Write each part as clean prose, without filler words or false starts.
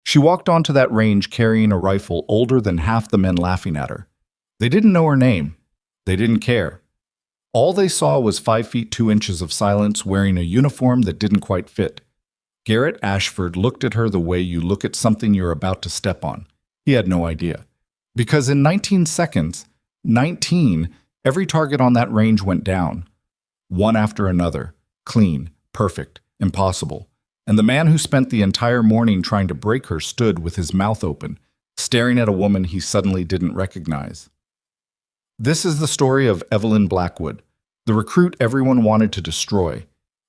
She walked onto that range carrying a rifle older than half the men laughing at her. They didn't know her name. They didn't care. All they saw was 5 feet 2 inches of silence wearing a uniform that didn't quite fit. Garrett Ashford looked at her the way you look at something you're about to step on. He had no idea. Because in 19 seconds, 19, every target on that range went down. One after another. Clean, perfect, impossible. And the man who spent the entire morning trying to break her stood with his mouth open, staring at a woman he suddenly didn't recognize. This is the story of Evelyn Blackwood, the recruit everyone wanted to destroy,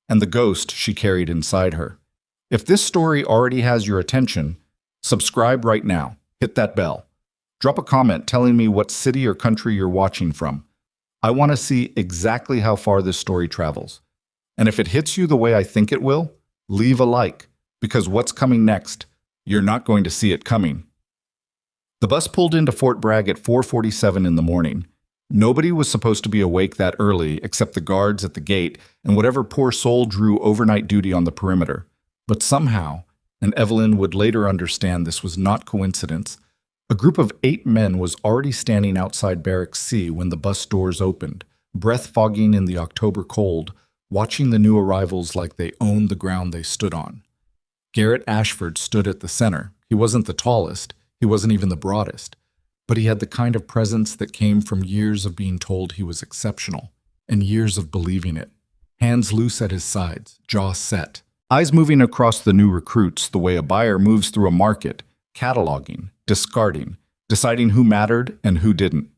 and the ghost she carried inside her. If this story already has your attention, subscribe right now. Hit that bell. Drop a comment telling me what city or country you're watching from. I want to see exactly how far this story travels. And if it hits you the way I think it will, leave a like, because what's coming next, you're not going to see it coming. The bus pulled into Fort Bragg at 4:47 in the morning. Nobody was supposed to be awake that early except the guards at the gate and whatever poor soul drew overnight duty on the perimeter. But somehow, and Evelyn would later understand this was not coincidence, a group of 8 men was already standing outside Barracks C when the bus doors opened, breath fogging in the October cold, watching the new arrivals like they owned the ground they stood on. Garrett Ashford stood at the center. He wasn't the tallest, he wasn't even the broadest, but he had the kind of presence that came from years of being told he was exceptional, and years of believing it. Hands loose at his sides, jaw set, eyes moving across the new recruits the way a buyer moves through a market, cataloging, discarding, deciding who mattered and who didn't.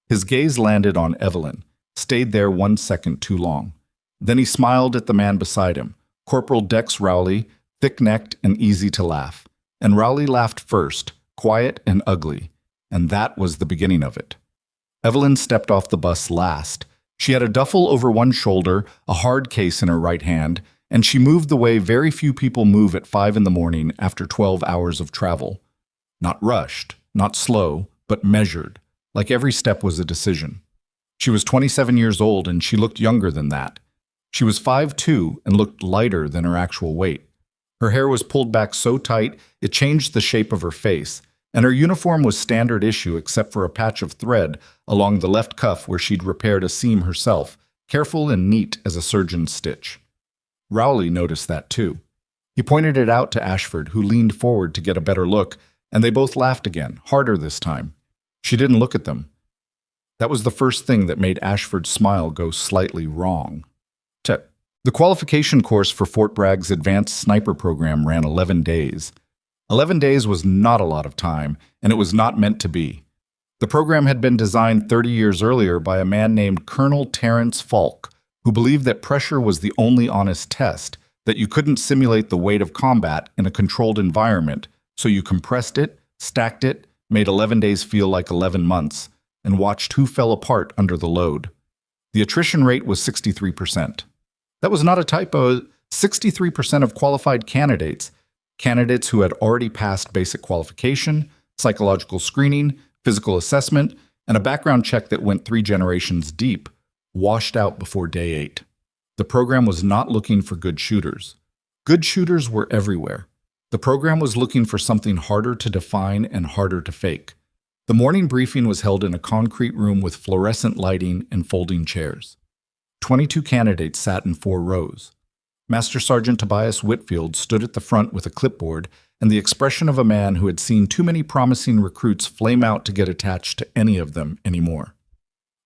His gaze landed on Evelyn, stayed there 1 second too long. Then he smiled at the man beside him, Corporal Dex Rowley, thick-necked and easy to laugh. And Rowley laughed first, quiet and ugly, and that was the beginning of it. Evelyn stepped off the bus last. She had a duffel over one shoulder, a hard case in her right hand, and she moved the way very few people move at 5 in the morning after 12 hours of travel. Not rushed, not slow, but measured, like every step was a decision. She was 27 years old and she looked younger than that. She was 5'2" and looked lighter than her actual weight. Her hair was pulled back so tight it changed the shape of her face, and her uniform was standard issue except for a patch of thread along the left cuff where she'd repaired a seam herself, careful and neat as a surgeon's stitch. Rowley noticed that too. He pointed it out to Ashford, who leaned forward to get a better look, and they both laughed again, harder this time. She didn't look at them. That was the first thing that made Ashford's smile go slightly wrong. The qualification course for Fort Bragg's advanced sniper program ran 11 days. 11 days was not a lot of time, and it was not meant to be. The program had been designed 30 years earlier by a man named Colonel Terrence Falk, who believed that pressure was the only honest test, that you couldn't simulate the weight of combat in a controlled environment, so you compressed it, stacked it, made 11 days feel like 11 months, and watched who fell apart under the load. The attrition rate was 63%. That was not a typo. 63% of qualified candidates who had already passed basic qualification, psychological screening, physical assessment, and a background check that went 3 generations deep, washed out before day 8. The program was not looking for good shooters. Good shooters were everywhere. The program was looking for something harder to define and harder to fake. The morning briefing was held in a concrete room with fluorescent lighting and folding chairs. 22 candidates sat in 4 rows. Master Sergeant Tobias Whitfield stood at the front with a clipboard and the expression of a man who had seen too many promising recruits flame out to get attached to any of them anymore.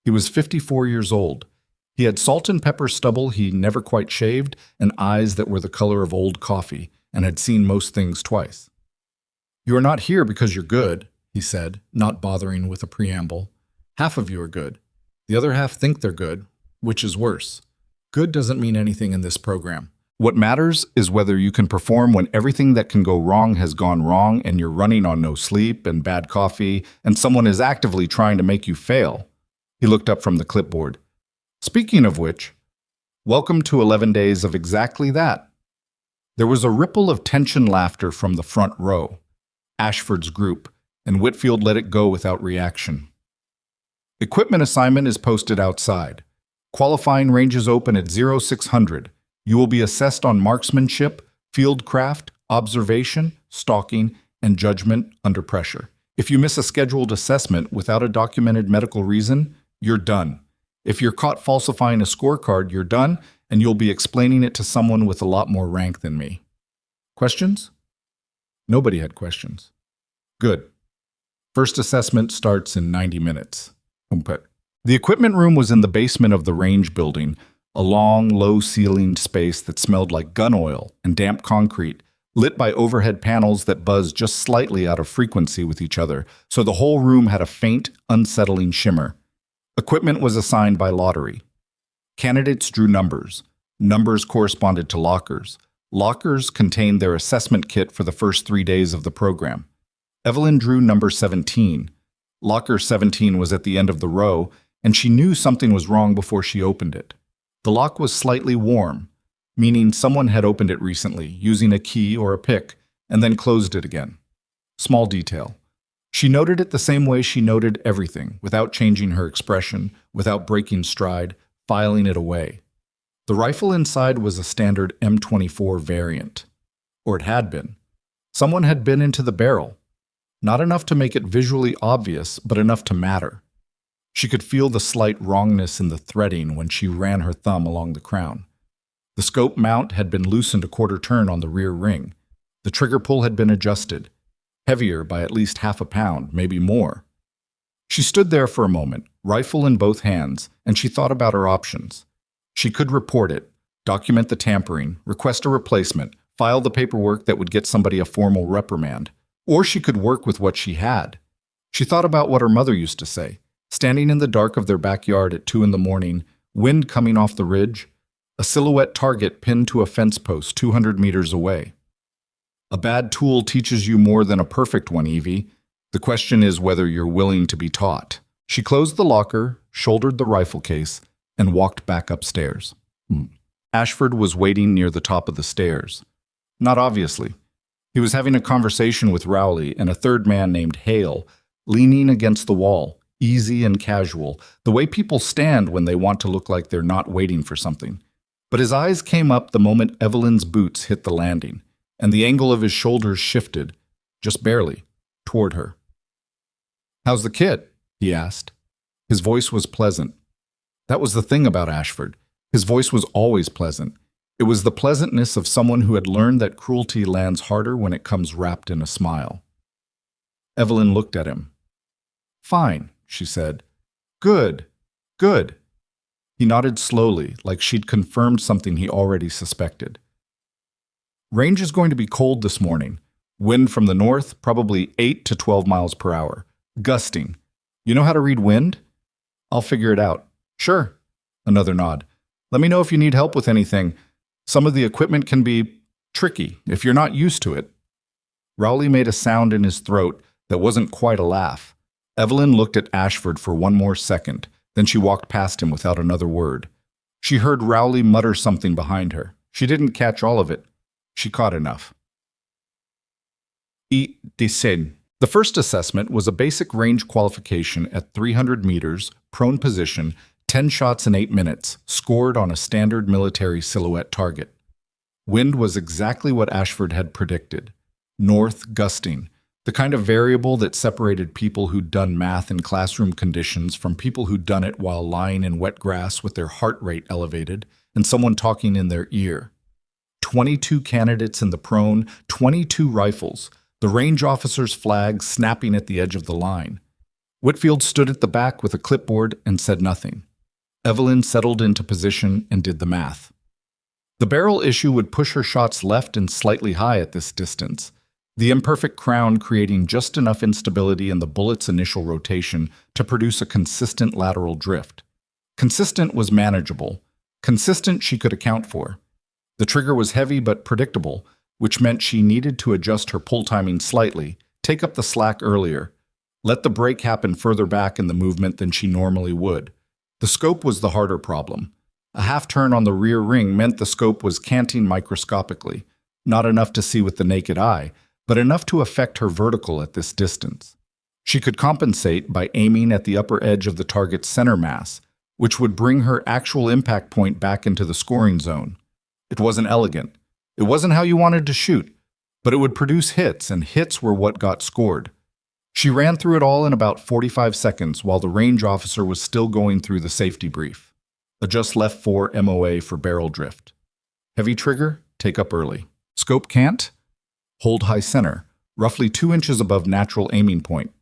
He was 54 years old. He had salt and pepper stubble he never quite shaved and eyes that were the color of old coffee and had seen most things twice. "You are not here because you're good," he said, not bothering with a preamble. "Half of you are good. The other half think they're good, which is worse. Good doesn't mean anything in this program. What matters is whether you can perform when everything that can go wrong has gone wrong and you're running on no sleep and bad coffee and someone is actively trying to make you fail." He looked up from the clipboard. "Speaking of which, welcome to 11 days of exactly that." There was a ripple of tension laughter from the front row, Ashford's group, and Whitfield let it go without reaction. "Equipment assignment is posted outside. Qualifying ranges open at 0600. You will be assessed on marksmanship, fieldcraft, observation, stalking, and judgment under pressure. If you miss a scheduled assessment without a documented medical reason, you're done. If you're caught falsifying a scorecard, you're done, and you'll be explaining it to someone with a lot more rank than me. Questions? Nobody had questions. Good. First assessment starts in 90 minutes. The equipment room was in the basement of the range building, a long, low-ceilinged space that smelled like gun oil and damp concrete, lit by overhead panels that buzzed just slightly out of frequency with each other, so the whole room had a faint, unsettling shimmer. Equipment was assigned by lottery. Candidates drew numbers. Numbers corresponded to lockers. Lockers contained their assessment kit for the first 3 days of the program. Evelyn drew number 17. Locker 17 was at the end of the row, and she knew something was wrong before she opened it. The lock was slightly warm, meaning someone had opened it recently, using a key or a pick, and then closed it again. Small detail. She noted it the same way she noted everything, without changing her expression, without breaking stride, filing it away. The rifle inside was a standard M24 variant. Or it had been. Someone had been into the barrel. Not enough to make it visually obvious, but enough to matter. She could feel the slight wrongness in the threading when she ran her thumb along the crown. The scope mount had been loosened a quarter turn on the rear ring. The trigger pull had been adjusted, heavier by at least half a pound, maybe more. She stood there for a moment, rifle in both hands, and she thought about her options. She could report it, document the tampering, request a replacement, file the paperwork that would get somebody a formal reprimand. Or she could work with what she had. She thought about what her mother used to say. Standing in the dark of their backyard at 2 a.m, wind coming off the ridge, a silhouette target pinned to a fence post 200 meters away. A bad tool teaches you more than a perfect one, Evie. The question is whether you're willing to be taught. She closed the locker, shouldered the rifle case, and walked back upstairs. Ashford was waiting near the top of the stairs. Not obviously. He was having a conversation with Rowley and a third man named Hale, leaning against the wall, easy and casual, the way people stand when they want to look like they're not waiting for something. But his eyes came up the moment Evelyn's boots hit the landing, and the angle of his shoulders shifted, just barely, toward her. "How's the kid?" he asked. His voice was pleasant. That was the thing about Ashford. His voice was always pleasant. It was the pleasantness of someone who had learned that cruelty lands harder when it comes wrapped in a smile. Evelyn looked at him. "Fine," she said. "Good, good." He nodded slowly, like she'd confirmed something he already suspected. "Range is going to be cold this morning. Wind from the north, probably 8 to 12 miles per hour. Gusting. You know how to read wind?" "I'll figure it out." "Sure." Another nod. "Let me know if you need help with anything. Some of the equipment can be tricky if you're not used to it." Rowley made a sound in his throat that wasn't quite a laugh. Evelyn looked at Ashford for one more second, then she walked past him without another word. She heard Rowley mutter something behind her. She didn't catch all of it. She caught enough. The first assessment was a basic range qualification at 300 meters, prone position, 10 shots in 8 minutes, scored on a standard military silhouette target. Wind was exactly what Ashford had predicted. North gusting, the kind of variable that separated people who'd done math in classroom conditions from people who'd done it while lying in wet grass with their heart rate elevated and someone talking in their ear. 22 candidates in the prone, 22 rifles, the range officer's flag snapping at the edge of the line. Whitfield stood at the back with a clipboard and said nothing. Evelyn settled into position and did the math. The barrel issue would push her shots left and slightly high at this distance, the imperfect crown creating just enough instability in the bullet's initial rotation to produce a consistent lateral drift. Consistent was manageable. Consistent she could account for. The trigger was heavy but predictable, which meant she needed to adjust her pull timing slightly, take up the slack earlier, let the break happen further back in the movement than she normally would. The scope was the harder problem. A half turn on the rear ring meant the scope was canting microscopically, not enough to see with the naked eye, but enough to affect her vertical at this distance. She could compensate by aiming at the upper edge of the target's center mass, which would bring her actual impact point back into the scoring zone. It wasn't elegant. It wasn't how you wanted to shoot, But it would produce hits, and hits were what got scored. She ran through it all in about 45 seconds while the range officer was still going through the safety brief. Adjust left 4 MOA for barrel drift. Heavy trigger, take up early. Scope can't? Hold high center, roughly 2 inches above natural aiming point.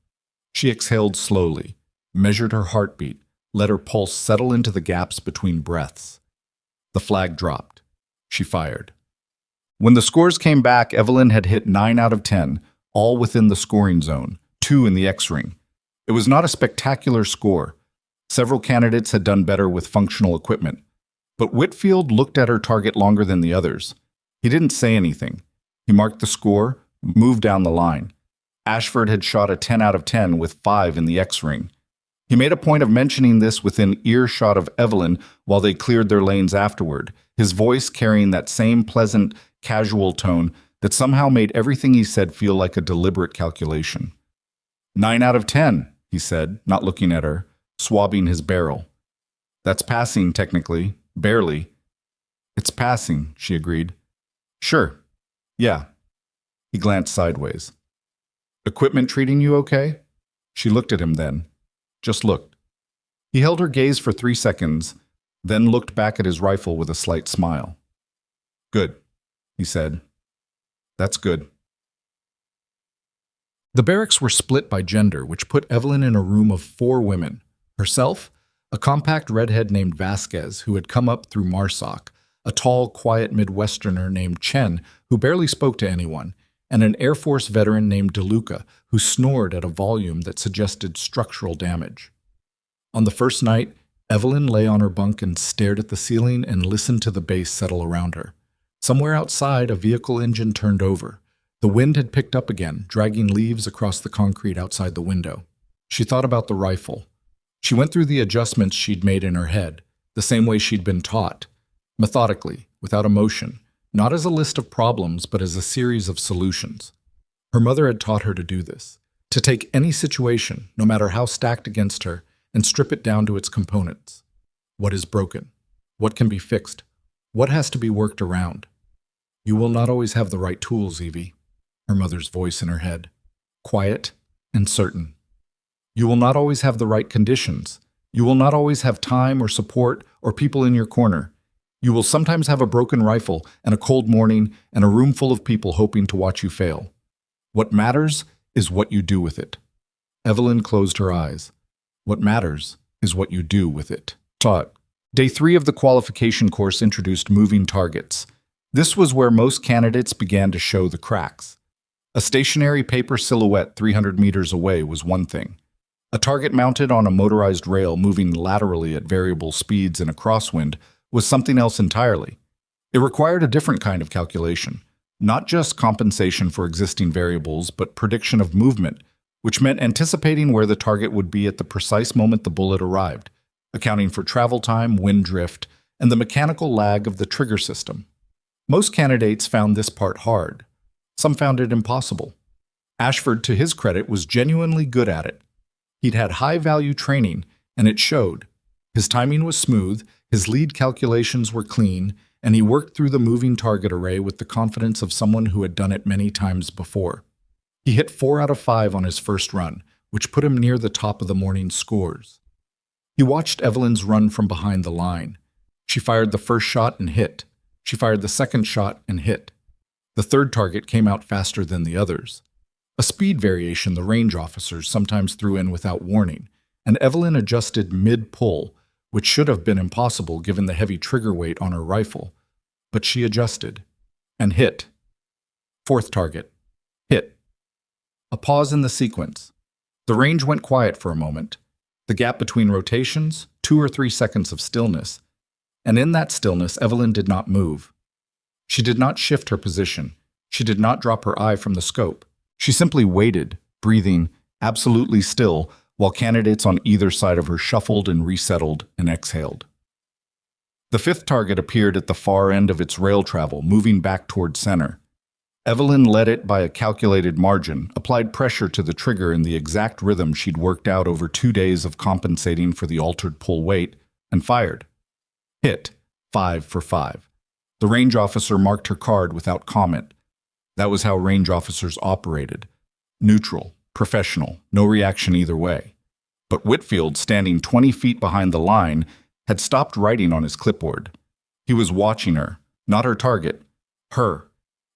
She exhaled slowly, measured her heartbeat, let her pulse settle into the gaps between breaths. The flag dropped. She fired. When the scores came back, Evelyn had hit 9 out of 10, all within the scoring zone, 2 in the X-ring. It was not a spectacular score. Several candidates had done better with functional equipment. But Whitfield looked at her target longer than the others. He didn't say anything. He marked the score, moved down the line. Ashford had shot a 10 out of 10 with 5 in the X-ring. He made a point of mentioning this within earshot of Evelyn while they cleared their lanes afterward, his voice carrying that same pleasant, casual tone that somehow made everything he said feel like a deliberate calculation. 9 out of 10, he said, not looking at her, swabbing his barrel. That's passing, technically. Barely. It's passing, she agreed. Sure. Yeah. He glanced sideways. Equipment treating you okay? She looked at him then. Just looked. He held her gaze for 3 seconds, then looked back at his rifle with a slight smile. Good, he said. That's good. The barracks were split by gender, which put Evelyn in a room of 4 women. Herself, a compact redhead named Vasquez, who had come up through MARSOC, a tall, quiet Midwesterner named Chen, who barely spoke to anyone, and an Air Force veteran named DeLuca, who snored at a volume that suggested structural damage. On the first night, Evelyn lay on her bunk and stared at the ceiling and listened to the bass settle around her. Somewhere outside, a vehicle engine turned over. The wind had picked up again, dragging leaves across the concrete outside the window. She thought about the rifle. She went through the adjustments she'd made in her head, the same way she'd been taught, methodically, without emotion, not as a list of problems, but as a series of solutions. Her mother had taught her to do this, to take any situation, no matter how stacked against her, and strip it down to its components. What is broken? What can be fixed? What has to be worked around? You will not always have the right tools, Evie, her mother's voice in her head, quiet and certain. You will not always have the right conditions. You will not always have time or support or people in your corner. You will sometimes have a broken rifle and a cold morning and a room full of people hoping to watch you fail. What matters is what you do with it. Evelyn closed her eyes. What matters is what you do with it. Taught. Day 3 of the qualification course introduced moving targets. This was where most candidates began to show the cracks. A stationary paper silhouette 300 meters away was one thing. A target mounted on a motorized rail moving laterally at variable speeds in a crosswind was something else entirely. It required a different kind of calculation, not just compensation for existing variables, but prediction of movement, which meant anticipating where the target would be at the precise moment the bullet arrived, accounting for travel time, wind drift, and the mechanical lag of the trigger system. Most candidates found this part hard. Some found it impossible. Ashford, to his credit, was genuinely good at it. He'd had high-value training, and it showed. His timing was smooth, his lead calculations were clean, and he worked through the moving target array with the confidence of someone who had done it many times before. He hit 4 out of 5 on his first run, which put him near the top of the morning's scores. He watched Evelyn's run from behind the line. She fired the first shot and hit. She fired the second shot and hit. The third target came out faster than the others. A speed variation the range officers sometimes threw in without warning, and Evelyn adjusted mid-pull, which should have been impossible given the heavy trigger weight on her rifle. But she adjusted. And hit. Fourth target. Hit. A pause in the sequence. The range went quiet for a moment. The gap between rotations, 2 or 3 seconds of stillness. And in that stillness, Evelyn did not move. She did not shift her position. She did not drop her eye from the scope. She simply waited, breathing, absolutely still, while candidates on either side of her shuffled and resettled and exhaled. The fifth target appeared at the far end of its rail travel, moving back toward center. Evelyn led it by a calculated margin, applied pressure to the trigger in the exact rhythm she'd worked out over 2 days of compensating for the altered pull weight, and fired. Hit. 5 for 5. The range officer marked her card without comment. That was how range officers operated. Neutral, professional, no reaction either way. But Whitfield, standing 20 feet behind the line, had stopped writing on his clipboard. He was watching her, not her target, her.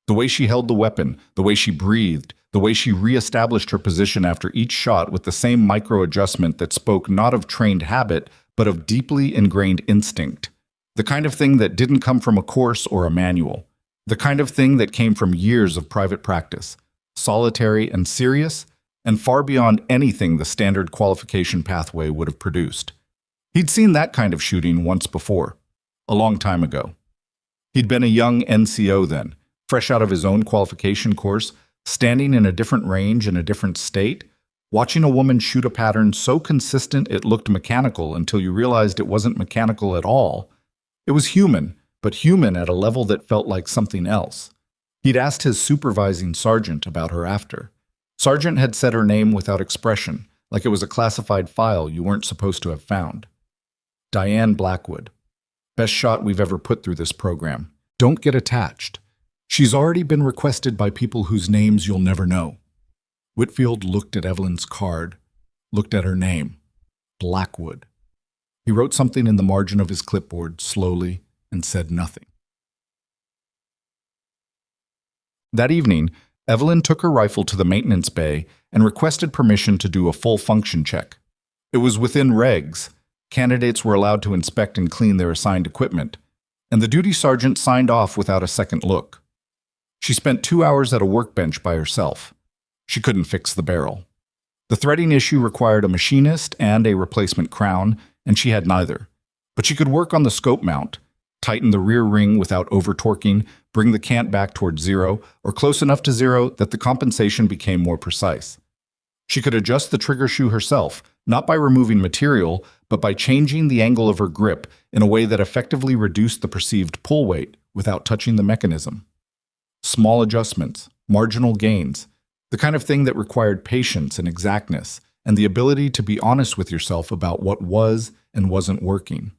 The way she held the weapon, the way she breathed, the way she re-established her position after each shot with the same micro-adjustment that spoke not of trained habit, but of deeply ingrained instinct. The kind of thing that didn't come from a course or a manual. The kind of thing that came from years of private practice. Solitary and serious, and far beyond anything the standard qualification pathway would have produced. He'd seen that kind of shooting once before, a long time ago. He'd been a young NCO then, fresh out of his own qualification course, standing in a different range in a different state, watching a woman shoot a pattern so consistent it looked mechanical until you realized it wasn't mechanical at all. It was human, but human at a level that felt like something else. He'd asked his supervising sergeant about her after. Sergeant had said her name without expression, like it was a classified file you weren't supposed to have found. Evelyn Blackwood. Best shot we've ever put through this program. Don't get attached. She's already been requested by people whose names you'll never know. Whitfield looked at Evelyn's card, looked at her name. Blackwood. He wrote something in the margin of his clipboard slowly and said nothing. That evening, Evelyn took her rifle to the maintenance bay and requested permission to do a full function check. It was within regs. Candidates were allowed to inspect and clean their assigned equipment, and the duty sergeant signed off without a second look. She spent 2 hours at a workbench by herself. She couldn't fix the barrel. The threading issue required a machinist and a replacement crown, and she had neither. But she could work on the scope mount, tighten the rear ring without over-torquing, bring the cant back towards zero, or close enough to zero that the compensation became more precise. She could adjust the trigger shoe herself, not by removing material, but by changing the angle of her grip in a way that effectively reduced the perceived pull weight without touching the mechanism. Small adjustments, marginal gains, the kind of thing that required patience and exactness, and the ability to be honest with yourself about what was and wasn't working.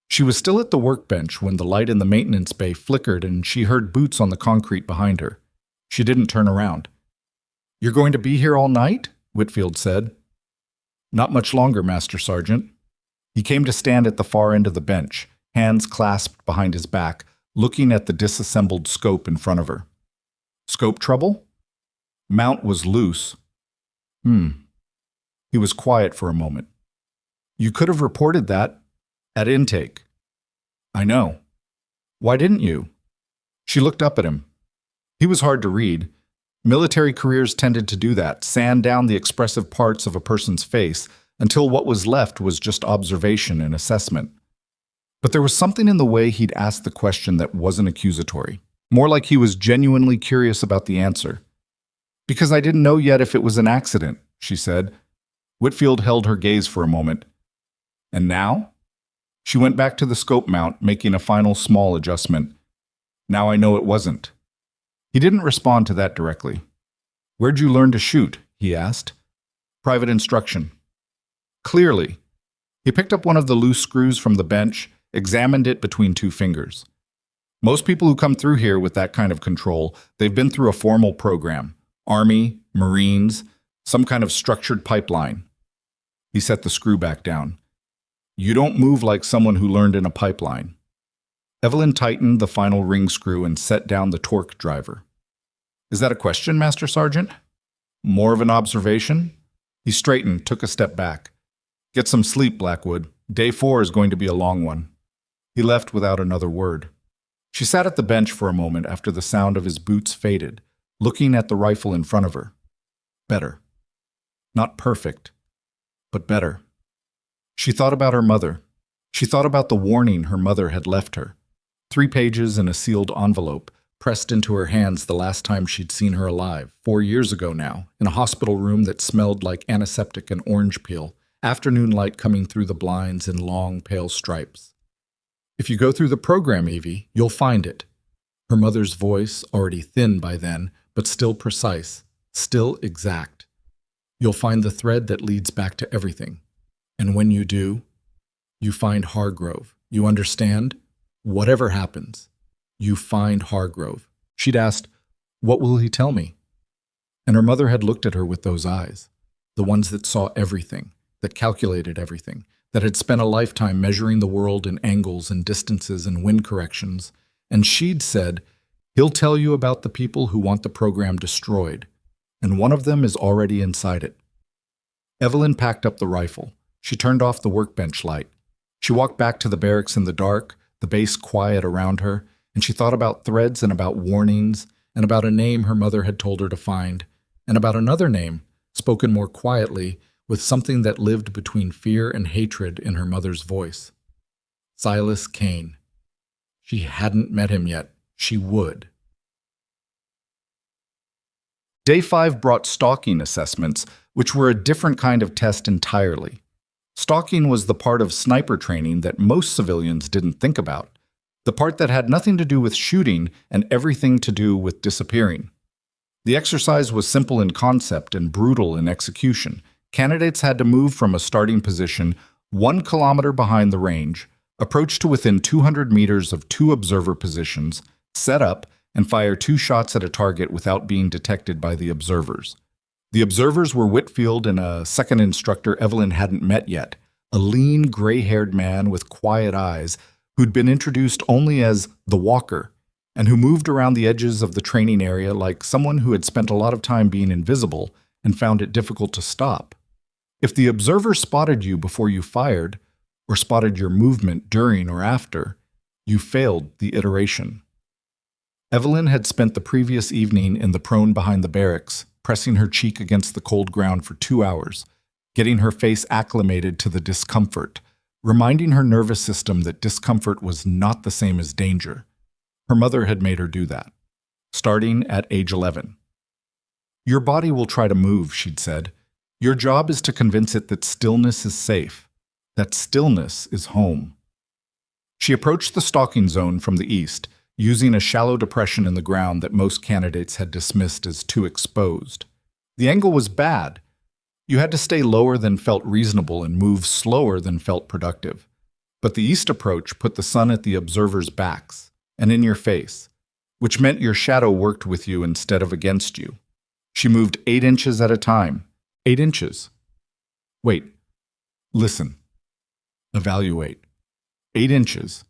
She was still at the workbench when the light in the maintenance bay flickered and she heard boots on the concrete behind her. She didn't turn around. "You're going to be here all night?" Whitfield said. "Not much longer, Master Sergeant." He came to stand at the far end of the bench, hands clasped behind his back, looking at the disassembled scope in front of her. "Scope trouble?" "Mount was loose." He was quiet for a moment. "You could have reported that at intake." "I know. Why didn't you?" She looked up at him. He was hard to read. Military careers tended to do that, sand down the expressive parts of a person's face until what was left was just observation and assessment. But there was something in the way he'd asked the question that wasn't accusatory, more like he was genuinely curious about the answer. "Because I didn't know yet if it was an accident," she said. Whitfield held her gaze for a moment. "And now?" She went back to the scope mount, making a final small adjustment. "Now I know it wasn't." He didn't respond to that directly. "Where'd you learn to shoot?" he asked. "Private instruction." "Clearly." He picked up one of the loose screws from the bench, examined it between 2 fingers. "Most people who come through here with that kind of control, they've been through a formal program. Army, Marines, some kind of structured pipeline." He set the screw back down. "You don't move like someone who learned in a pipeline." Evelyn tightened the final ring screw and set down the torque driver. "Is that a question, Master Sergeant?" "More of an observation?" He straightened, took a step back. "Get some sleep, Blackwood. Day 4 is going to be a long one." He left without another word. She sat at the bench for a moment after the sound of his boots faded, looking at the rifle in front of her. Better. Not perfect, but better. She thought about her mother. She thought about the warning her mother had left her. 3 pages in a sealed envelope, pressed into her hands the last time she'd seen her alive, 4 years ago now, in a hospital room that smelled like antiseptic and orange peel, afternoon light coming through the blinds in long, pale stripes. "If you go through the program, Evie, you'll find it." Her mother's voice, already thin by then, but still precise, still exact. "You'll find the thread that leads back to everything. And when you do, you find Hargrove. You understand? Whatever happens, you find Hargrove." She'd asked, What will he tell me? And her mother had looked at her with those eyes, the ones that saw everything, that calculated everything, that had spent a lifetime measuring the world in angles and distances and wind corrections, and she'd said, "He'll tell you about the people who want the program destroyed, and one of them is already inside it." Evelyn packed up the rifle. She turned off the workbench light. She walked back to the barracks in the dark, the base quiet around her, and she thought about threads and about warnings, and about a name her mother had told her to find, and about another name, spoken more quietly, with something that lived between fear and hatred in her mother's voice. Silas Kane. She hadn't met him yet. She would. Day 5 brought stalking assessments, which were a different kind of test entirely. Stalking was the part of sniper training that most civilians didn't think about, the part that had nothing to do with shooting and everything to do with disappearing. The exercise was simple in concept and brutal in execution. Candidates had to move from a starting position 1 kilometer behind the range, approach to within 200 meters of 2 observer positions, set up, and fire 2 shots at a target without being detected by the observers. The observers were Whitfield and a second instructor Evelyn hadn't met yet, a lean, gray-haired man with quiet eyes who'd been introduced only as the Walker, and who moved around the edges of the training area like someone who had spent a lot of time being invisible and found it difficult to stop. If the observer spotted you before you fired, or spotted your movement during or after, you failed the iteration. Evelyn had spent the previous evening in the prone behind the barracks, pressing her cheek against the cold ground for 2 hours, getting her face acclimated to the discomfort, reminding her nervous system that discomfort was not the same as danger. Her mother had made her do that, starting at age 11. "Your body will try to move," she'd said. "Your job is to convince it that stillness is safe, that stillness is home." She approached the stalking zone from the east, using a shallow depression in the ground that most candidates had dismissed as too exposed. The angle was bad. You had to stay lower than felt reasonable and move slower than felt productive. But the east approach put the sun at the observers' backs and in your face, which meant your shadow worked with you instead of against you. She moved 8 inches at a time. 8 inches. Wait. Listen. Evaluate. 8 inches.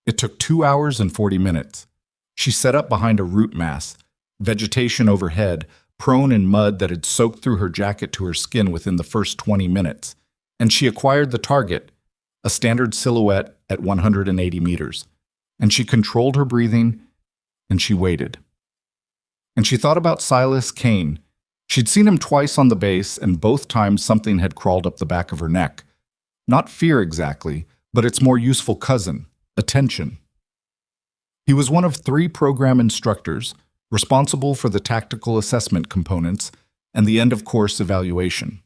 It took 2 hours and 40 minutes. She set up behind a root mass, vegetation overhead, prone in mud that had soaked through her jacket to her skin within the first 20 minutes, and she acquired the target, a standard silhouette at 180 meters. And she controlled her breathing, and she waited. And she thought about Silas Kane. She'd seen him twice on the base, and both times something had crawled up the back of her neck. Not fear exactly, but its more useful cousin, attention. He was one of 3 program instructors, responsible for the tactical assessment components and the end-of-course evaluation.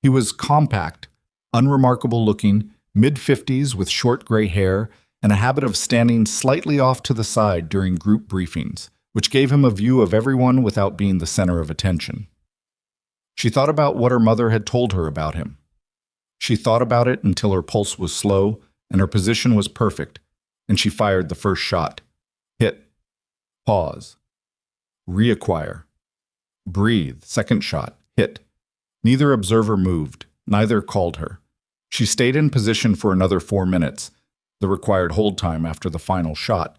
He was compact, unremarkable-looking, mid-50s with short gray hair, and a habit of standing slightly off to the side during group briefings, which gave him a view of everyone without being the center of attention. She thought about what her mother had told her about him. She thought about it until her pulse was slow and her position was perfect, and she fired the first shot. Hit. Pause. Reacquire. Breathe. Second shot. Hit. Neither observer moved. Neither called her. She stayed in position for another 4 minutes, the required hold time after the final shot,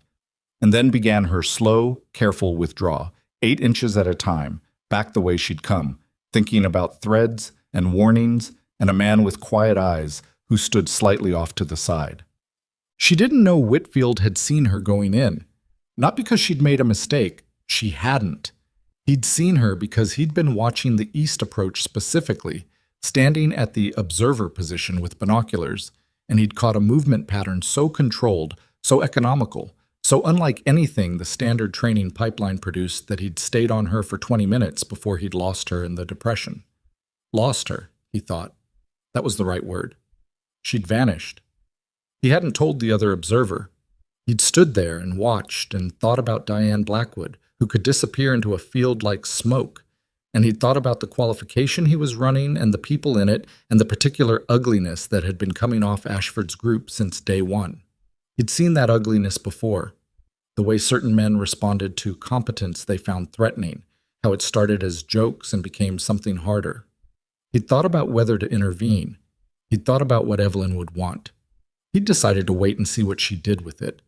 and then began her slow, careful withdrawal, 8 inches at a time, back the way she'd come, thinking about threads and warnings and a man with quiet eyes who stood slightly off to the side. She didn't know Whitfield had seen her going in. Not because she'd made a mistake. She hadn't. He'd seen her because he'd been watching the east approach specifically, standing at the observer position with binoculars, and he'd caught a movement pattern so controlled, so economical, so unlike anything the standard training pipeline produced that he'd stayed on her for 20 minutes before he'd lost her in the depression. Lost her, he thought. That was the right word. She'd vanished. He hadn't told the other observer. He'd stood there and watched and thought about Diane Blackwood, who could disappear into a field like smoke, and he'd thought about the qualification he was running and the people in it and the particular ugliness that had been coming off Ashford's group since day 1. He'd seen that ugliness before. The way certain men responded to competence they found threatening, how it started as jokes and became something harder. He'd thought about whether to intervene. He'd thought about what Evelyn would want. He'd decided to wait and see what she did with it.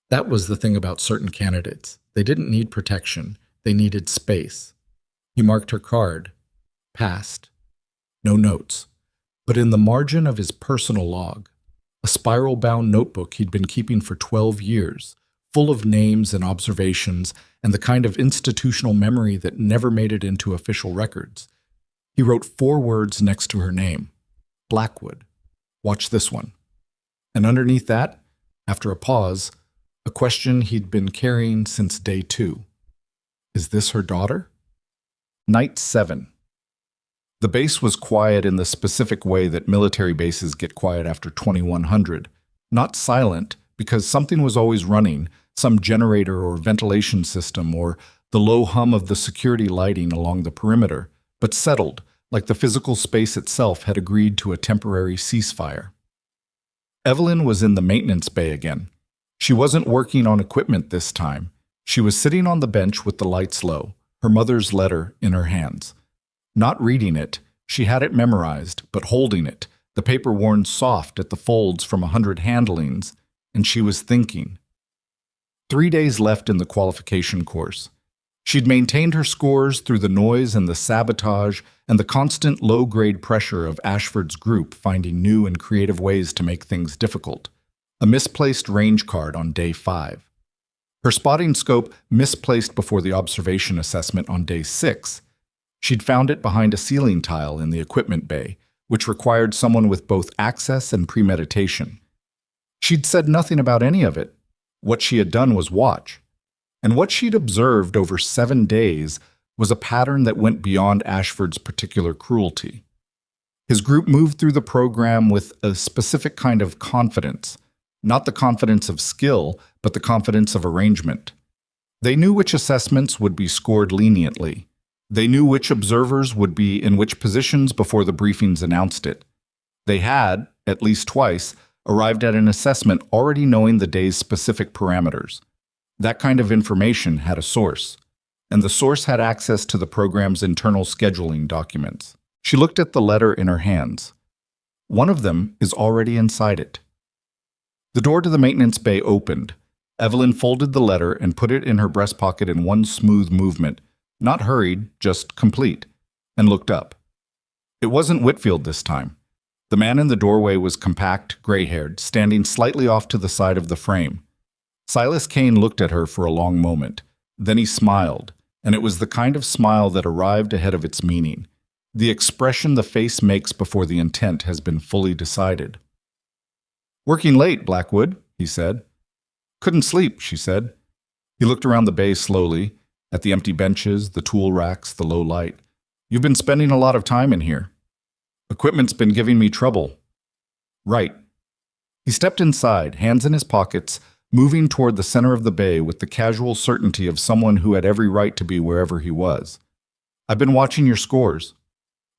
That was the thing about certain candidates. They didn't need protection. They needed space. He marked her card. Passed. No notes. But in the margin of his personal log, a spiral-bound notebook he'd been keeping for 12 years, full of names and observations and the kind of institutional memory that never made it into official records. He wrote 4 words next to her name. Blackwood. Watch this one. And underneath that, after a pause, a question he'd been carrying since day 2. Is this her daughter? Night 7. The base was quiet in the specific way that military bases get quiet after 2100. Not silent, because something was always running, some generator or ventilation system or the low hum of the security lighting along the perimeter, but settled, like the physical space itself had agreed to a temporary ceasefire. Evelyn was in the maintenance bay again. She wasn't working on equipment this time. She was sitting on the bench with the lights low, her mother's letter in her hands. Not reading it, she had it memorized, but holding it, the paper worn soft at the folds from 100 handlings, and she was thinking. 3 days left in the qualification course. She'd maintained her scores through the noise and the sabotage and the constant low-grade pressure of Ashford's group finding new and creative ways to make things difficult. A misplaced range card on day 5. Her spotting scope misplaced before the observation assessment on day 6. She'd found it behind a ceiling tile in the equipment bay, which required someone with both access and premeditation. She'd said nothing about any of it. What she had done was watch. And what she'd observed over 7 days was a pattern that went beyond Ashford's particular cruelty. His group moved through the program with a specific kind of confidence, not the confidence of skill, but the confidence of arrangement. They knew which assessments would be scored leniently. They knew which observers would be in which positions before the briefings announced it. They had, at least twice, arrived at an assessment already knowing the day's specific parameters. That kind of information had a source, and the source had access to the program's internal scheduling documents. She looked at the letter in her hands. One of them is already inside it. The door to the maintenance bay opened. Evelyn folded the letter and put it in her breast pocket in one smooth movement, not hurried, just complete, and looked up. It wasn't Whitfield this time. The man in the doorway was compact, gray-haired, standing slightly off to the side of the frame. Silas Kane looked at her for a long moment. Then he smiled, and it was the kind of smile that arrived ahead of its meaning, the expression the face makes before the intent has been fully decided. "Working late, Blackwood," he said. "Couldn't sleep," she said. He looked around the bay slowly, at the empty benches, the tool racks, the low light. "You've been spending a lot of time in here." "Equipment's been giving me trouble." "Right." He stepped inside, hands in his pockets, moving toward the center of the bay with the casual certainty of someone who had every right to be wherever he was. "I've been watching your scores."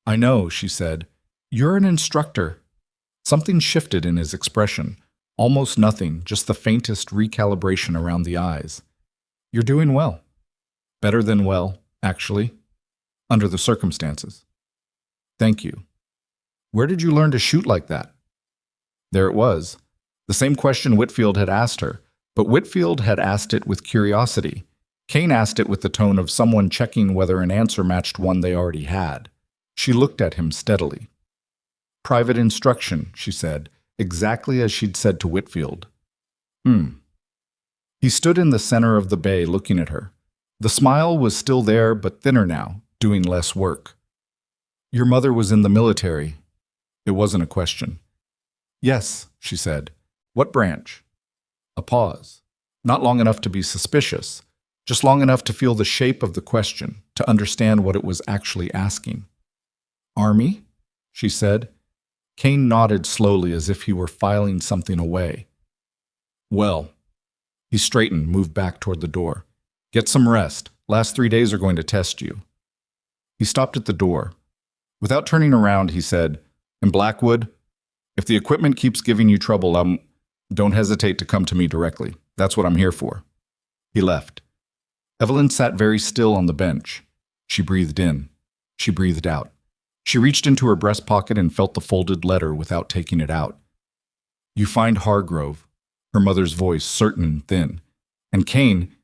"I know," she said. "You're an instructor." Something shifted in his expression. Almost nothing, just the faintest recalibration around the eyes. "You're doing well." "Better than well, actually, under the circumstances." "Thank you." "Where did you learn to shoot like that?" There it was. The same question Whitfield had asked her, but Whitfield had asked it with curiosity. Kane asked it with the tone of someone checking whether an answer matched one they already had. She looked at him steadily. "Private instruction," she said, exactly as she'd said to Whitfield. He stood in the center of the bay looking at her. The smile was still there, but thinner now, doing less work. "Your mother was in the military." It wasn't a question. "Yes," she said. "What branch?" A pause. Not long enough to be suspicious, just long enough to feel the shape of the question, to understand what it was actually asking. "Army?" she said. Kane nodded slowly as if he were filing something away. "Well." He straightened, moved back toward the door. "Get some rest. Last 3 days are going to test you." He stopped at the door. Without turning around, he said, "And Blackwood, if the equipment keeps giving you trouble, don't hesitate to come to me directly. That's what I'm here for." He left. Evelyn sat very still on the bench. She breathed in. She breathed out. She reached into her breast pocket and felt the folded letter without taking it out. You find Hargrove, her mother's voice certain and thin. And Kane,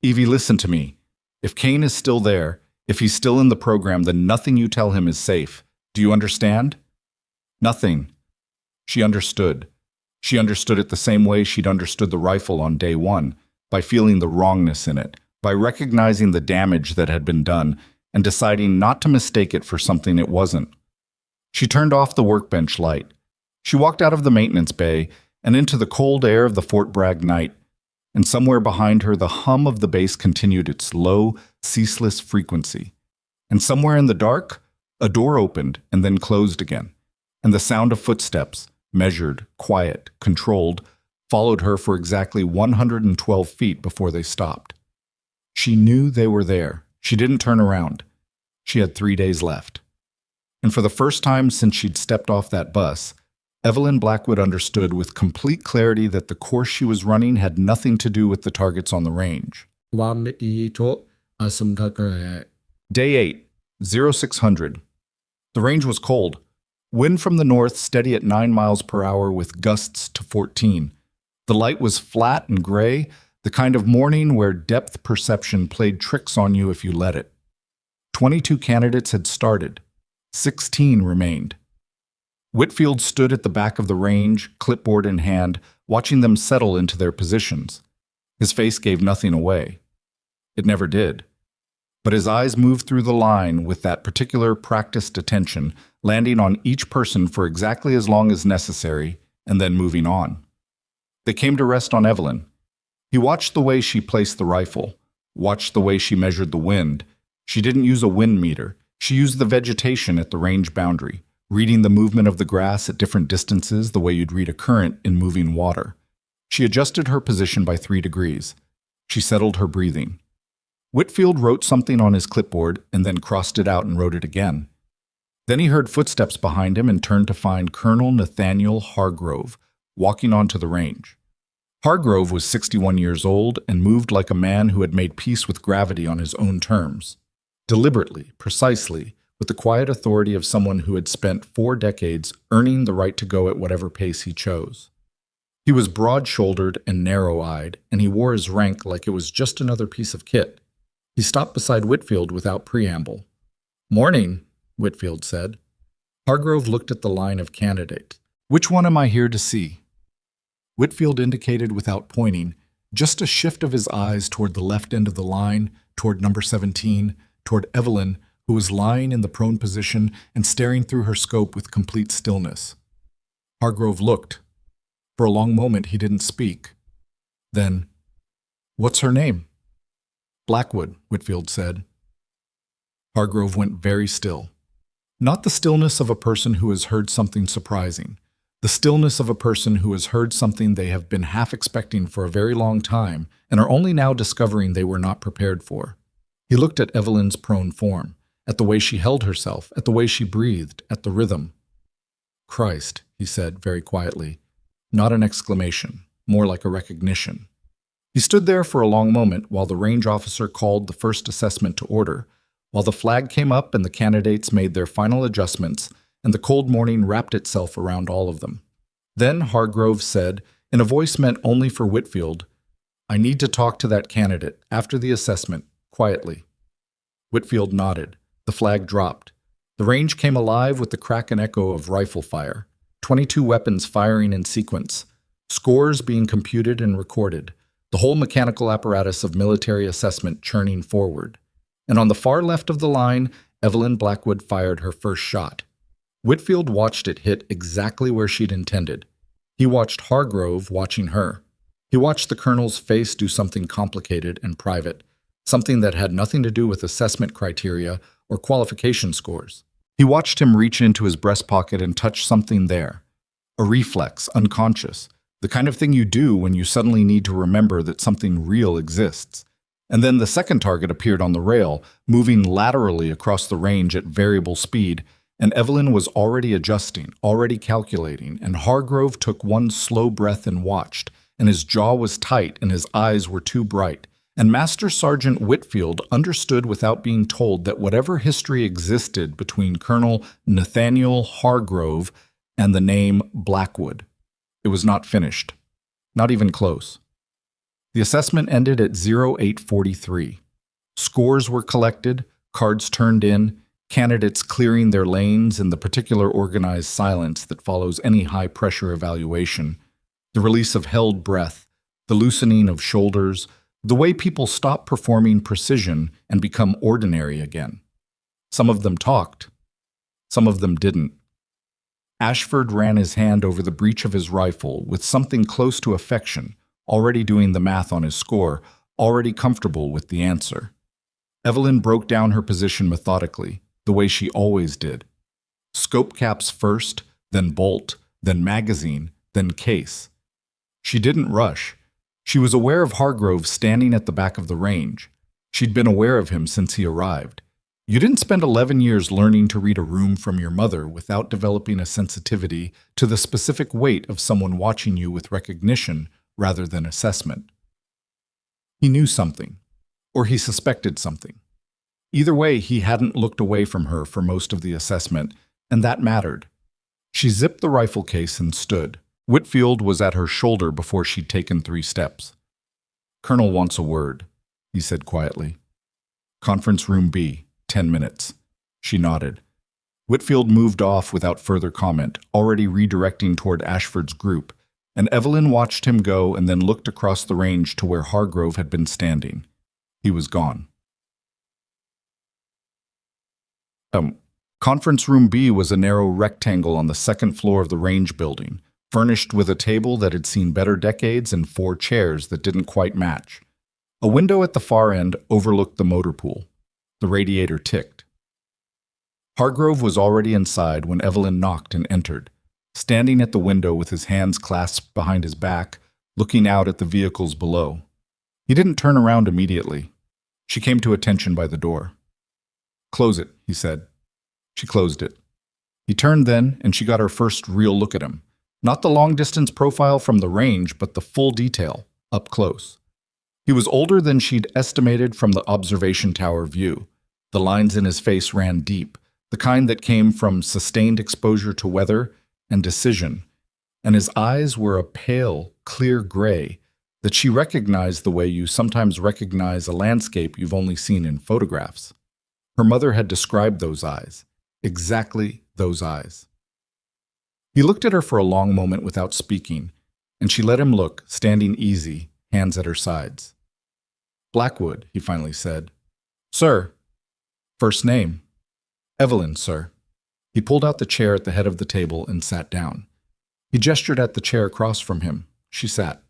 Evie, listen to me. If Kane is still there, if he's still in the program, then nothing you tell him is safe. Do you understand? Nothing. She understood. She understood it the same way she'd understood the rifle on day one, by feeling the wrongness in it, by recognizing the damage that had been done, and deciding not to mistake it for something it wasn't. She turned off the workbench light. She walked out of the maintenance bay and into the cold air of the Fort Bragg night, and somewhere behind her the hum of the bass continued its low, ceaseless frequency. And somewhere in the dark, a door opened and then closed again, and the sound of footsteps, measured, quiet, controlled, followed her for exactly 112 feet before they stopped. She knew they were there. She didn't turn around. She had 3 days left. And for the first time since she'd stepped off that bus, Evelyn Blackwood understood with complete clarity that the course she was running had nothing to do with the targets on the range. Day 8, 0600. The range was cold. Wind from the north steady at 9 miles per hour with gusts to 14. The light was flat and gray, the kind of morning where depth perception played tricks on you if you let it. 22 candidates had started. 16 remained. Whitfield stood at the back of the range, clipboard in hand, watching them settle into their positions. His face gave nothing away. It never did. But his eyes moved through the line with that particular practiced attention, landing on each person for exactly as long as necessary, and then moving on. They came to rest on Evelyn. He watched the way she placed the rifle, watched the way she measured the wind. She didn't use a wind meter. She used the vegetation at the range boundary, reading the movement of the grass at different distances the way you'd read a current in moving water. She adjusted her position by 3 degrees. She settled her breathing. Whitfield wrote something on his clipboard and then crossed it out and wrote it again. Then he heard footsteps behind him and turned to find Colonel Nathaniel Hargrove walking onto the range. Hargrove was 61 years old and moved like a man who had made peace with gravity on his own terms. Deliberately, precisely, with the quiet authority of someone who had spent 4 decades earning the right to go at whatever pace he chose. He was broad-shouldered and narrow-eyed, and he wore his rank like it was just another piece of kit. He stopped beside Whitfield without preamble. "Morning," Whitfield said. Hargrove looked at the line of candidates. "Which one am I here to see?" Whitfield indicated without pointing, just a shift of his eyes toward the left end of the line, toward number 17, toward Evelyn, who was lying in the prone position and staring through her scope with complete stillness. Hargrove looked. For a long moment he didn't speak. Then, "What's her name?" "Blackwood," Whitfield said. Hargrove went very still. Not the stillness of a person who has heard something surprising. The stillness of a person who has heard something they have been half expecting for a very long time and are only now discovering they were not prepared for. He looked at Evelyn's prone form, at the way she held herself, at the way she breathed, at the rhythm. "Christ," he said very quietly, not an exclamation, more like a recognition. He stood there for a long moment while the range officer called the first assessment to order, while the flag came up and the candidates made their final adjustments, and the cold morning wrapped itself around all of them. Then Hargrove said, in a voice meant only for Whitfield, "I need to talk to that candidate, after the assessment, quietly." Whitfield nodded. The flag dropped. The range came alive with the crack and echo of rifle fire, 22 weapons firing in sequence, scores being computed and recorded, the whole mechanical apparatus of military assessment churning forward. And on the far left of the line, Evelyn Blackwood fired her first shot. Whitfield watched it hit exactly where she'd intended. He watched Hargrove watching her. He watched the colonel's face do something complicated and private, something that had nothing to do with assessment criteria or qualification scores. He watched him reach into his breast pocket and touch something there. A reflex, unconscious, the kind of thing you do when you suddenly need to remember that something real exists. And then the second target appeared on the rail, moving laterally across the range at variable speed, and Evelyn was already adjusting, already calculating, and Hargrove took one slow breath and watched, and his jaw was tight and his eyes were too bright, And Master Sergeant Whitfield understood without being told that whatever history existed between Colonel Nathaniel Hargrove and the name Blackwood, it was not finished, not even close. The assessment ended at 0843. Scores were collected, cards turned in, candidates clearing their lanes in the particular organized silence that follows any high-pressure evaluation, the release of held breath, the loosening of shoulders, the way people stop performing precision and become ordinary again. Some of them talked. Some of them didn't. Ashford ran his hand over the breech of his rifle with something close to affection, already doing the math on his score, already comfortable with the answer. Evelyn broke down her position methodically, the way she always did. Scope caps first, then bolt, then magazine, then case. She didn't rush. She was aware of Hargrove standing at the back of the range. She'd been aware of him since he arrived. You didn't spend 11 years learning to read a room from your mother without developing a sensitivity to the specific weight of someone watching you with recognition rather than assessment. He knew something, or he suspected something. Either way, he hadn't looked away from her for most of the assessment, and that mattered. She zipped the rifle case and stood. Whitfield was at her shoulder before she'd taken 3 steps. "Colonel wants a word," he said quietly. "Conference room B, 10 minutes." She nodded. Whitfield moved off without further comment, already redirecting toward Ashford's group, and Evelyn watched him go and then looked across the range to where Hargrove had been standing. He was gone. Conference room B was a narrow rectangle on the 2nd floor of the range building, furnished with a table that had seen better decades and 4 chairs that didn't quite match. A window at the far end overlooked the motor pool. The radiator ticked. Hargrove was already inside when Evelyn knocked and entered, standing at the window with his hands clasped behind his back, looking out at the vehicles below. He didn't turn around immediately. She came to attention by the door. "Close it," he said. She closed it. He turned then, and she got her first real look at him. Not the long-distance profile from the range, but the full detail, up close. He was older than she'd estimated from the observation tower view. The lines in his face ran deep, the kind that came from sustained exposure to weather and decision, and his eyes were a pale, clear gray that she recognized the way you sometimes recognize a landscape you've only seen in photographs. Her mother had described those eyes, exactly those eyes. He looked at her for a long moment without speaking, and she let him look, standing easy, hands at her sides. "Blackwood," he finally said. "Sir." "First name?" "Evelyn, sir." He pulled out the chair at the head of the table and sat down. He gestured at the chair across from him. She sat.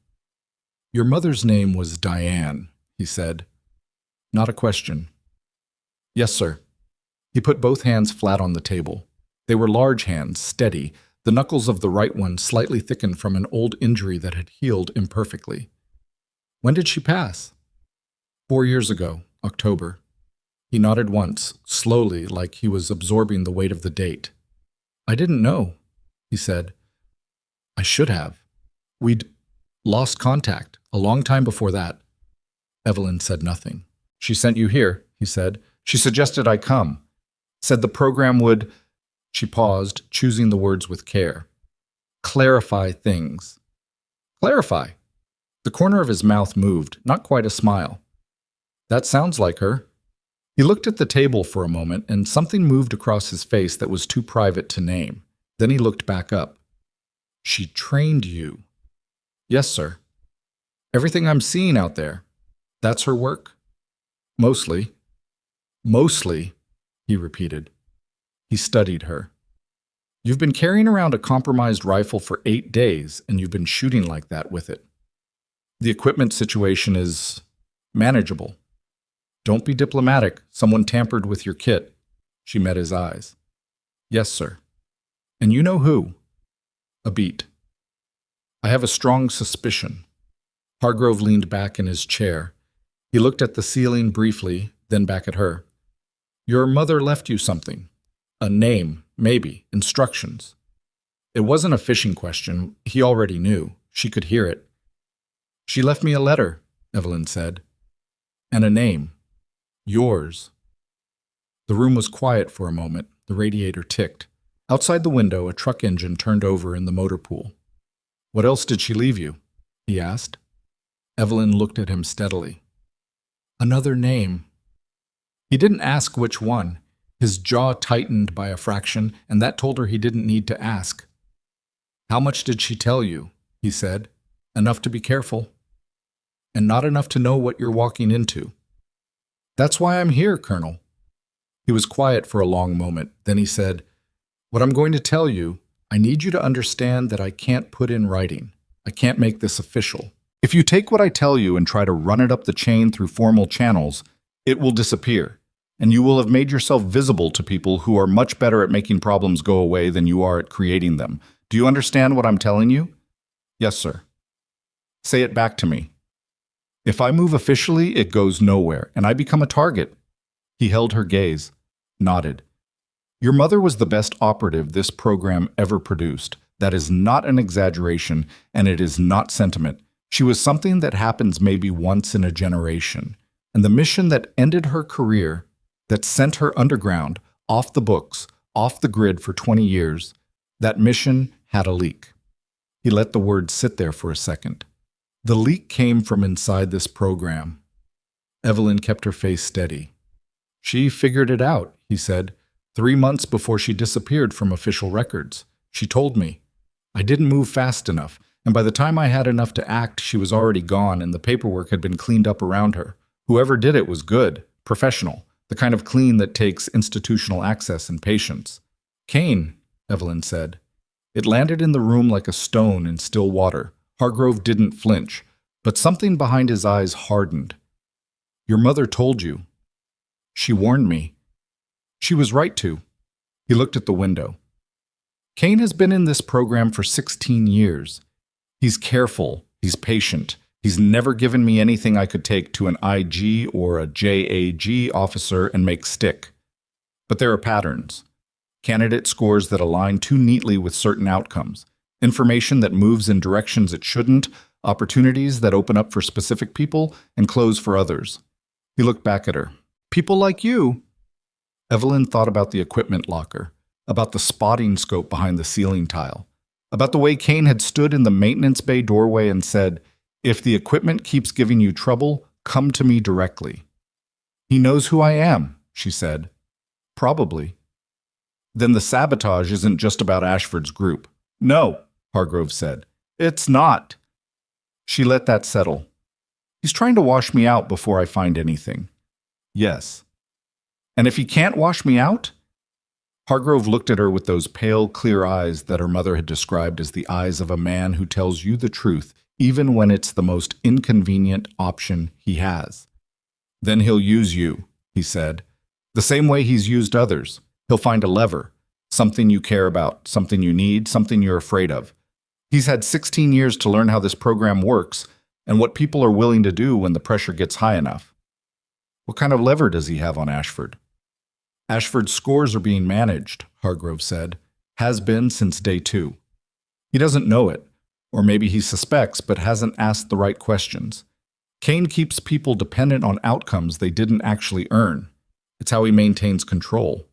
"Your mother's name was Diane," he said. Not a question. "Yes, sir." He put both hands flat on the table. They were large hands, steady, the knuckles of the right one slightly thickened from an old injury that had healed imperfectly. "When did she pass?" 4 years ago, October." He nodded once, slowly, like he was absorbing the weight of the date. "I didn't know," he said. "I should have. We'd lost contact a long time before that." Evelyn said nothing. "She sent you here," he said. "She suggested I come. Said the program would—" She paused, choosing the words with care. "Clarify things." "Clarify?" The corner of his mouth moved, not quite a smile. "That sounds like her." He looked at the table for a moment, and something moved across his face that was too private to name. Then he looked back up. "She trained you." "Yes, sir." "Everything I'm seeing out there, that's her work?" "Mostly." "Mostly," he repeated. He studied her. "You've been carrying around a compromised rifle for 8 days, and you've been shooting like that with it. The equipment situation is manageable. Don't be diplomatic. Someone tampered with your kit." She met his eyes. "Yes, sir." "And you know who?" "A beat." "I have a strong suspicion." Hargrove leaned back in his chair. He looked at the ceiling briefly, then back at her. "Your mother left you something. A name, maybe, instructions." It wasn't a fishing question. He already knew. She could hear it. "She left me a letter," Evelyn said. And a name. Yours. The room was quiet for a moment. The radiator ticked. Outside the window, a truck engine turned over in the motor pool. What else did she leave you? He asked. Evelyn looked at him steadily. Another name. He didn't ask which one. His jaw tightened by a fraction, and that told her he didn't need to ask. How much did she tell you? He said. Enough to be careful. And not enough to know what you're walking into. That's why I'm here, Colonel. He was quiet for a long moment. Then he said, What I'm going to tell you, I need you to understand that I can't put in writing. I can't make this official. If you take what I tell you and try to run it up the chain through formal channels, it will disappear, and you will have made yourself visible to people who are much better at making problems go away than you are at creating them. Do you understand what I'm telling you? Yes, sir. Say it back to me. If I move officially, it goes nowhere, and I become a target. He held her gaze, nodded. Your mother was the best operative this program ever produced. That is not an exaggeration, and it is not sentiment. She was something that happens maybe once in a generation. And the mission that ended her career, that sent her underground, off the books, off the grid for 20 years, that mission had a leak. He let the words sit there for a second. The leak came from inside this program. Evelyn kept her face steady. She figured it out, he said, 3 months before she disappeared from official records. She told me. I didn't move fast enough, and by the time I had enough to act, she was already gone and the paperwork had been cleaned up around her. Whoever did it was good, professional, the kind of clean that takes institutional access and patience. Kane, Evelyn said. It landed in the room like a stone in still water. Hargrove didn't flinch, but something behind his eyes hardened. Your mother told you. She warned me. She was right to. He looked at the window. Kane has been in this program for 16 years. He's careful. He's patient. He's never given me anything I could take to an IG or a JAG officer and make stick. But there are patterns. Candidate scores that align too neatly with certain outcomes. Information that moves in directions it shouldn't. Opportunities that open up for specific people and close for others. He looked back at her. People like you. Evelyn thought about the equipment locker, about the spotting scope behind the ceiling tile, about the way Kane had stood in the maintenance bay doorway and said, If the equipment keeps giving you trouble, come to me directly. He knows who I am, she said. Probably. Then the sabotage isn't just about Ashford's group. No, Hargrove said. It's not. She let that settle. He's trying to wash me out before I find anything. Yes. And if he can't wash me out? Hargrove looked at her with those pale, clear eyes that her mother had described as the eyes of a man who tells you the truth, even when it's the most inconvenient option he has. Then he'll use you, he said, the same way he's used others. He'll find a lever, something you care about, something you need, something you're afraid of. He's had 16 years to learn how this program works and what people are willing to do when the pressure gets high enough. What kind of lever does he have on Ashford? Ashford's scores are being managed, Hargrove said. Has been since day 2. He doesn't know it, or maybe he suspects but hasn't asked the right questions. Kane keeps people dependent on outcomes they didn't actually earn. It's how he maintains control.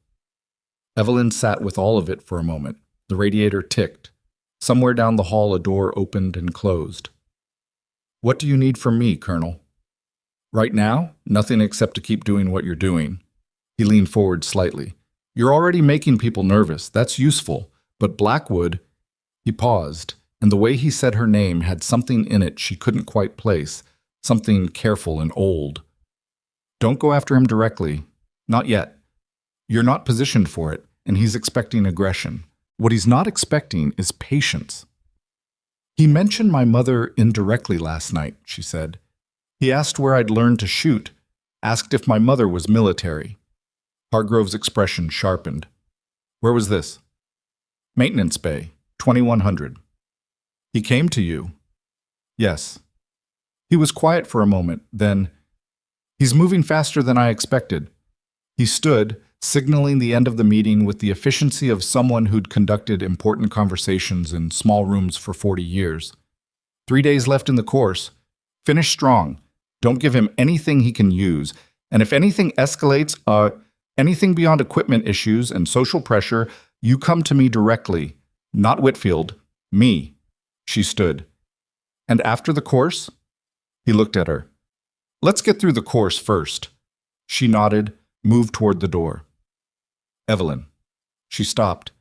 Evelyn sat with all of it for a moment. The radiator ticked. Somewhere down the hall a door opened and closed. What do you need from me, Colonel? Right now, nothing except to keep doing what you're doing. He leaned forward slightly. You're already making people nervous. That's useful. But Blackwood... He paused, and the way he said her name had something in it she couldn't quite place, something careful and old. Don't go after him directly. Not yet. You're not positioned for it, and he's expecting aggression. What he's not expecting is patience. He mentioned my mother indirectly last night, she said. He asked where I'd learned to shoot, asked if my mother was military. Hargrove's expression sharpened. Where was this? Maintenance Bay, 2100. He came to you? Yes. He was quiet for a moment, then, he's moving faster than I expected. He stood, signaling the end of the meeting with the efficiency of someone who'd conducted important conversations in small rooms for 40 years. 3 days left in the course. Finish strong. Don't give him anything he can use. And if anything escalates, anything beyond equipment issues and social pressure, you come to me directly. Not Whitfield. Me. She stood. And after the course? He looked at her. Let's get through the course first. She nodded, moved toward the door. Evelyn. She stopped.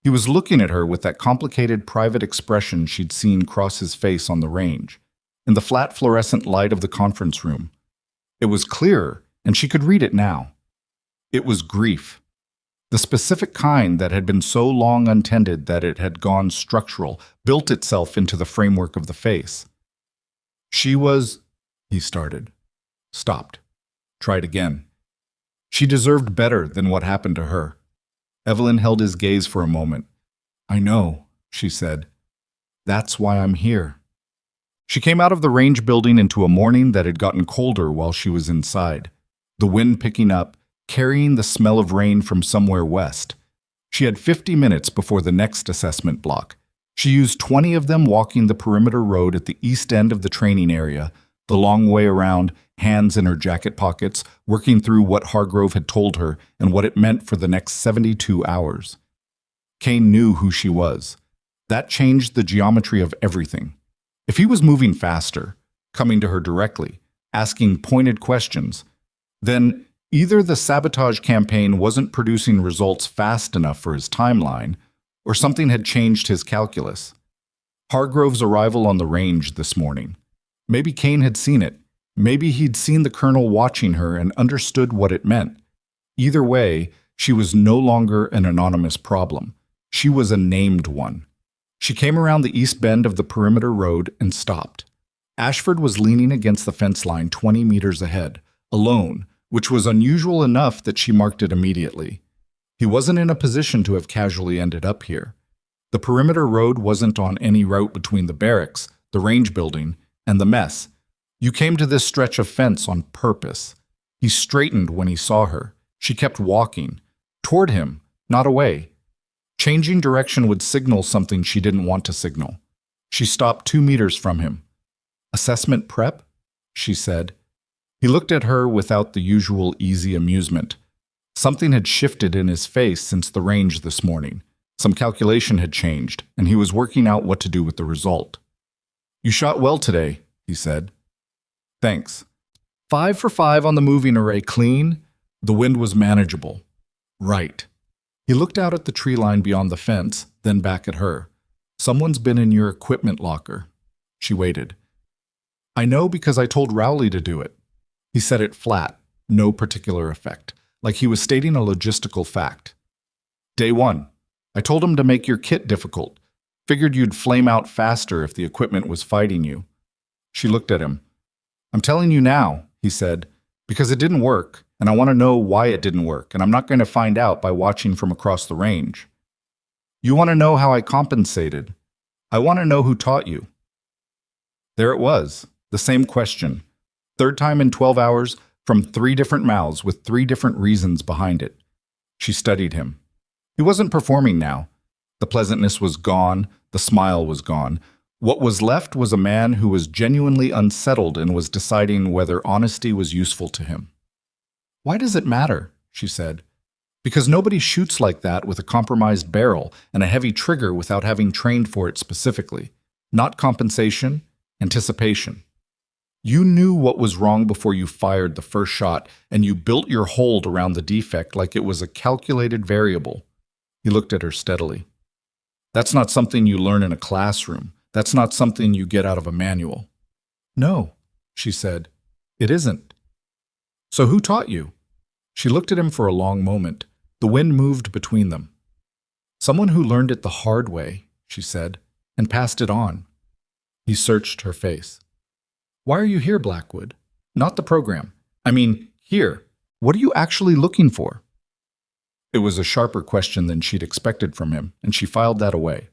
He was looking at her with that complicated private expression she'd seen cross his face on the range, in the flat fluorescent light of the conference room. It was clearer, and she could read it now. It was grief. The specific kind that had been so long untended that it had gone structural, built itself into the framework of the face. She was, he started, stopped, tried again. She deserved better than what happened to her. Evelyn held his gaze for a moment. I know, she said. That's why I'm here. She came out of the range building into a morning that had gotten colder while she was inside, the wind picking up, carrying the smell of rain from somewhere west. She had 50 minutes before the next assessment block. She used 20 of them walking the perimeter road at the east end of the training area, the long way around, hands in her jacket pockets, working through what Hargrove had told her and what it meant for the next 72 hours. Kane knew who she was. That changed the geometry of everything. If he was moving faster, coming to her directly, asking pointed questions, then either the sabotage campaign wasn't producing results fast enough for his timeline, or something had changed his calculus. Hargrove's arrival on the range this morning. Maybe Kane had seen it. Maybe he'd seen the colonel watching her and understood what it meant. Either way, she was no longer an anonymous problem. She was a named one. She came around the east bend of the perimeter road and stopped. Ashford was leaning against the fence line 20 meters ahead, alone, which was unusual enough that she marked it immediately. He wasn't in a position to have casually ended up here. The perimeter road wasn't on any route between the barracks, the range building, and the mess. You came to this stretch of fence on purpose. He straightened when he saw her. She kept walking. Toward him, not away. Changing direction would signal something she didn't want to signal. She stopped 2 meters from him. Assessment prep? She said. He looked at her without the usual easy amusement. Something had shifted in his face since the range this morning. Some calculation had changed, and he was working out what to do with the result. You shot well today, he said. Thanks. 5 for 5 on the moving array, clean. The wind was manageable. Right. He looked out at the tree line beyond the fence, then back at her. Someone's been in your equipment locker. She waited. I know because I told Rowley to do it. He said it flat, no particular effect, like he was stating a logistical fact. Day 1. I told him to make your kit difficult. Figured you'd flame out faster if the equipment was fighting you. She looked at him. I'm telling you now, he said, because it didn't work, and I want to know why it didn't work, and I'm not going to find out by watching from across the range. You want to know how I compensated. I want to know who taught you. There it was, the same question. Third time in 12 hours, from 3 different mouths with 3 different reasons behind it. She studied him. He wasn't performing now. The pleasantness was gone, the smile was gone. What was left was a man who was genuinely unsettled and was deciding whether honesty was useful to him. Why does it matter? She said. Because nobody shoots like that with a compromised barrel and a heavy trigger without having trained for it specifically. Not compensation, anticipation. You knew what was wrong before you fired the first shot, and you built your hold around the defect like it was a calculated variable. He looked at her steadily. That's not something you learn in a classroom. That's not something you get out of a manual. No, she said. It isn't. So who taught you? She looked at him for a long moment. The wind moved between them. Someone who learned it the hard way, she said, and passed it on. He searched her face. Why are you here, Blackwood? Not the program. I mean, here. What are you actually looking for? It was a sharper question than she'd expected from him, and she filed that away.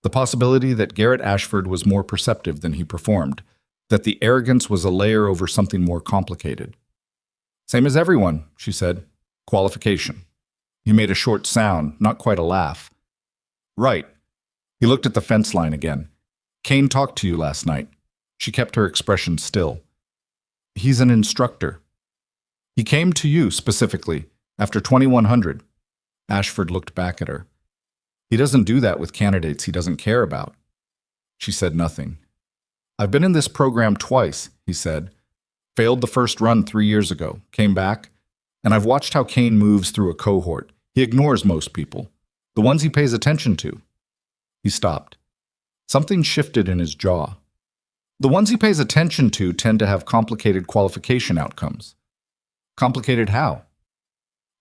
The possibility that Garrett Ashford was more perceptive than he performed, that the arrogance was a layer over something more complicated. Same as everyone, she said. Qualification. He made a short sound, not quite a laugh. Right. He looked at the fence line again. Kane talked to you last night. She kept her expression still. He's an instructor. He came to you specifically after 2100. Ashford looked back at her. He doesn't do that with candidates he doesn't care about. She said nothing. I've been in this program twice, he said. Failed the first run 3 years ago, came back, and I've watched how Kane moves through a cohort. He ignores most people, the ones he pays attention to. He stopped. Something shifted in his jaw. The ones he pays attention to tend to have complicated qualification outcomes. Complicated how?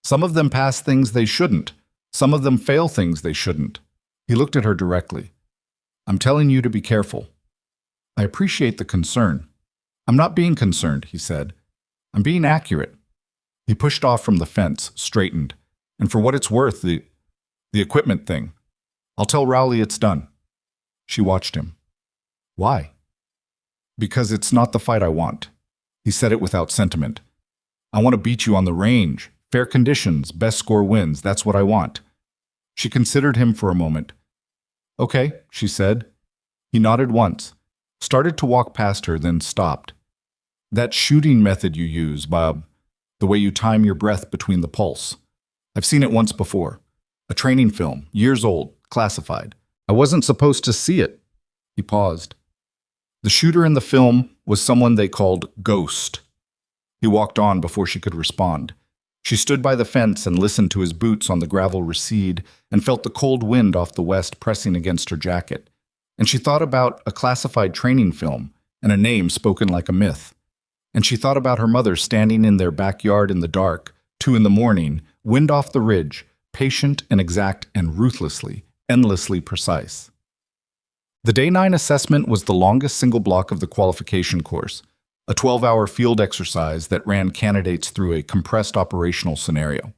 Some of them pass things they shouldn't. Some of them fail things they shouldn't. He looked at her directly. I'm telling you to be careful. I appreciate the concern. I'm not being concerned, he said. I'm being accurate. He pushed off from the fence, straightened. And for what it's worth, the equipment thing. I'll tell Rowley it's done. She watched him. Why? Because it's not the fight I want. He said it without sentiment. I want to beat you on the range. Fair conditions, best score wins. That's what I want. She considered him for a moment. Okay, she said. He nodded once, started to walk past her, then stopped. That shooting method you use, Bob, the way you time your breath between the pulse. I've seen it once before. A training film, years old, classified. I wasn't supposed to see it. He paused. The shooter in the film was someone they called Ghost. He walked on before she could respond. She stood by the fence and listened to his boots on the gravel recede and felt the cold wind off the west pressing against her jacket. And she thought about a classified training film and a name spoken like a myth. And she thought about her mother standing in their backyard in the dark, 2 a.m, wind off the ridge, patient and exact and ruthlessly, endlessly precise. The Day 9 assessment was the longest single block of the qualification course, a 12-hour field exercise that ran candidates through a compressed operational scenario.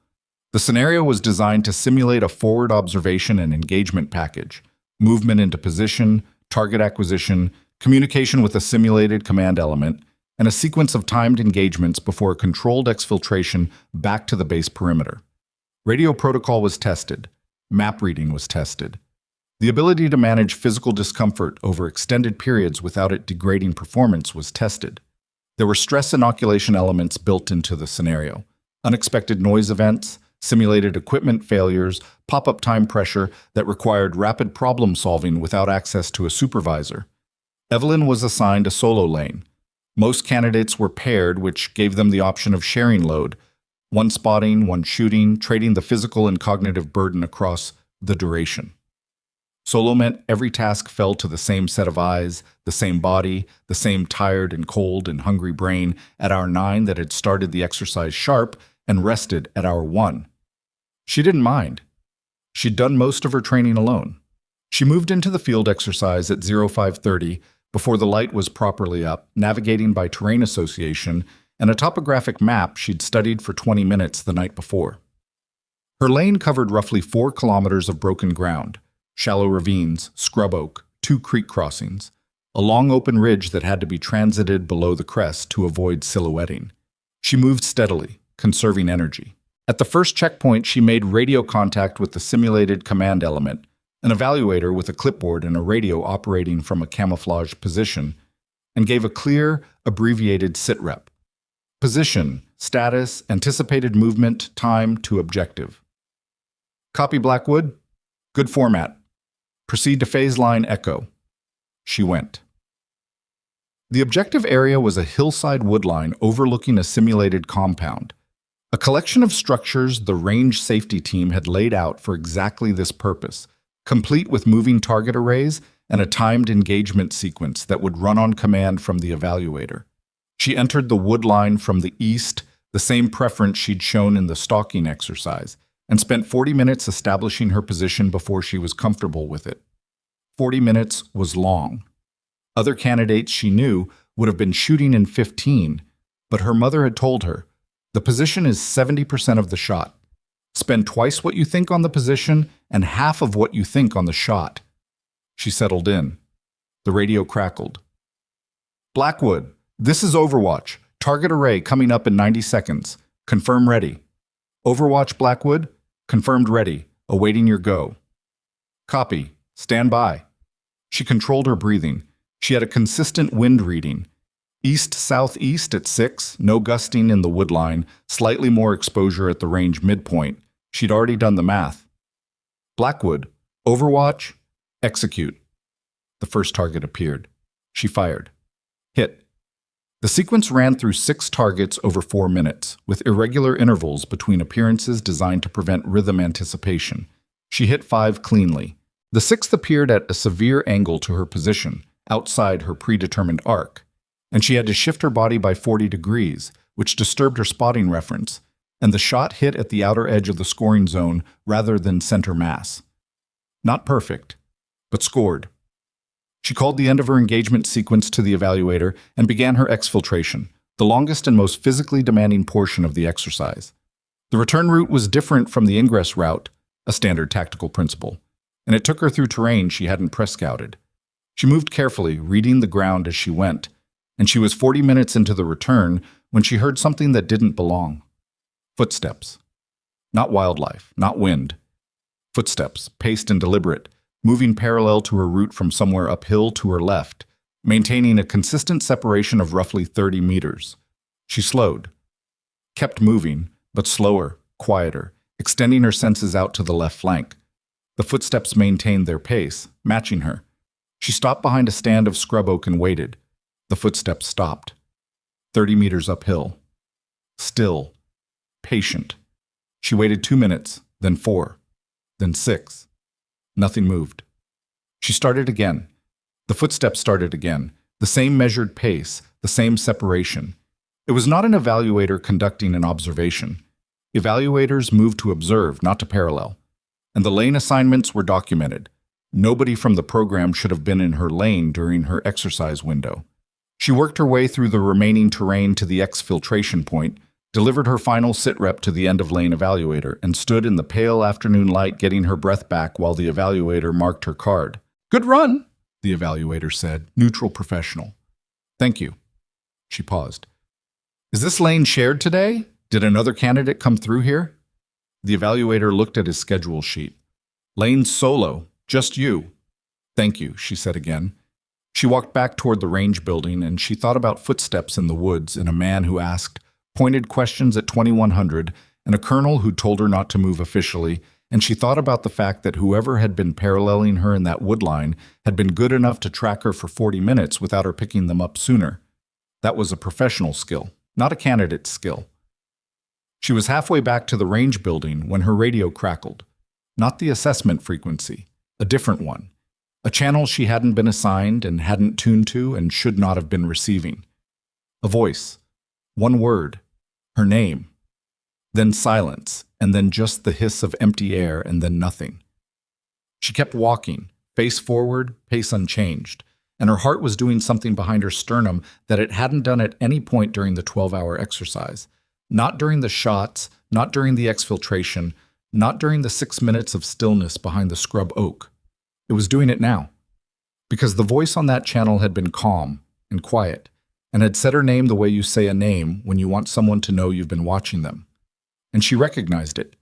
The scenario was designed to simulate a forward observation and engagement package, movement into position, target acquisition, communication with a simulated command element, and a sequence of timed engagements before a controlled exfiltration back to the base perimeter. Radio protocol was tested. Map reading was tested. The ability to manage physical discomfort over extended periods without it degrading performance was tested. There were stress inoculation elements built into the scenario. Unexpected noise events, simulated equipment failures, pop-up time pressure that required rapid problem solving without access to a supervisor. Evelyn was assigned a solo lane. Most candidates were paired, which gave them the option of sharing load, one spotting, one shooting, trading the physical and cognitive burden across the duration. Solo meant every task fell to the same set of eyes, the same body, the same tired and cold and hungry brain at hour 9 that had started the exercise sharp and rested at hour 1. She didn't mind. She'd done most of her training alone. She moved into the field exercise at 0530 before the light was properly up, navigating by terrain association and a topographic map she'd studied for 20 minutes the night before. Her lane covered roughly 4 kilometers of broken ground, shallow ravines, scrub oak, 2 creek crossings, a long open ridge that had to be transited below the crest to avoid silhouetting. She moved steadily, conserving energy. At the first checkpoint, she made radio contact with the simulated command element, an evaluator with a clipboard and a radio operating from a camouflaged position, and gave a clear, abbreviated sitrep. Position, status, anticipated movement, time to objective. Copy, Blackwood. Good format. Proceed to phase line echo. She went. The objective area was a hillside woodline overlooking a simulated compound, a collection of structures the range safety team had laid out for exactly this purpose, complete with moving target arrays and a timed engagement sequence that would run on command from the evaluator. She entered the woodline from the east, the same preference she'd shown in the stalking exercise, and spent 40 minutes establishing her position before she was comfortable with it. 40 minutes was long. Other candidates she knew would have been shooting in 15, but her mother had told her, the position is 70% of the shot. Spend twice what you think on the position and half of what you think on the shot. She settled in. The radio crackled. Blackwood, this is Overwatch. Target array coming up in 90 seconds. Confirm ready. Overwatch, Blackwood. Confirmed ready. Awaiting your go. Copy. Stand by. She controlled her breathing. She had a consistent wind reading. East-southeast at 6, no gusting in the woodline, slightly more exposure at the range midpoint. She'd already done the math. Blackwood, overwatch, execute. The first target appeared. She fired. Hit. The sequence ran through 6 targets over 4 minutes, with irregular intervals between appearances designed to prevent rhythm anticipation. She hit 5 cleanly. The 6th appeared at a severe angle to her position, outside her predetermined arc, and she had to shift her body by 40 degrees, which disturbed her spotting reference, and the shot hit at the outer edge of the scoring zone rather than center mass. Not perfect, but scored. She called the end of her engagement sequence to the evaluator and began her exfiltration, the longest and most physically demanding portion of the exercise. The return route was different from the ingress route, a standard tactical principle, and it took her through terrain she hadn't press scouted. She moved carefully, reading the ground as she went, and she was 40 minutes into the return when she heard something that didn't belong. Footsteps. Not wildlife, not wind. Footsteps, paced and deliberate, moving parallel to her route from somewhere uphill to her left, maintaining a consistent separation of roughly 30 meters. She slowed, kept moving, but slower, quieter, extending her senses out to the left flank. The footsteps maintained their pace, matching her. She stopped behind a stand of scrub oak and waited. The footsteps stopped. 30 meters uphill. Still. Patient. She waited 2 minutes, then 4, then 6. Nothing moved. She started again. The footsteps started again. The same measured pace, the same separation. It was not an evaluator conducting an observation. Evaluators moved to observe, not to parallel. And the lane assignments were documented. Nobody from the program should have been in her lane during her exercise window. She worked her way through the remaining terrain to the exfiltration point, delivered her final sit rep to the end-of-lane evaluator, and stood in the pale afternoon light getting her breath back while the evaluator marked her card. "Good run," the evaluator said, neutral professional. "Thank you." She paused. "Is this lane shared today? Did another candidate come through here?" The evaluator looked at his schedule sheet. "Lane solo, just you." "Thank you," she said again. She walked back toward the range building, and she thought about footsteps in the woods and a man who asked pointed questions at 2100 and a colonel who told her not to move officially, and she thought about the fact that whoever had been paralleling her in that woodline had been good enough to track her for 40 minutes without her picking them up sooner. That was a professional skill, not a candidate's skill. She was halfway back to the range building when her radio crackled. Not the assessment frequency, a different one. A channel she hadn't been assigned and hadn't tuned to and should not have been receiving. A voice. One word. Her name. Then silence, and then just the hiss of empty air, and then nothing. She kept walking, face forward, pace unchanged, and her heart was doing something behind her sternum that it hadn't done at any point during the 12-hour exercise. Not during the shots, not during the exfiltration, not during the 6 minutes of stillness behind the scrub oak. It was doing it now. Because the voice on that channel had been calm and quiet, and had said her name the way you say a name when you want someone to know you've been watching them. And she recognized it.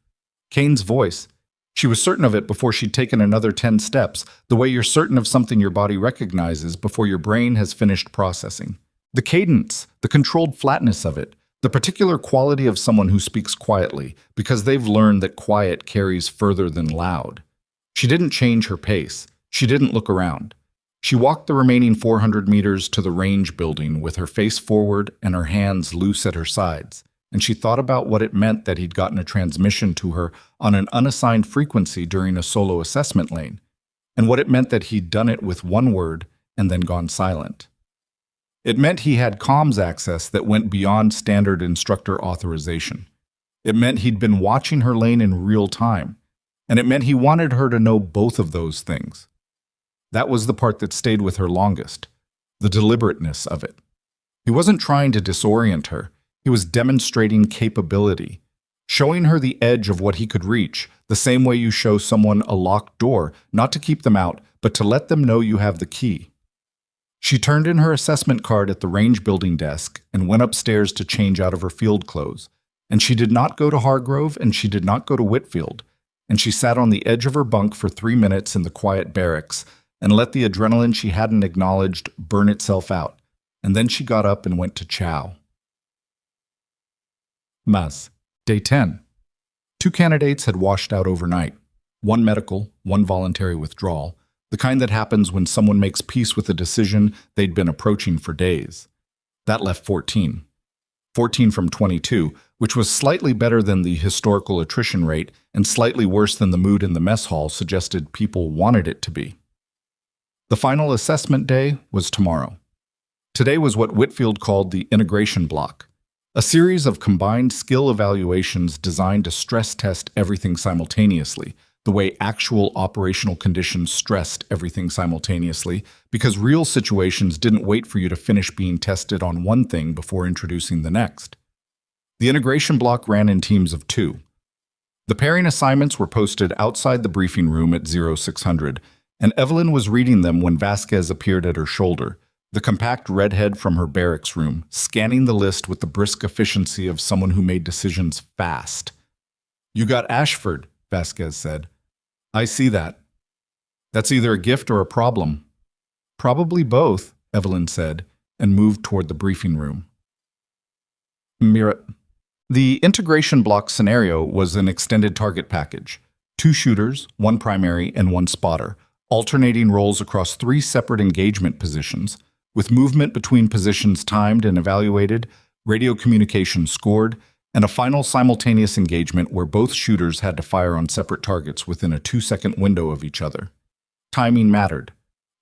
Kane's voice. She was certain of it before she'd taken another 10 steps, the way you're certain of something your body recognizes before your brain has finished processing. The cadence, the controlled flatness of it, the particular quality of someone who speaks quietly, because they've learned that quiet carries further than loud. She didn't change her pace. She didn't look around. She walked the remaining 400 meters to the range building with her face forward and her hands loose at her sides, and she thought about what it meant that he'd gotten a transmission to her on an unassigned frequency during a solo assessment lane, and what it meant that he'd done it with one word and then gone silent. It meant he had comms access that went beyond standard instructor authorization. It meant he'd been watching her lane in real time, and it meant he wanted her to know both of those things. That was the part that stayed with her longest, the deliberateness of it. He wasn't trying to disorient her. He was demonstrating capability, showing her the edge of what he could reach, the same way you show someone a locked door, not to keep them out, but to let them know you have the key. She turned in her assessment card at the range building desk and went upstairs to change out of her field clothes. And she did not go to Hargrove, and she did not go to Whitfield. And she sat on the edge of her bunk for 3 minutes in the quiet barracks and let the adrenaline she hadn't acknowledged burn itself out, and then she got up and went to chow. Mas. Day 10. 2 candidates had washed out overnight. One medical, one voluntary withdrawal, the kind that happens when someone makes peace with a decision they'd been approaching for days. That left 14. 14 from 22, which was slightly better than the historical attrition rate and slightly worse than the mood in the mess hall suggested people wanted it to be. The final assessment day was tomorrow. Today was what Whitfield called the integration block, a series of combined skill evaluations designed to stress test everything simultaneously, the way actual operational conditions stressed everything simultaneously, because real situations didn't wait for you to finish being tested on one thing before introducing the next. The integration block ran in teams of 2. The pairing assignments were posted outside the briefing room at 0600, and Evelyn was reading them when Vasquez appeared at her shoulder, the compact redhead from her barracks room, scanning the list with the brisk efficiency of someone who made decisions fast. "You got Ashford," Vasquez said. "I see that. That's either a gift or a problem." "Probably both," Evelyn said, and moved toward the briefing room. The integration block scenario was an extended target package. 2 shooters, 1 primary, and 1 spotter, alternating roles across 3 separate engagement positions, with movement between positions timed and evaluated, radio communication scored, and a final simultaneous engagement where both shooters had to fire on separate targets within a 2-second window of each other. Timing mattered.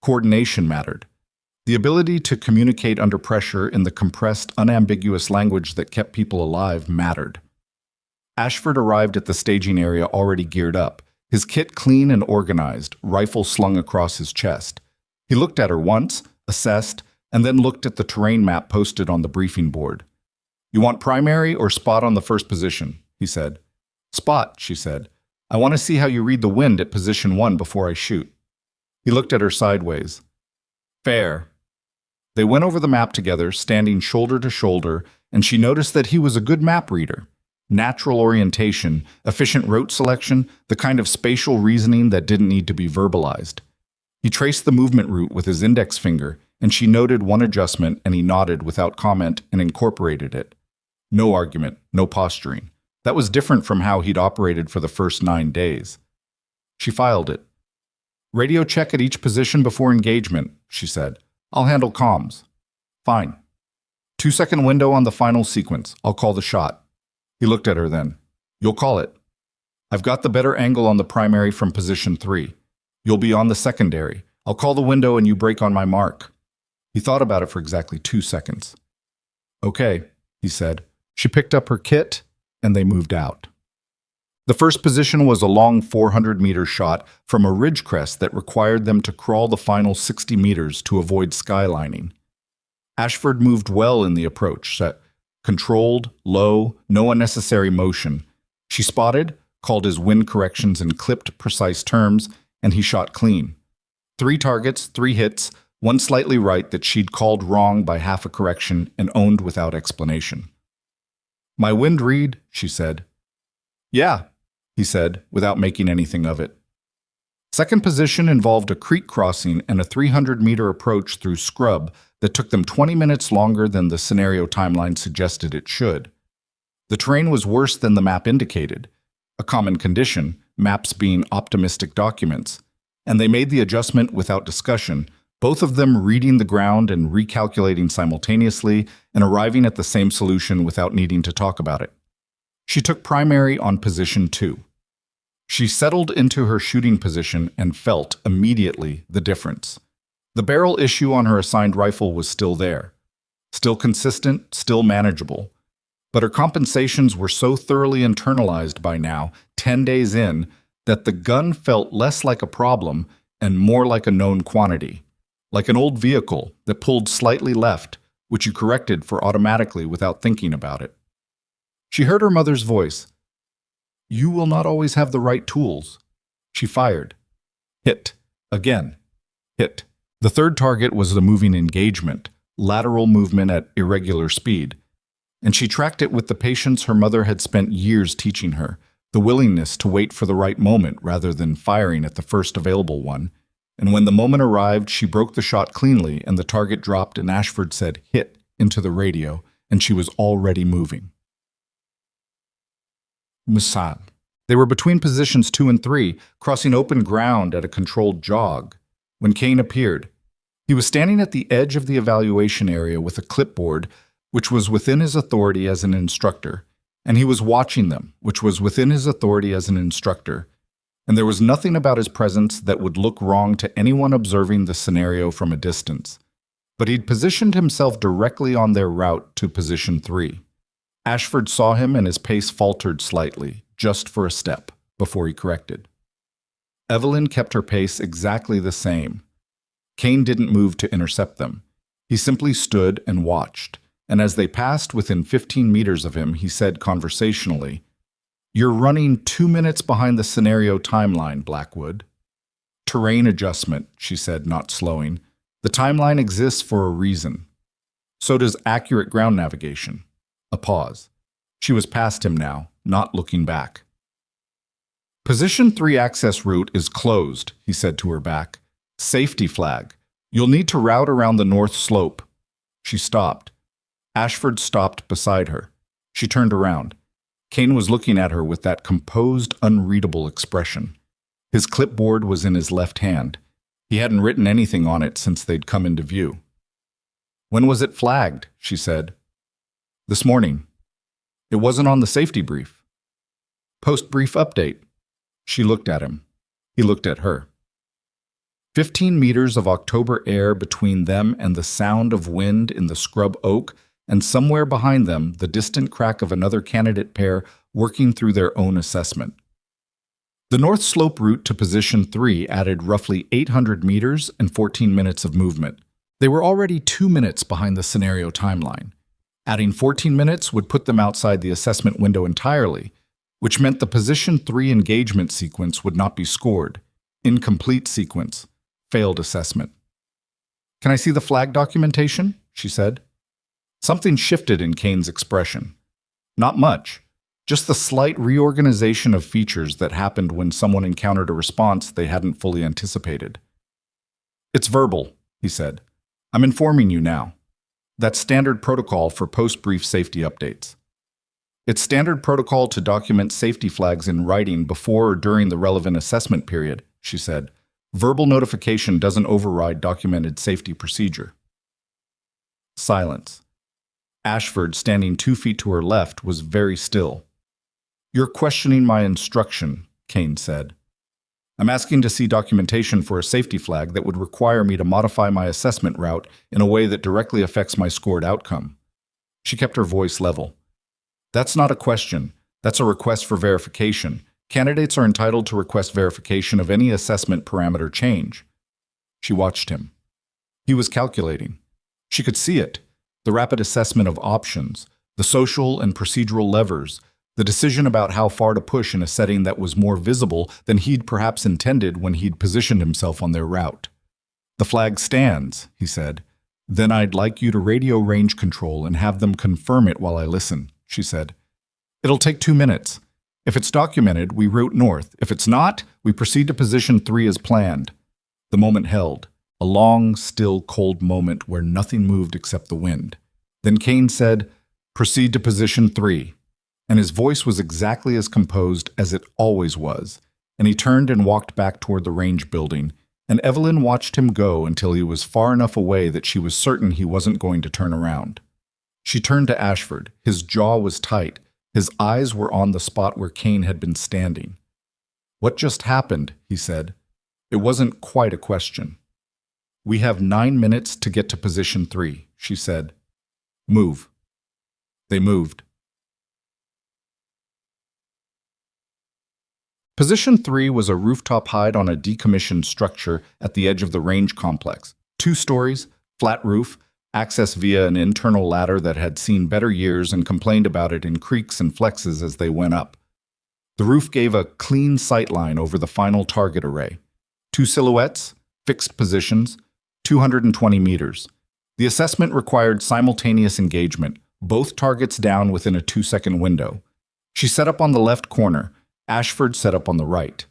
Coordination mattered. The ability to communicate under pressure in the compressed, unambiguous language that kept people alive mattered. Ashford arrived at the staging area already geared up, his kit clean and organized, rifle slung across his chest. He looked at her once, assessed, and then looked at the terrain map posted on the briefing board. "You want primary or spot on the first position?" he said. "Spot," she said. "I want to see how you read the wind at position 1 before I shoot." He looked at her sideways. "Fair." They went over the map together, standing shoulder to shoulder, and she noticed that he was a good map reader. Natural orientation, efficient route selection, the kind of spatial reasoning that didn't need to be verbalized. He traced the movement route with his index finger, and she noted one adjustment, and he nodded without comment and incorporated it. No argument, no posturing. That was different from how he'd operated for the first 9 days. She filed it. "Radio check at each position before engagement," she said. "I'll handle comms." "Fine." 2-second window on the final sequence. I'll call the shot. He looked at her then. "You'll call it." "I've got the better angle on the primary from position 3. You'll be on the secondary. I'll call the window and you break on my mark." He thought about it for exactly 2 seconds. "Okay," he said. She picked up her kit, and they moved out. The first position was a long 400-meter shot from a ridge crest that required them to crawl the final 60 meters to avoid skylining. Ashford moved well in the approach, set controlled, low, no unnecessary motion. She spotted, called his wind corrections in clipped, precise terms, and he shot clean. 3 targets, 3 hits, 1 slightly right that she'd called wrong by half a correction and owned without explanation. "My wind read," she said. "Yeah," he said, without making anything of it. Second position involved a creek crossing and a 300-meter approach through scrub that took them 20 minutes longer than the scenario timeline suggested it should. The terrain was worse than the map indicated, a common condition, maps being optimistic documents, and they made the adjustment without discussion, both of them reading the ground and recalculating simultaneously and arriving at the same solution without needing to talk about it. She took primary on position 2. She settled into her shooting position and felt immediately the difference. The barrel issue on her assigned rifle was still there, still consistent, still manageable. But her compensations were so thoroughly internalized by now, 10 days in, that the gun felt less like a problem and more like a known quantity, like an old vehicle that pulled slightly left, which you corrected for automatically without thinking about it. She heard her mother's voice. "You will not always have the right tools." She fired. Hit. Again. Hit. The third target was the moving engagement, lateral movement at irregular speed. And she tracked it with the patience her mother had spent years teaching her, the willingness to wait for the right moment rather than firing at the first available one. And when the moment arrived, she broke the shot cleanly, and the target dropped, and Ashford said, "Hit," into the radio, and she was already moving. Musad. They were between positions 2 and 3, crossing open ground at a controlled jog, when Kane appeared. He was standing at the edge of the evaluation area with a clipboard, which was within his authority as an instructor, and he was watching them, which was within his authority as an instructor. And there was nothing about his presence that would look wrong to anyone observing the scenario from a distance. But he'd positioned himself directly on their route to position 3. Ashford saw him and his pace faltered slightly, just for a step, before he corrected. Evelyn kept her pace exactly the same. Kane didn't move to intercept them. He simply stood and watched, and as they passed within 15 meters of him, he said conversationally, "You're running 2 minutes behind the scenario timeline, Blackwood." "Terrain adjustment," she said, not slowing. "The timeline exists for a reason. So does accurate ground navigation." A pause. She was past him now, not looking back. "Position 3 access route is closed," he said to her back. "Safety flag. You'll need to route around the north slope." She stopped. Ashford stopped beside her. She turned around. Kane was looking at her with that composed, unreadable expression. His clipboard was in his left hand. He hadn't written anything on it since they'd come into view. "When was it flagged?" she said. "This morning." "It wasn't on the safety brief." "Post-brief update." She looked at him. He looked at her. 15 meters of October air between them and the sound of wind in the scrub oak, and somewhere behind them, the distant crack of another candidate pair working through their own assessment. The north slope route to position 3 added roughly 800 meters and 14 minutes of movement. They were already 2 minutes behind the scenario timeline. Adding 14 minutes would put them outside the assessment window entirely, which meant the position 3 engagement sequence would not be scored. Incomplete sequence. Failed assessment. "Can I see the flag documentation?" she said. Something shifted in Kane's expression. Not much, just the slight reorganization of features that happened when someone encountered a response they hadn't fully anticipated. "It's verbal," he said. "I'm informing you now. That's standard protocol for post-brief safety updates. It's standard protocol to document safety flags in writing before or during the relevant assessment period," she said. "Verbal notification doesn't override documented safety procedure." Silence. Ashford, standing 2 feet to her left, was very still. "You're questioning my instruction," Kane said. "I'm asking to see documentation for a safety flag that would require me to modify my assessment route in a way that directly affects my scored outcome." She kept her voice level. "That's not a question. That's a request for verification. Candidates are entitled to request verification of any assessment parameter change." She watched him. He was calculating. She could see it. The rapid assessment of options, the social and procedural levers, the decision about how far to push in a setting that was more visible than he'd perhaps intended when he'd positioned himself on their route. "The flag stands," he said. "Then I'd like you to radio range control and have them confirm it while I listen," she said. "It'll take 2 minutes. If it's documented, we route north. If it's not, we proceed to position 3 as planned." The moment held, a long, still, cold moment where nothing moved except the wind. Then Kane said, "Proceed to position 3." And his voice was exactly as composed as it always was, and he turned and walked back toward the range building, and Evelyn watched him go until he was far enough away that she was certain he wasn't going to turn around. She turned to Ashford. His jaw was tight. His eyes were on the spot where Kane had been standing. "What just happened?" he said. It wasn't quite a question. "We have 9 minutes to get to position 3, she said. "Move." They moved. Position 3 was a rooftop hide on a decommissioned structure at the edge of the range complex. 2 stories, flat roof, access via an internal ladder that had seen better years and complained about it in creaks and flexes as they went up. The roof gave a clean sightline over the final target array. 2 silhouettes, fixed positions, 220 meters. The assessment required simultaneous engagement, both targets down within a 2-second window. She set up on the left corner. Ashford set up on the right.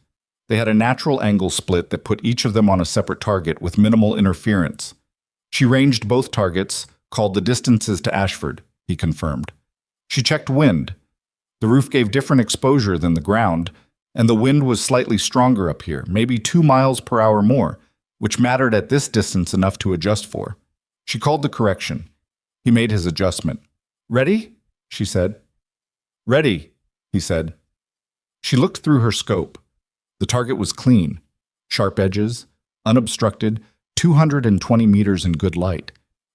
They had a natural angle split that put each of them on a separate target with minimal interference. She ranged both targets, called the distances to Ashford, he confirmed. She checked wind. The roof gave different exposure than the ground, and the wind was slightly stronger up here, maybe 2 miles per hour more, which mattered at this distance enough to adjust for. She called the correction. He made his adjustment. "Ready?" she said. "Ready," he said. She looked through her scope. The target was clean, sharp edges, unobstructed, 220 meters in good light.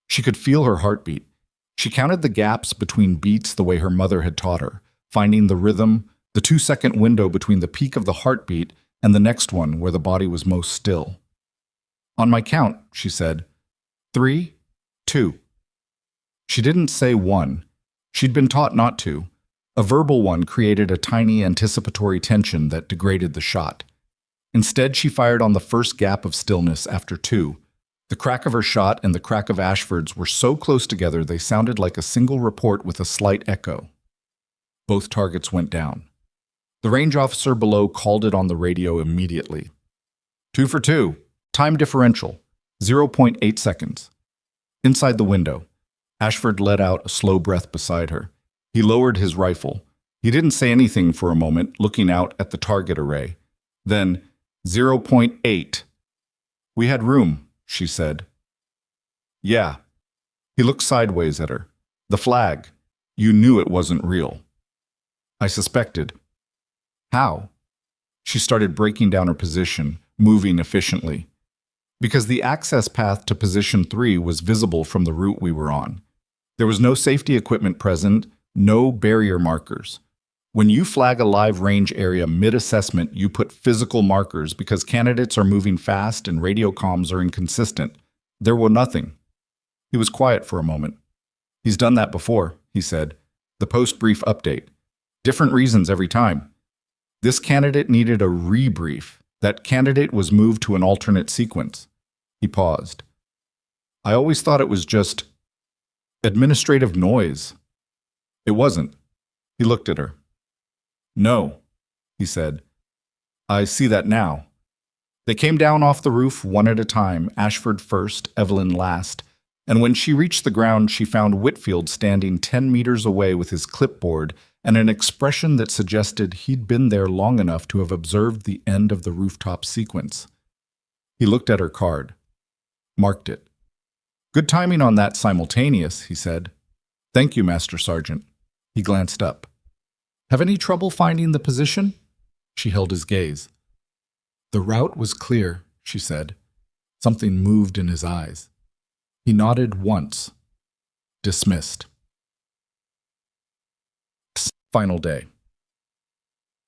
She could feel her heartbeat. She counted the gaps between beats the way her mother had taught her, finding the rhythm, the 2-second window between the peak of the heartbeat and the next one where the body was most still. "On my count," she said. 3, 2. She didn't say 1. She'd been taught not to. A verbal one created a tiny anticipatory tension that degraded the shot. Instead, she fired on the first gap of stillness after 2. The crack of her shot and the crack of Ashford's were so close together they sounded like a single report with a slight echo. Both targets went down. The range officer below called it on the radio immediately. 2 for 2. Time differential, 0.8 seconds. Inside the window, Ashford let out a slow breath beside her. He lowered his rifle. He didn't say anything for a moment, looking out at the target array. Then, 0.8. "We had room," she said. "Yeah." He looked sideways at her. "The flag. You knew it wasn't real." "I suspected." "How?" She started breaking down her position, moving efficiently. "Because the access path to position 3 was visible from the route we were on. There was no safety equipment present, no barrier markers. When you flag a live range area mid-assessment, you put physical markers because candidates are moving fast and radio comms are inconsistent. There were nothing." He was quiet for a moment. "He's done that before," he said. "The post-brief update. Different reasons every time. This candidate needed a rebrief. That candidate was moved to an alternate sequence." He paused. "I always thought it was just administrative noise." "It wasn't." He looked at her. "No," he said. "I see that now." They came down off the roof one at a time, Ashford first, Evelyn last, and when she reached the ground, she found Whitfield standing 10 meters away with his clipboard and an expression that suggested he'd been there long enough to have observed the end of the rooftop sequence. He looked at her card, marked it. "Good timing on that simultaneous," he said. "Thank you, Master Sergeant." He glanced up. "Have any trouble finding the position?" She held his gaze. "The route was clear," she said. Something moved in his eyes. He nodded once. Dismissed. Final day.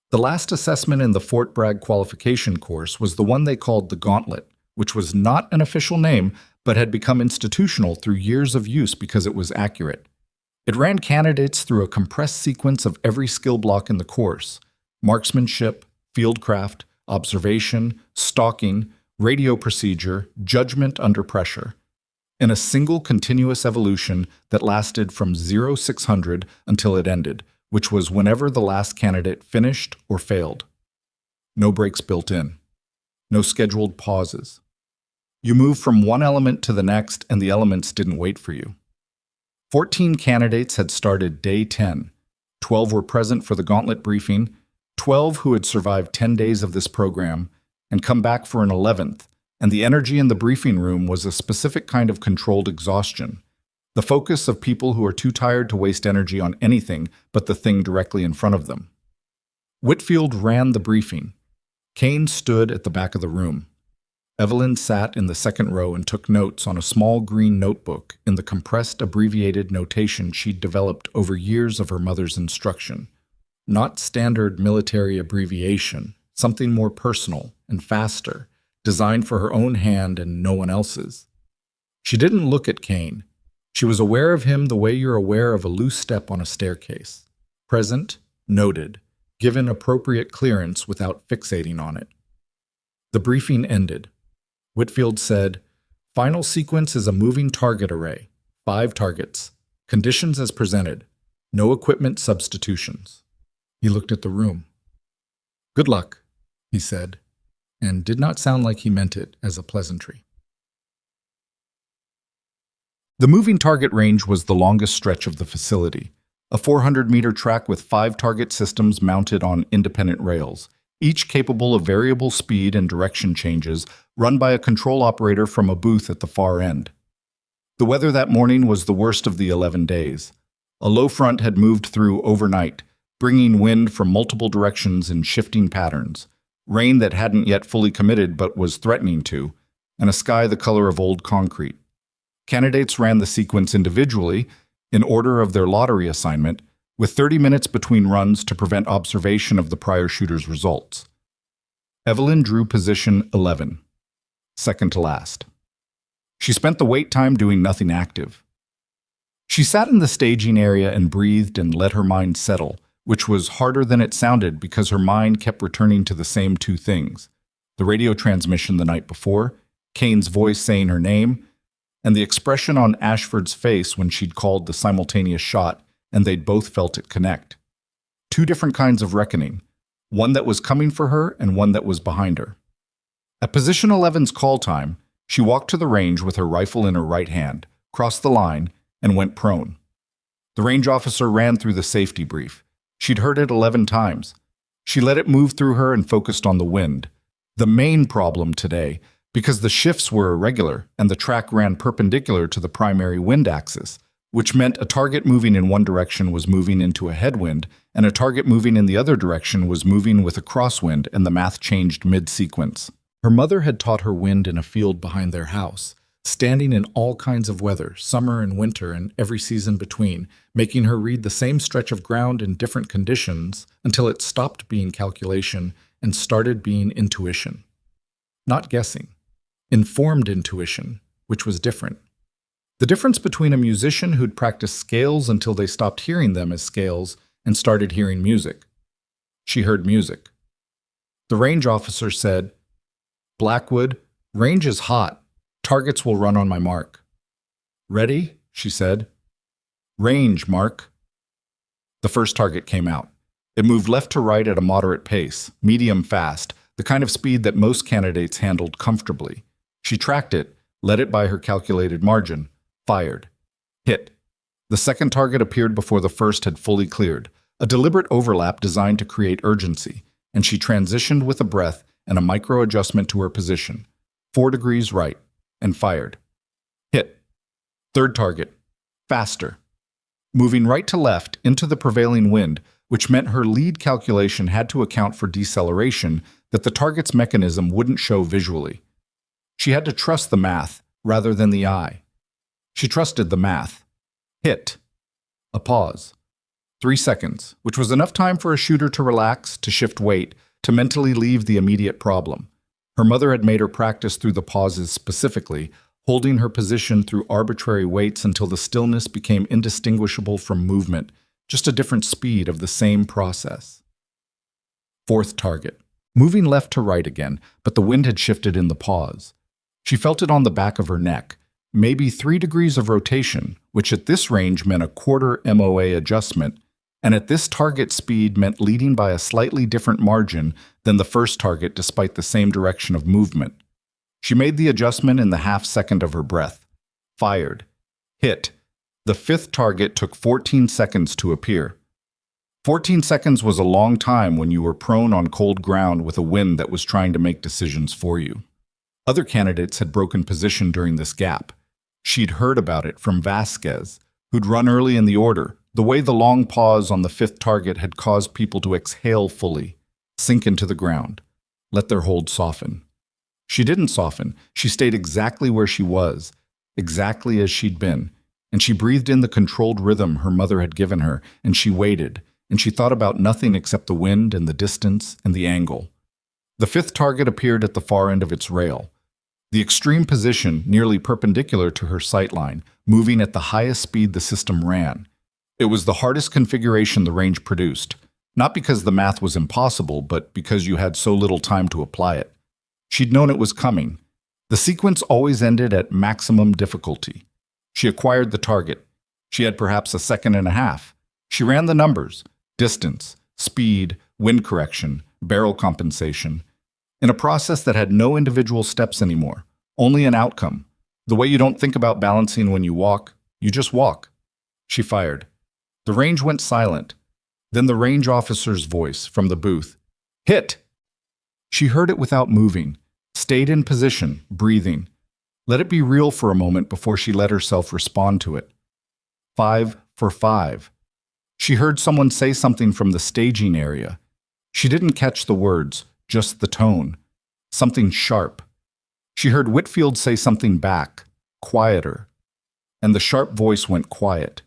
The last assessment in the Fort Bragg qualification course was the one they called the Gauntlet, which was not an official name, but had become institutional through years of use because it was accurate. It ran candidates through a compressed sequence of every skill block in the course: marksmanship, fieldcraft, observation, stalking, radio procedure, judgment under pressure, in a single continuous evolution that lasted from 0600 until it ended, which was whenever the last candidate finished or failed. No breaks built in. No scheduled pauses. You moved from one element to the next, and the elements didn't wait for you. 14 candidates had started day 10. 12 were present for the Gauntlet briefing, 12 who had survived 10 days of this program, and come back for an 11th, and the energy in the briefing room was a specific kind of controlled exhaustion. The focus of people who are too tired to waste energy on anything but the thing directly in front of them. Whitfield ran the briefing. Kane stood at the back of the room. Evelyn sat in the second row and took notes on a small green notebook in the compressed, abbreviated notation she'd developed over years of her mother's instruction. Not standard military abbreviation, something more personal and faster, designed for her own hand and no one else's. She didn't look at Kane. She was aware of him the way you're aware of a loose step on a staircase. Present, noted, given appropriate clearance without fixating on it. The briefing ended. Whitfield said, "Final sequence is a moving target array. 5 targets. Conditions as presented. No equipment substitutions." He looked at the room. "Good luck," he said. and did not sound like he meant it as a pleasantry. The moving target range was the longest stretch of the facility, a 400-meter track with 5 target systems mounted on independent rails, each capable of variable speed and direction changes, run by a control operator from a booth at the far end. The weather that morning was the worst of the 11 days. A low front had moved through overnight, bringing wind from multiple directions in shifting patterns, rain that hadn't yet fully committed but was threatening to, and a sky the color of old concrete. Candidates ran the sequence individually, in order of their lottery assignment, with 30 minutes between runs to prevent observation of the prior shooter's results. Evelyn drew position 11, second to last. She spent the wait time doing nothing active. She sat in the staging area and breathed and let her mind settle, which was harder than it sounded because her mind kept returning to the same 2 things: the radio transmission the night before, Kane's voice saying her name, and the expression on Ashford's face when she'd called the simultaneous shot and they'd both felt it connect. 2 different kinds of reckoning, one that was coming for her and one that was behind her. At position 11's call time, she walked to the range with her rifle in her right hand, crossed the line, and went prone. The range officer ran through the safety brief. She'd heard it 11 times. She let it move through her and focused on the wind. The main problem today, because the shifts were irregular and the track ran perpendicular to the primary wind axis, which meant a target moving in one direction was moving into a headwind, and a target moving in the other direction was moving with a crosswind, and the math changed mid-sequence. Her mother had taught her wind in a field behind their house, standing in all kinds of weather, summer and winter and every season between, making her read the same stretch of ground in different conditions until it stopped being calculation and started being intuition. Not guessing. Informed intuition, which was different. The difference between a musician who'd practiced scales until they stopped hearing them as scales and started hearing music. She heard music. The range officer said, "Blackwood, range is hot. Targets will run on my mark." "Ready?" she said. "Range, Mark." The first target came out. It moved left to right at a moderate pace, medium fast, the kind of speed that most candidates handled comfortably. She tracked it, led it by her calculated margin, fired. Hit. The second target appeared before the first had fully cleared, a deliberate overlap designed to create urgency, and she transitioned with a breath and a micro-adjustment to her position, 4 degrees right, and fired. Hit. Third target. Faster. Moving right to left into the prevailing wind, which meant her lead calculation had to account for deceleration that the target's mechanism wouldn't show visually. She had to trust the math rather than the eye. She trusted the math. Hit. A pause. 3 seconds, which was enough time for a shooter to relax, to shift weight, to mentally leave the immediate problem. Her mother had made her practice through the pauses specifically, holding her position through arbitrary waits until the stillness became indistinguishable from movement, just a different speed of the same process. Fourth target. Moving left to right again, but the wind had shifted in the pause. She felt it on the back of her neck, maybe 3 degrees of rotation, which at this range meant a quarter MOA adjustment, and at this target speed meant leading by a slightly different margin than the first target despite the same direction of movement. She made the adjustment in the half second of her breath. Fired. Hit. The 5th target took 14 seconds to appear. 14 seconds was a long time when you were prone on cold ground with a wind that was trying to make decisions for you. Other candidates had broken position during this gap. She'd heard about it from Vasquez, who'd run early in the order, the way the long pause on the 5th target had caused people to exhale fully, sink into the ground, let their hold soften. She didn't soften. She stayed exactly where she was, exactly as she'd been, and she breathed in the controlled rhythm her mother had given her, and she waited, and she thought about nothing except the wind and the distance and the angle. The 5th target appeared at the far end of its rail, the extreme position nearly perpendicular to her sightline, moving at the highest speed the system ran. It was the hardest configuration the range produced, not because the math was impossible, but because you had so little time to apply it. She'd known it was coming. The sequence always ended at maximum difficulty. She acquired the target. She had perhaps a second and a half. She ran the numbers, distance, speed, wind correction, barrel compensation, in a process that had no individual steps anymore, only an outcome. The way you don't think about balancing when you walk, you just walk. She fired. The range went silent. Then the range officer's voice from the booth. Hit! She heard it without moving, stayed in position, breathing. Let it be real for a moment before she let herself respond to it. 5 for 5. She heard someone say something from the staging area. She didn't catch the words, just the tone. Something sharp. She heard Whitfield say something back, quieter. And the sharp voice went quiet.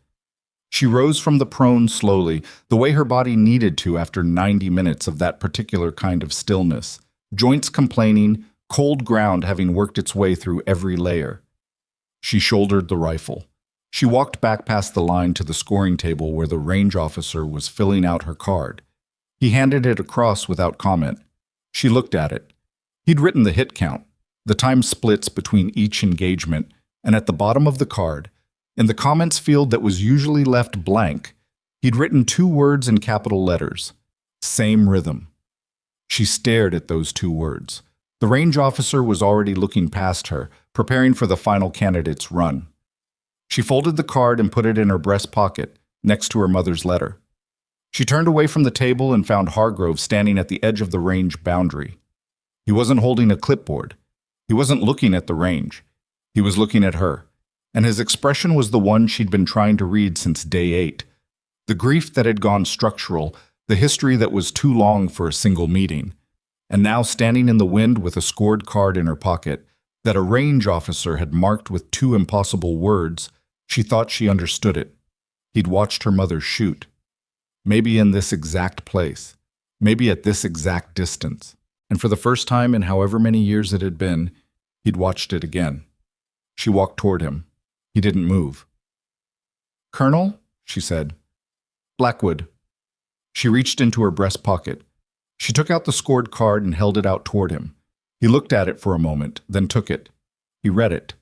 She rose from the prone slowly, the way her body needed to after 90 minutes of that particular kind of stillness. Joints complaining, cold ground having worked its way through every layer. She shouldered the rifle. She walked back past the line to the scoring table where the range officer was filling out her card. He handed it across without comment. She looked at it. He'd written the hit count, the time splits between each engagement, and at the bottom of the card, in the comments field that was usually left blank, he'd written 2 words in capital letters. Same rhythm. She stared at those 2 words. The range officer was already looking past her, preparing for the final candidate's run. She folded the card and put it in her breast pocket, next to her mother's letter. She turned away from the table and found Hargrove standing at the edge of the range boundary. He wasn't holding a clipboard. He wasn't looking at the range. He was looking at her, and his expression was the one she'd been trying to read since day 8. The grief that had gone structural, the history that was too long for a single meeting. And now standing in the wind with a scored card in her pocket that a range officer had marked with 2 impossible words, she thought she understood it. He'd watched her mother shoot. Maybe in this exact place. Maybe at this exact distance. And for the first time in however many years it had been, he'd watched it again. She walked toward him. He didn't move. "Colonel?" she said. "Blackwood." She reached into her breast pocket. She took out the scored card and held it out toward him. He looked at it for a moment, then took it. He read it.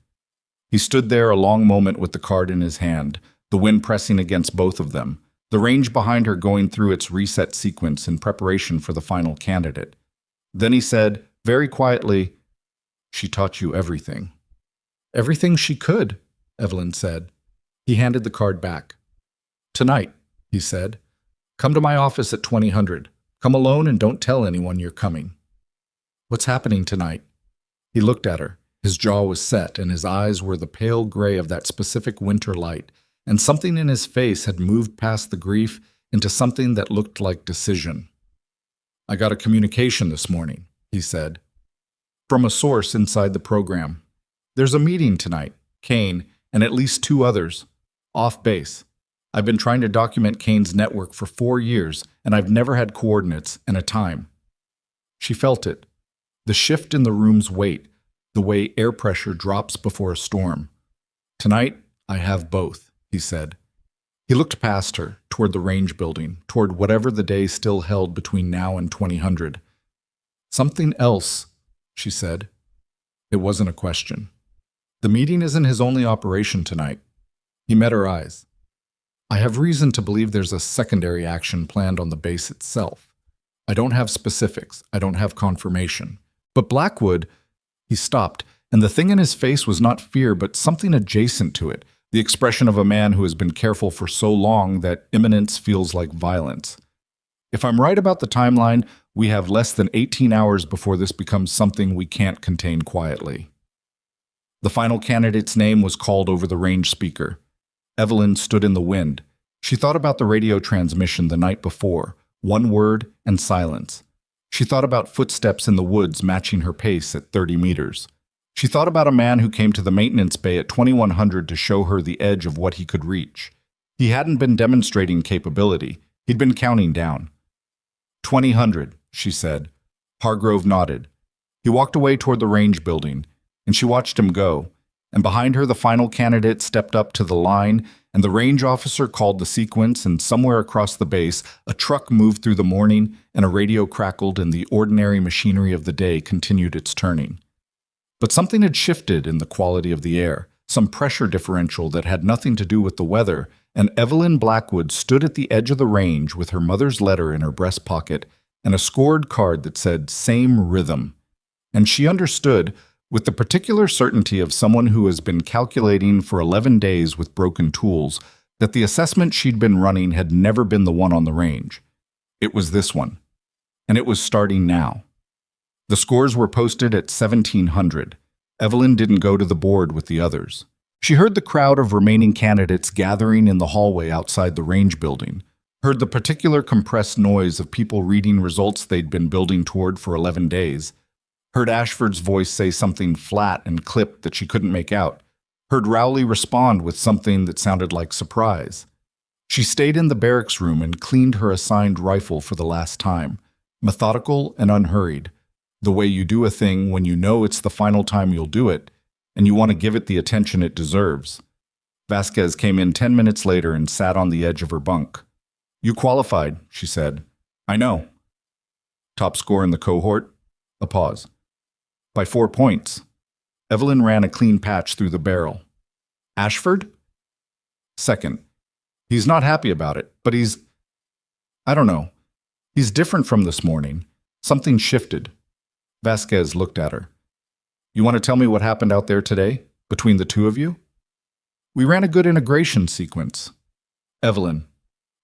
He stood there a long moment with the card in his hand, the wind pressing against both of them, the range behind her going through its reset sequence in preparation for the final candidate. Then he said, very quietly, "She taught you everything." "Everything she could," Evelyn said. He handed the card back. "Tonight," he said. "Come to my office at 2000. Come alone and don't tell anyone you're coming." "What's happening tonight?" He looked at her. His jaw was set, and his eyes were the pale gray of that specific winter light, and something in his face had moved past the grief into something that looked like decision. "I got a communication this morning," he said, "from a source inside the program. There's a meeting tonight, Kane, and at least 2 others, off base. I've been trying to document Kane's network for 4 years, and I've never had coordinates and a time." She felt it. The shift in the room's weight, the way air pressure drops before a storm. "Tonight, I have both," he said. He looked past her, toward the range building, toward whatever the day still held between now and 2000. "Something else," she said. It wasn't a question. "The meeting isn't his only operation tonight." He met her eyes. "I have reason to believe there's a secondary action planned on the base itself. I don't have specifics. I don't have confirmation. But Blackwood—" He stopped, and the thing in his face was not fear, but something adjacent to it, the expression of a man who has been careful for so long that imminence feels like violence. "If I'm right about the timeline, we have less than 18 hours before this becomes something we can't contain quietly." The final candidate's name was called over the range speaker. Evelyn stood in the wind. She thought about the radio transmission the night before, 1 word and silence. She thought about footsteps in the woods matching her pace at 30 meters. She thought about a man who came to the maintenance bay at 2100 to show her the edge of what he could reach. He hadn't been demonstrating capability. He'd been counting down. 2000, she said. Hargrove nodded. He walked away toward the range building, and she watched him go. And behind her, the final candidate stepped up to the line, and the range officer called the sequence, and somewhere across the base, a truck moved through the morning, and a radio crackled, and the ordinary machinery of the day continued its turning. But something had shifted in the quality of the air, some pressure differential that had nothing to do with the weather, and Evelyn Blackwood stood at the edge of the range with her mother's letter in her breast pocket and a scored card that said "Same Rhythm," And she understood, with the particular certainty of someone who has been calculating for 11 days with broken tools, that the assessment she'd been running had never been the one on the range. It was this one. And it was starting now. The scores were posted at 1700. Evelyn didn't go to the board with the others. She heard the crowd of remaining candidates gathering in the hallway outside the range building, heard the particular compressed noise of people reading results they'd been building toward for 11 days, heard Ashford's voice say something flat and clipped that she couldn't make out, heard Rowley respond with something that sounded like surprise. She stayed in the barracks room and cleaned her assigned rifle for the last time, methodical and unhurried, the way you do a thing when you know it's the final time you'll do it, and you want to give it the attention it deserves. Vasquez came in 10 minutes later and sat on the edge of her bunk. "You qualified," she said. "I know." "Top score in the cohort?" A pause. "By 4 points." Evelyn ran a clean patch through the barrel. "Ashford?" "Second. He's not happy about it, but I don't know. He's different from this morning. Something shifted." Vasquez looked at her. "You want to tell me what happened out there today, between the two of you?" "We ran a good integration sequence." "Evelyn."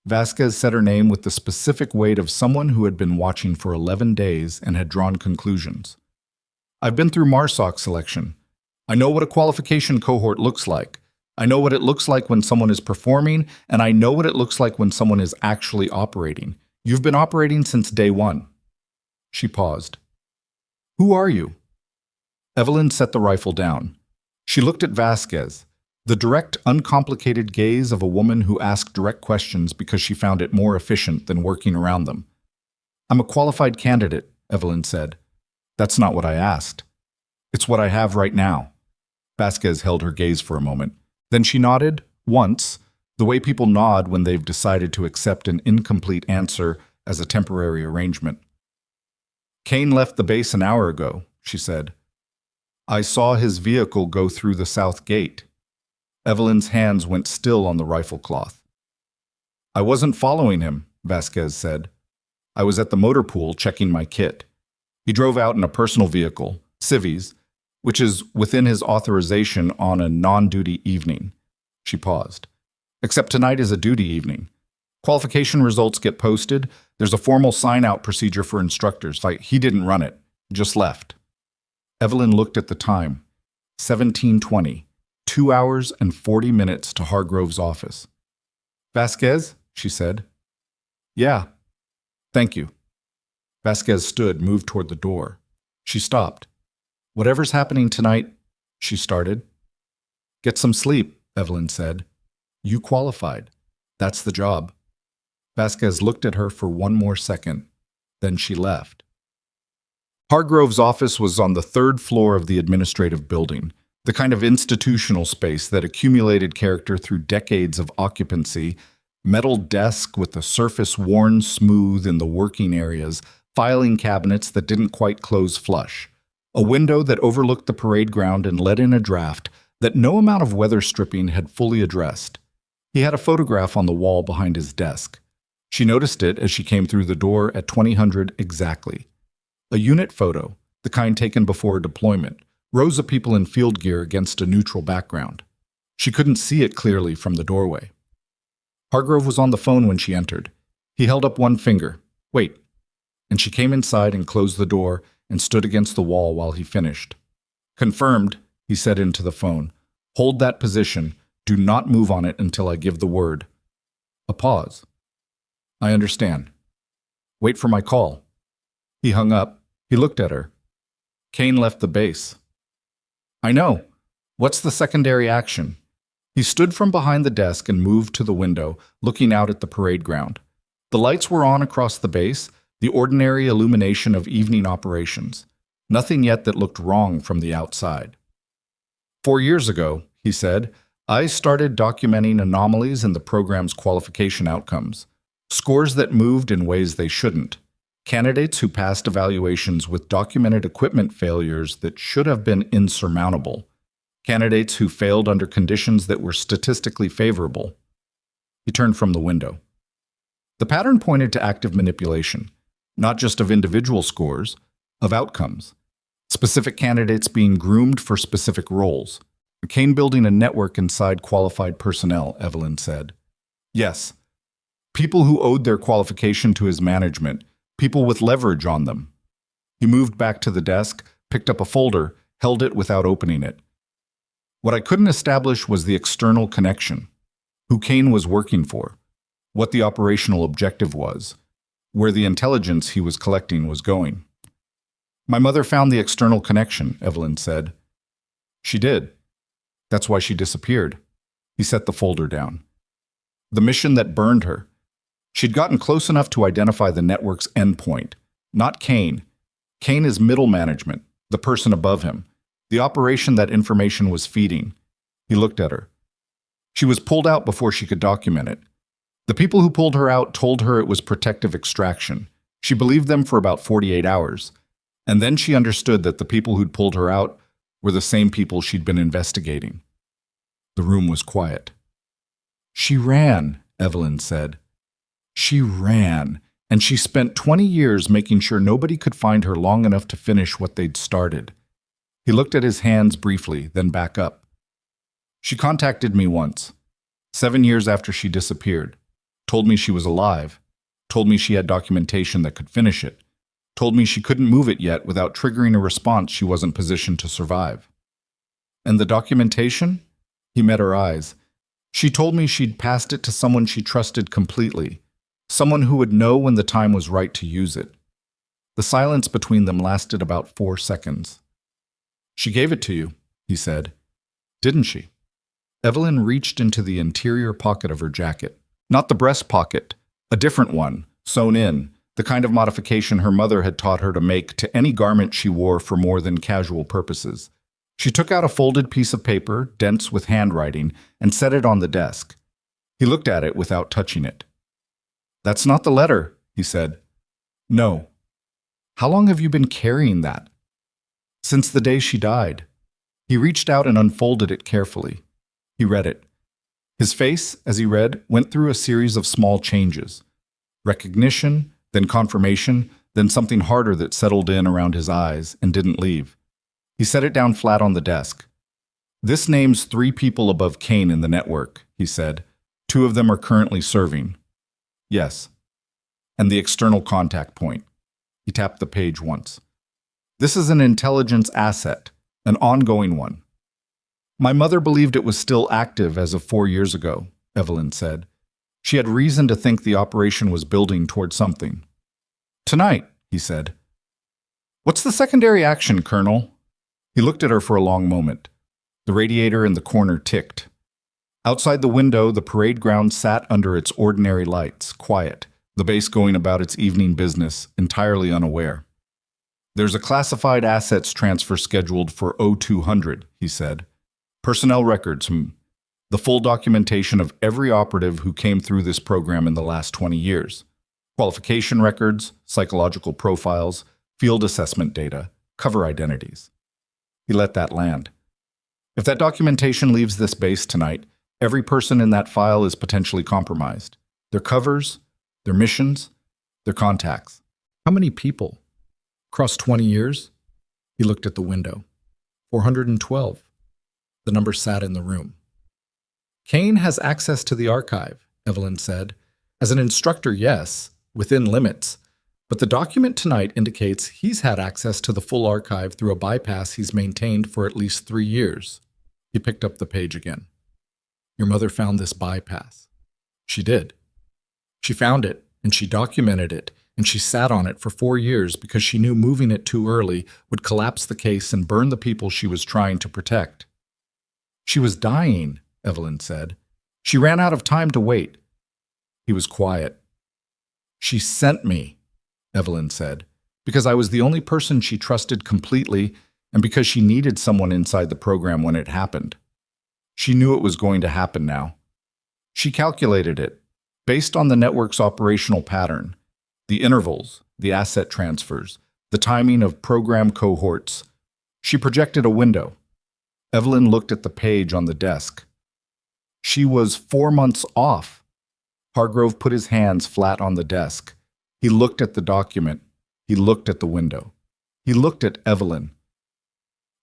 Vasquez said her name with the specific weight of someone who had been watching for 11 days and had drawn conclusions. "I've been through MARSOC selection. I know what a qualification cohort looks like. I know what it looks like when someone is performing, and I know what it looks like when someone is actually operating. You've been operating since day one." She paused. "Who are you?" Evelyn set the rifle down. She looked at Vasquez, the direct, uncomplicated gaze of a woman who asked direct questions because she found it more efficient than working around them. "I'm a qualified candidate," Evelyn said. "That's not what I asked. It's what I have right now." Vasquez held her gaze for a moment. Then she nodded, once, the way people nod when they've decided to accept an incomplete answer as a temporary arrangement. "Kane left the base an hour ago," she said. "I saw his vehicle go through the south gate." Evelyn's hands went still on the rifle cloth. "I wasn't following him," Vasquez said. "I was at the motor pool checking my kit. He drove out in a personal vehicle, Civies, which is within his authorization on a non-duty evening." She paused. "Except tonight is a duty evening. Qualification results get posted. There's a formal sign-out procedure for instructors. He didn't run it, just left." Evelyn looked at the time. 17:20. 2 hours and 40 minutes to Hargrove's office. "Vasquez?" she said. "Yeah. Thank you." Vasquez stood, moved toward the door. She stopped. "Whatever's happening tonight," she started. "Get some sleep," Evelyn said. "You qualified. That's the job." Vasquez looked at her for one more second. Then she left. Hargrove's office was on the 3rd floor of the administrative building, the kind of institutional space that accumulated character through decades of occupancy, metal desk with the surface worn smooth in the working areas, filing cabinets that didn't quite close flush, a window that overlooked the parade ground and let in a draft that no amount of weather stripping had fully addressed. He had a photograph on the wall behind his desk. She noticed it as she came through the door at 2000 exactly. A unit photo, the kind taken before a deployment, rows of people in field gear against a neutral background. She couldn't see it clearly from the doorway. Hargrove was on the phone when she entered. He held up one finger. "Wait." And she came inside and closed the door and stood against the wall while he finished. "Confirmed," he said into the phone. "Hold that position. Do not move on it until I give the word." A pause. "I understand. Wait for my call." He hung up. He looked at her. "Kane left the base." "I know. What's the secondary action?" He stood from behind the desk and moved to the window, looking out at the parade ground. The lights were on across the base, the ordinary illumination of evening operations. Nothing yet that looked wrong from the outside. 4 years ago, he said, I started documenting anomalies in the program's qualification outcomes. Scores that moved in ways they shouldn't. Candidates who passed evaluations with documented equipment failures that should have been insurmountable. Candidates who failed under conditions that were statistically favorable. He turned from the window. The pattern pointed to active manipulation, not just of individual scores, of outcomes. specific candidates being groomed for specific roles. Kane building a network inside qualified personnel, Evelyn said. Yes, people who owed their qualification to his management, people with leverage on them. He moved back to the desk, picked up a folder, held it without opening it. What I couldn't establish was the external connection, who Kane was working for, what the operational objective was, where the intelligence he was collecting was going. My mother found the external connection, Evelyn said. She did. That's why she disappeared. He set the folder down. The mission that burned her. She'd gotten close enough to identify the network's endpoint, not Kane. Kane is middle management, the person above him, the operation that information was feeding. He looked at her. She was pulled out before she could document it. The people who pulled her out told her it was protective extraction. She believed them for about 48 hours. And then she understood that the people who'd pulled her out were the same people she'd been investigating. The room was quiet. She ran, Evelyn said. She ran, and she spent 20 years making sure nobody could find her long enough to finish what they'd started. He looked at his hands briefly, then back up. She contacted me once, 7 years after she disappeared, told me she was alive, told me she had documentation that could finish it, told me she couldn't move it yet without triggering a response she wasn't positioned to survive. And the documentation? He met her eyes. She told me she'd passed it to someone she trusted completely, someone who would know when the time was right to use it. The silence between them lasted about 4 seconds. She gave it to you, he said. Didn't she? Evelyn reached into the interior pocket of her jacket. Not the breast pocket, a different one, sewn in, the kind of modification her mother had taught her to make to any garment she wore for more than casual purposes. She took out a folded piece of paper, dense with handwriting, and set it on the desk. He looked at it without touching it. That's not the letter, he said. No. How long have you been carrying that? Since the day she died. He reached out and unfolded it carefully. He read it. His face, as he read, went through a series of small changes. Recognition, then confirmation, then something harder that settled in around his eyes and didn't leave. He set it down flat on the desk. This names 3 people above Kane in the network, he said. 2 of them are currently serving. Yes. And the external contact point. He tapped the page once. This is an intelligence asset, an ongoing one. My mother believed it was still active as of 4 years ago, Evelyn said. She had reason to think the operation was building toward something. Tonight, he said. What's the secondary action, Colonel? He looked at her for a long moment. The radiator in the corner ticked. Outside the window, the parade ground sat under its ordinary lights, quiet, the base going about its evening business, entirely unaware. There's a classified assets transfer scheduled for 0200, he said. Personnel records, the full documentation of every operative who came through this program in the last 20 years. Qualification records, psychological profiles, field assessment data, cover identities. He let that land. If that documentation leaves this base tonight, every person in that file is potentially compromised. Their covers, their missions, their contacts. How many people? Across 20 years? He looked at the window. 412. The number sat in the room. Kane has access to the archive, Evelyn said. As an instructor, yes, within limits. But the document tonight indicates he's had access to the full archive through a bypass he's maintained for at least 3 years. He picked up the page again. Your mother found this bypass. She did. She found it, and she documented it, and she sat on it for 4 years because she knew moving it too early would collapse the case and burn the people she was trying to protect. She was dying, Evelyn said. She ran out of time to wait. He was quiet. She sent me, Evelyn said, because I was the only person she trusted completely and because she needed someone inside the program when it happened. She knew it was going to happen now. She calculated it, based on the network's operational pattern, the intervals, the asset transfers, the timing of program cohorts. She projected a window. Evelyn looked at the page on the desk. She was 4 months off. Hargrove put his hands flat on the desk. He looked at the document. He looked at the window. He looked at Evelyn.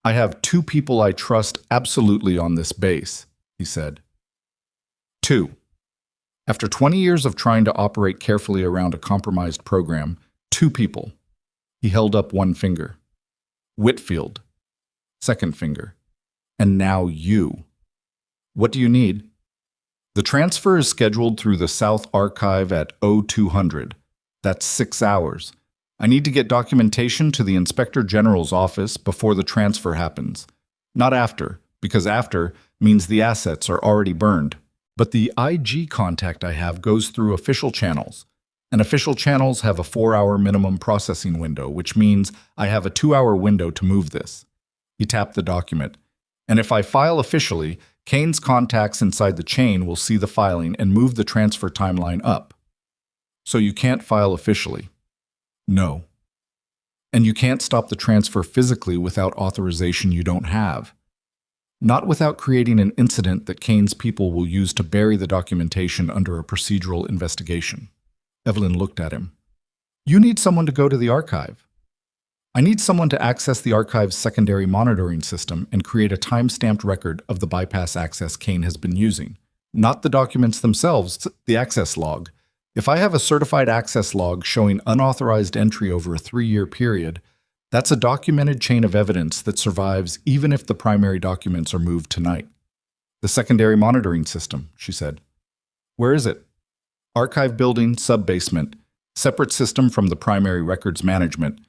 I have two people I trust absolutely on this base, he said. 2. After 20 years of trying to operate carefully around a compromised program, 2 people. He held up one finger. Whitfield. Second finger. And now you. What do you need? The transfer is scheduled through the South Archive at 0200. That's 6 hours. I need to get documentation to the Inspector General's office before the transfer happens. Not after, because after means the assets are already burned. But the IG contact I have goes through official channels. And official channels have a 4-hour minimum processing window, which means I have a 2-hour window to move this. He tapped the document. And if I file officially, Kane's contacts inside the chain will see the filing and move the transfer timeline up. So you can't file officially. No. And you can't stop the transfer physically without authorization you don't have. Not without creating an incident that Kane's people will use to bury the documentation under a procedural investigation. Evelyn looked at him. You need someone to go to the archive. I need someone to access the archive's secondary monitoring system and create a time-stamped record of the bypass access Kane has been using. Not the documents themselves, the access log. If I have a certified access log showing unauthorized entry over a 3-year period, that's a documented chain of evidence that survives even if the primary documents are moved tonight. The secondary monitoring system, she said. Where is it? Archive building, sub-basement, separate system from the primary records management.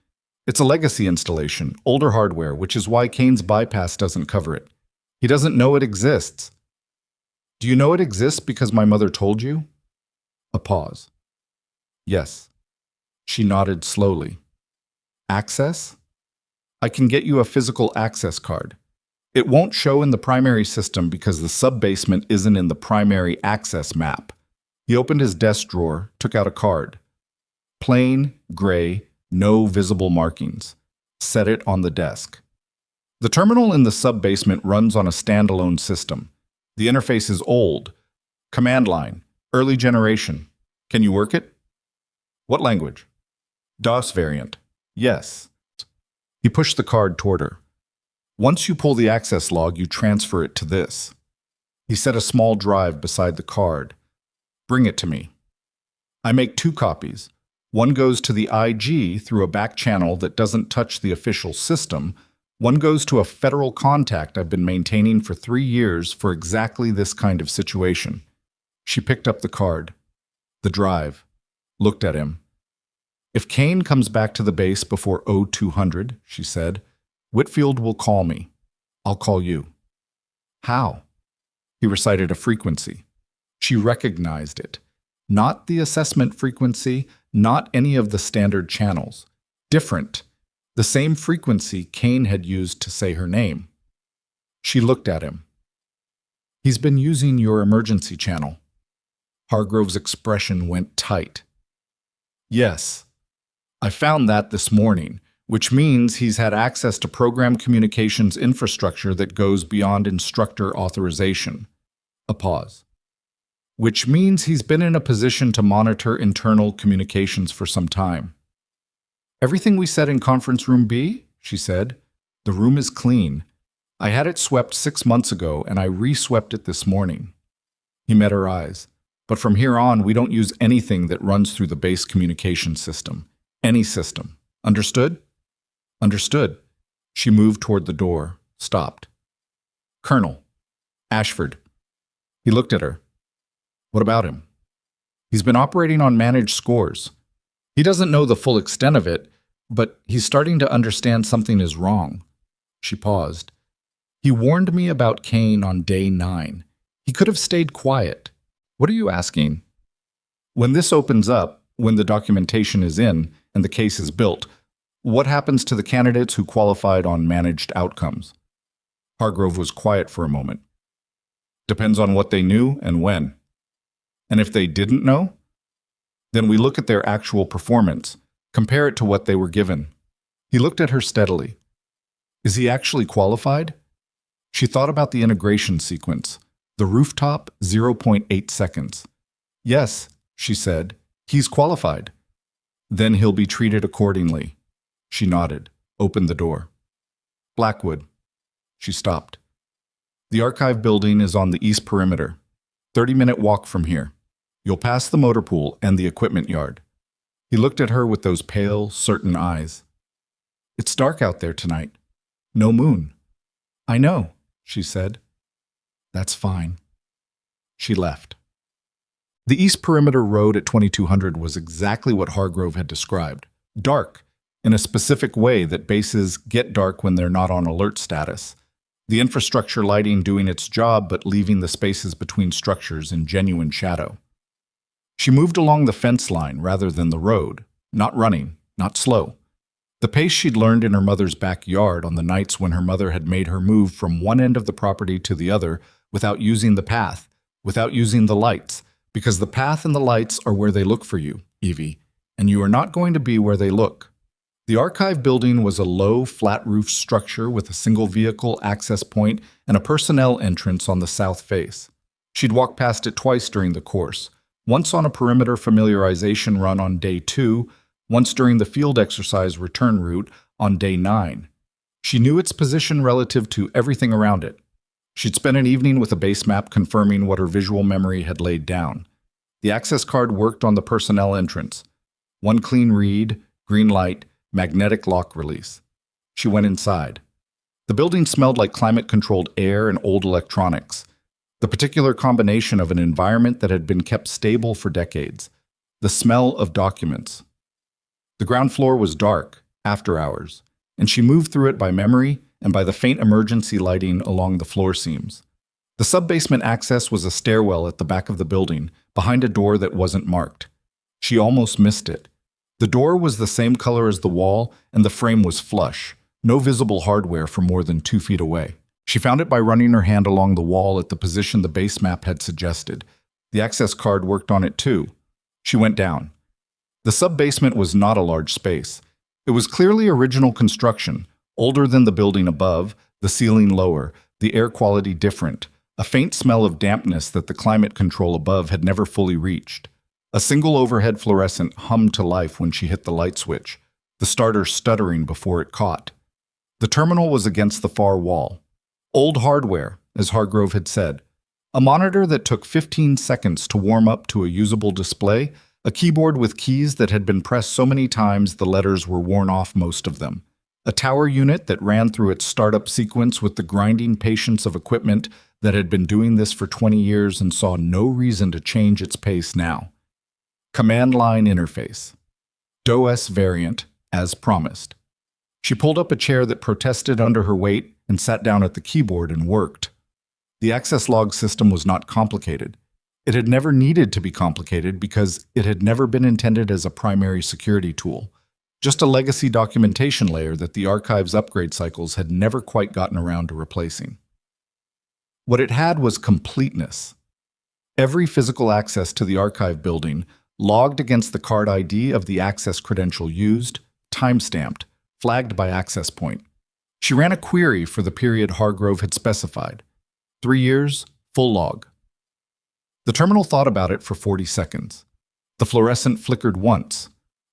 It's a legacy installation, older hardware, which is why Kane's bypass doesn't cover it. He doesn't know it exists. Do you know it exists because my mother told you? A pause. Yes. She nodded slowly. Access? I can get you a physical access card. It won't show in the primary system because the sub-basement isn't in the primary access map. He opened his desk drawer, took out a card. Plain, gray, no visible markings. Set it on the desk. The terminal in the sub-basement runs on a standalone system. The interface is old. Command line. Early generation. Can you work it? What language? DOS variant. Yes. He pushed the card toward her. Once you pull the access log, you transfer it to this. He set a small drive beside the card. Bring it to me. I make 2 copies. One goes to the IG through a back channel that doesn't touch the official system. One goes to a federal contact I've been maintaining for 3 years for exactly this kind of situation. She picked up the card, the drive, looked at him. If Kane comes back to the base before 0200, she said, Whitfield will call me. I'll call you. How? He recited a frequency. She recognized it. Not the assessment frequency, not any of the standard channels. Different. The same frequency Kane had used to say her name. She looked at him. He's been using your emergency channel. Hargrove's expression went tight. Yes. I found that this morning, which means he's had access to program communications infrastructure that goes beyond instructor authorization. A pause. Which means he's been in a position to monitor internal communications for some time. Everything we said in conference room B, she said. The room is clean. I had it swept 6 months ago and I re-swept it this morning. He met her eyes. But from here on, we don't use anything that runs through the base communication system. Any system. Understood? Understood. She moved toward the door, stopped. Colonel. Ashford. He looked at her. What about him? He's been operating on managed scores. He doesn't know the full extent of it, but he's starting to understand something is wrong. She paused. He warned me about Kane on day 9. He could have stayed quiet. What are you asking? When this opens up, when the documentation is in and the case is built, what happens to the candidates who qualified on managed outcomes? Hargrove was quiet for a moment. Depends on what they knew and when. And if they didn't know, then we look at their actual performance, compare it to what they were given. He looked at her steadily. Is he actually qualified? She thought about the integration sequence. The rooftop, 0.8 seconds. Yes, she said, he's qualified. Then he'll be treated accordingly. She nodded, opened the door. Blackwood, She stopped. The archive building is on the east perimeter. 30-minute walk from here. You'll pass the motor pool and the equipment yard. He looked at her with those pale, certain eyes. It's dark out there tonight. No moon. I know, she said. That's fine. She left. The East Perimeter Road at 2200 was exactly what Hargrove had described. Dark, in a specific way that bases get dark when they're not on alert status. The infrastructure lighting doing its job but leaving the spaces between structures in genuine shadow. She moved along the fence line rather than the road, not running, not slow. The pace she'd learned in her mother's backyard on the nights when her mother had made her move from one end of the property to the other without using the path, without using the lights, because the path and the lights are where they look for you, Evie, and you are not going to be where they look. The archive building was a low, flat-roofed structure with a single vehicle access point and a personnel entrance on the south face. She'd walked past it twice during the course, once on a perimeter familiarization run on day 2, once during the field exercise return route on day 9. She knew its position relative to everything around it. She'd spent an evening with a base map confirming what her visual memory had laid down. The access card worked on the personnel entrance. One clean read, green light, magnetic lock release. She went inside. The building smelled like climate-controlled air and old electronics, the particular combination of an environment that had been kept stable for decades, the smell of documents. The ground floor was dark, after hours, and she moved through it by memory and by the faint emergency lighting along the floor seams. The sub-basement access was a stairwell at the back of the building, behind a door that wasn't marked. She almost missed it. The door was the same color as the wall, and the frame was flush, no visible hardware for more than 2 feet away. She found it by running her hand along the wall at the position the base map had suggested. The access card worked on it too. She went down. The sub-basement was not a large space. It was clearly original construction, older than the building above, the ceiling lower, the air quality different, a faint smell of dampness that the climate control above had never fully reached. A single overhead fluorescent hummed to life when she hit the light switch, the starter stuttering before it caught. The terminal was against the far wall. Old hardware, as Hargrove had said. A monitor that took 15 seconds to warm up to a usable display, a keyboard with keys that had been pressed so many times the letters were worn off most of them. A tower unit that ran through its startup sequence with the grinding patience of equipment that had been doing this for 20 years and saw no reason to change its pace now. Command line interface. DOS variant, as promised. She pulled up a chair that protested under her weight and sat down at the keyboard and worked. The access log system was not complicated. It had never needed to be complicated because it had never been intended as a primary security tool, just a legacy documentation layer that the archive's upgrade cycles had never quite gotten around to replacing. What it had was completeness. Every physical access to the archive building logged against the card ID of the access credential used, time-stamped, flagged by access point. She ran a query for the period Hargrove had specified. 3 years, full log. The terminal thought about it for 40 seconds. The fluorescent flickered once.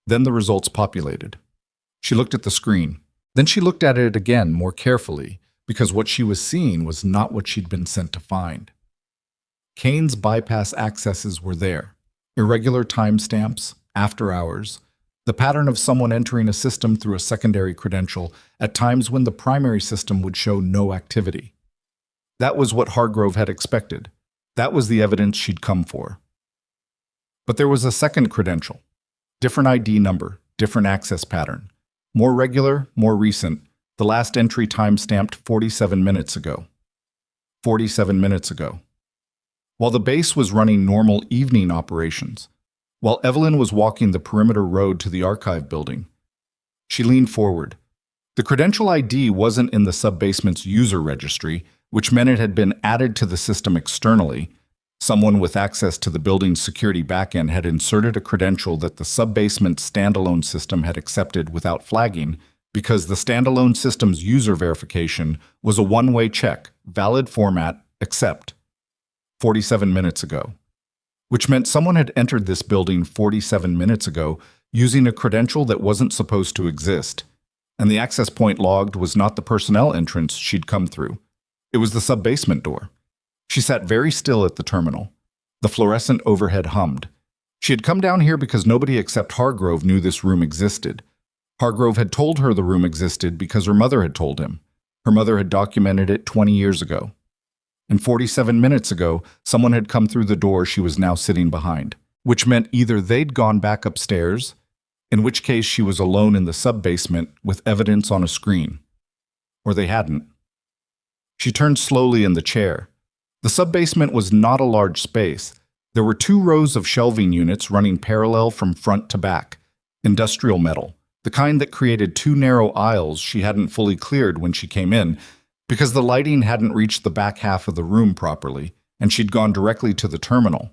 Then the results populated. She looked at the screen. Then she looked at it again more carefully, because what she was seeing was not what she'd been sent to find. Kane's bypass accesses were there. Irregular timestamps, after hours, the pattern of someone entering a system through a secondary credential at times when the primary system would show no activity. That was what Hargrove had expected. That was the evidence she'd come for. But there was a second credential. Different ID number, different access pattern. More regular, more recent. The last entry time-stamped 47 minutes ago. 47 minutes ago. While the base was running normal evening operations, while Evelyn was walking the perimeter road to the archive building, she leaned forward. The credential ID wasn't in the sub-basement's user registry, which meant it had been added to the system externally. Someone with access to the building's security backend had inserted a credential that the sub-basement standalone system had accepted without flagging, because the standalone system's user verification was a one-way check, valid format, accept. 47 minutes ago. Which meant someone had entered this building 47 minutes ago using a credential that wasn't supposed to exist. And the access point logged was not the personnel entrance she'd come through. It was the sub-basement door. She sat very still at the terminal. The fluorescent overhead hummed. She had come down here because nobody except Hargrove knew this room existed. Hargrove had told her the room existed because her mother had told him. Her mother had documented it 20 years ago. And 47 minutes ago, someone had come through the door she was now sitting behind, which meant either they'd gone back upstairs, in which case she was alone in the sub-basement with evidence on a screen, or they hadn't. She turned slowly in the chair. The sub-basement was not a large space. There were 2 rows of shelving units running parallel from front to back, industrial metal, the kind that created 2 narrow aisles she hadn't fully cleared when she came in, because the lighting hadn't reached the back half of the room properly, and she'd gone directly to the terminal.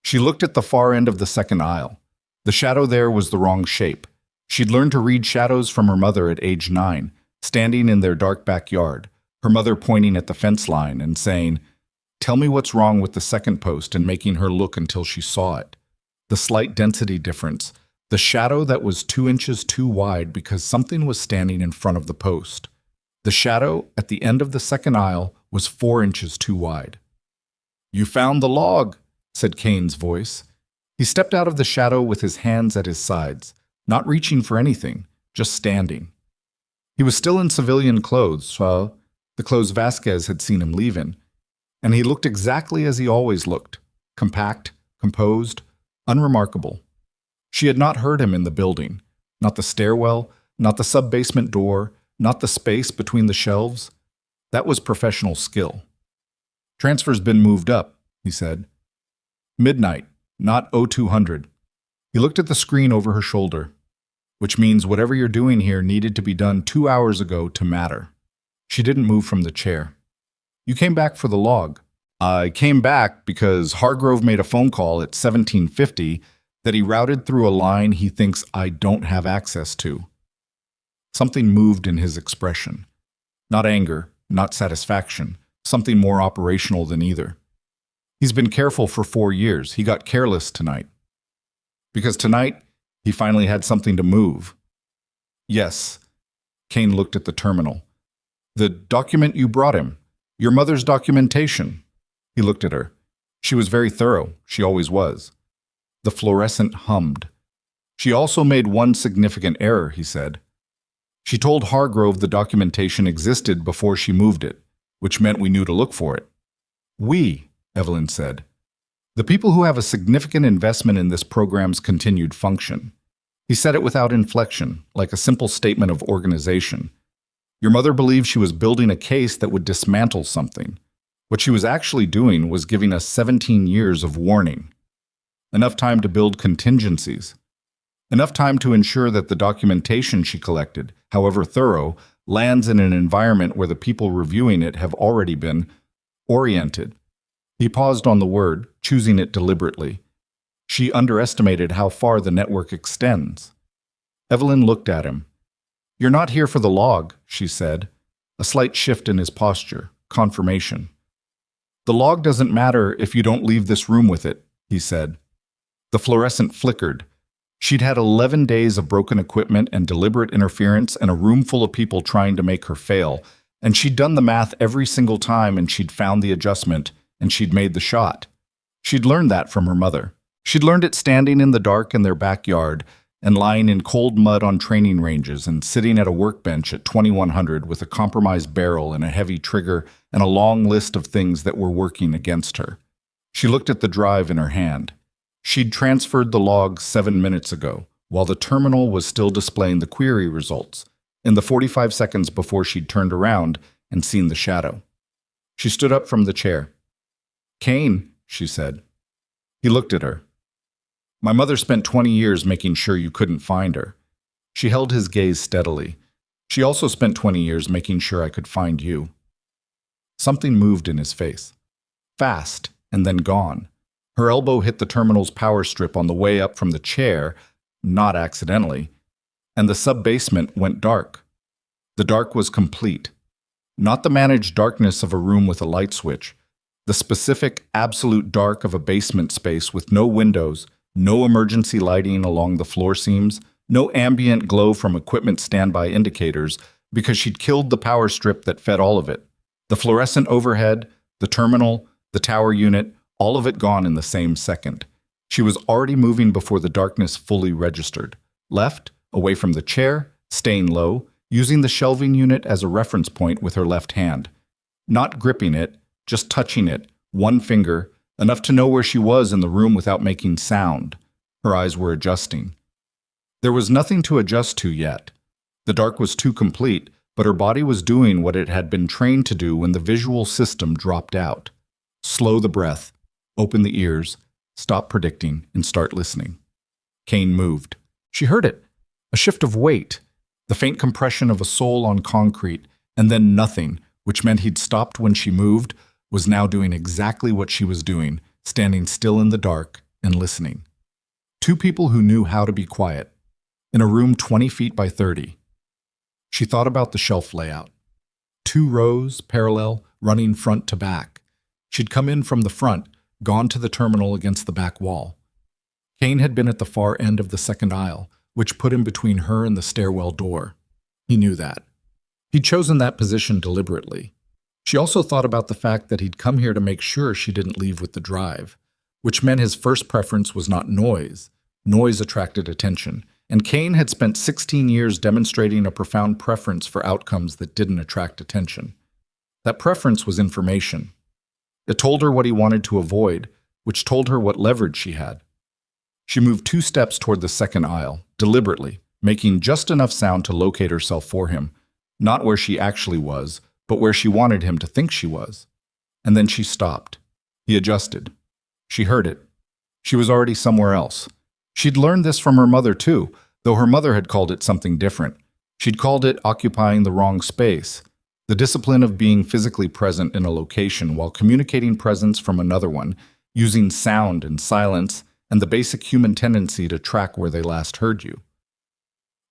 She looked at the far end of the second aisle. The shadow there was the wrong shape. She'd learned to read shadows from her mother at age 9, standing in their dark backyard, her mother pointing at the fence line and saying, "Tell me what's wrong with the second post," and making her look until she saw it. The slight density difference, the shadow that was 2 inches too wide because something was standing in front of the post. The shadow at the end of the second aisle was 4 inches too wide. "You found the log," said Kane's voice. He stepped out of the shadow with his hands at his sides, not reaching for anything, just standing. He was still in civilian clothes, the clothes Vasquez had seen him leave in, and he looked exactly as he always looked, compact, composed, unremarkable. She had not heard him in the building, not the stairwell, not the sub-basement door, not the space between the shelves. That was professional skill. "Transfer's been moved up," he said. "Midnight, not 0200. He looked at the screen over her shoulder, "which means whatever you're doing here needed to be done 2 hours ago to matter." She didn't move from the chair. "You came back for the log." "I came back because Hargrove made a phone call at 1750 that he routed through a line he thinks I don't have access to." Something moved in his expression. Not anger, not satisfaction, something more operational than either. "He's been careful for 4 years. He got careless tonight." "Because tonight, he finally had something to move." "Yes." Kane looked at the terminal. "The document you brought him. Your mother's documentation." He looked at her. She was very thorough. She always was. The fluorescent hummed. "She also made one significant error," he said. "She told Hargrove the documentation existed before she moved it, which meant we knew to look for it." "We," Evelyn said. "The people who have a significant investment in this program's continued function." He said it without inflection, like a simple statement of organization. "Your mother believed she was building a case that would dismantle something. What she was actually doing was giving us 17 years of warning. Enough time to build contingencies. Enough time to ensure that the documentation she collected, however thorough, lands in an environment where the people reviewing it have already been oriented." He paused on the word, choosing it deliberately. She underestimated how far the network extends. Evelyn looked at him. "You're not here for the log," she said. A slight shift in his posture, confirmation. "The log doesn't matter if you don't leave this room with it," he said. The fluorescent flickered. She'd had 11 days of broken equipment and deliberate interference and a room full of people trying to make her fail, and she'd done the math every single time and she'd found the adjustment, and she'd made the shot. She'd learned that from her mother. She'd learned it standing in the dark in their backyard and lying in cold mud on training ranges and sitting at a workbench at 2100 with a compromised barrel and a heavy trigger and a long list of things that were working against her. She looked at the drive in her hand. She'd transferred the log 7 minutes ago, while the terminal was still displaying the query results, in the 45 seconds before she'd turned around and seen the shadow. She stood up from the chair. "Kane," she said. He looked at her. "My mother spent 20 years making sure you couldn't find her." She held his gaze steadily. "She also spent 20 years making sure I could find you." Something moved in his face. Fast, and then gone. Her elbow hit the terminal's power strip on the way up from the chair, not accidentally, and the sub-basement went dark. The dark was complete. Not the managed darkness of a room with a light switch. The specific, absolute dark of a basement space with no windows, no emergency lighting along the floor seams, No ambient glow from equipment standby indicators because she'd killed the power strip that fed all of it. The fluorescent overhead, the terminal, the tower unit, all of it gone in the same second. She was already moving before the darkness fully registered. Left, away from the chair, staying low, using the shelving unit as a reference point with her left hand. Not gripping it, just touching it, one finger, enough to know where she was in the room without making sound. Her eyes were adjusting. There was nothing to adjust to yet. The dark was too complete, but her body was doing what it had been trained to do when the visual system dropped out. Slow the breath, open the ears, stop predicting, and start listening. Kane moved. She heard it. A shift of weight, the faint compression of a soul on concrete, and then nothing, which meant he'd stopped when she moved, was now doing exactly what she was doing, standing still in the dark and listening. Two people who knew how to be quiet, in a room 20 feet by 30. She thought about the shelf layout. 2 rows, parallel, running front to back. She'd come in from the front, gone to the terminal against the back wall. Kane had been at the far end of the second aisle, which put him between her and the stairwell door. He knew that. He'd chosen that position deliberately. She also thought about the fact that he'd come here to make sure she didn't leave with the drive, which meant his first preference was not noise. Noise attracted attention, and Kane had spent 16 years demonstrating a profound preference for outcomes that didn't attract attention. That preference was information. It told her what he wanted to avoid, which told her what leverage she had. She moved 2 steps toward the second aisle, deliberately, making just enough sound to locate herself for him, not where she actually was, but where she wanted him to think she was. And then she stopped. He adjusted. She heard it. She was already somewhere else. She'd learned this from her mother too, though her mother had called it something different. She'd called it occupying the wrong space, the discipline of being physically present in a location while communicating presence from another one, using sound and silence and the basic human tendency to track where they last heard you.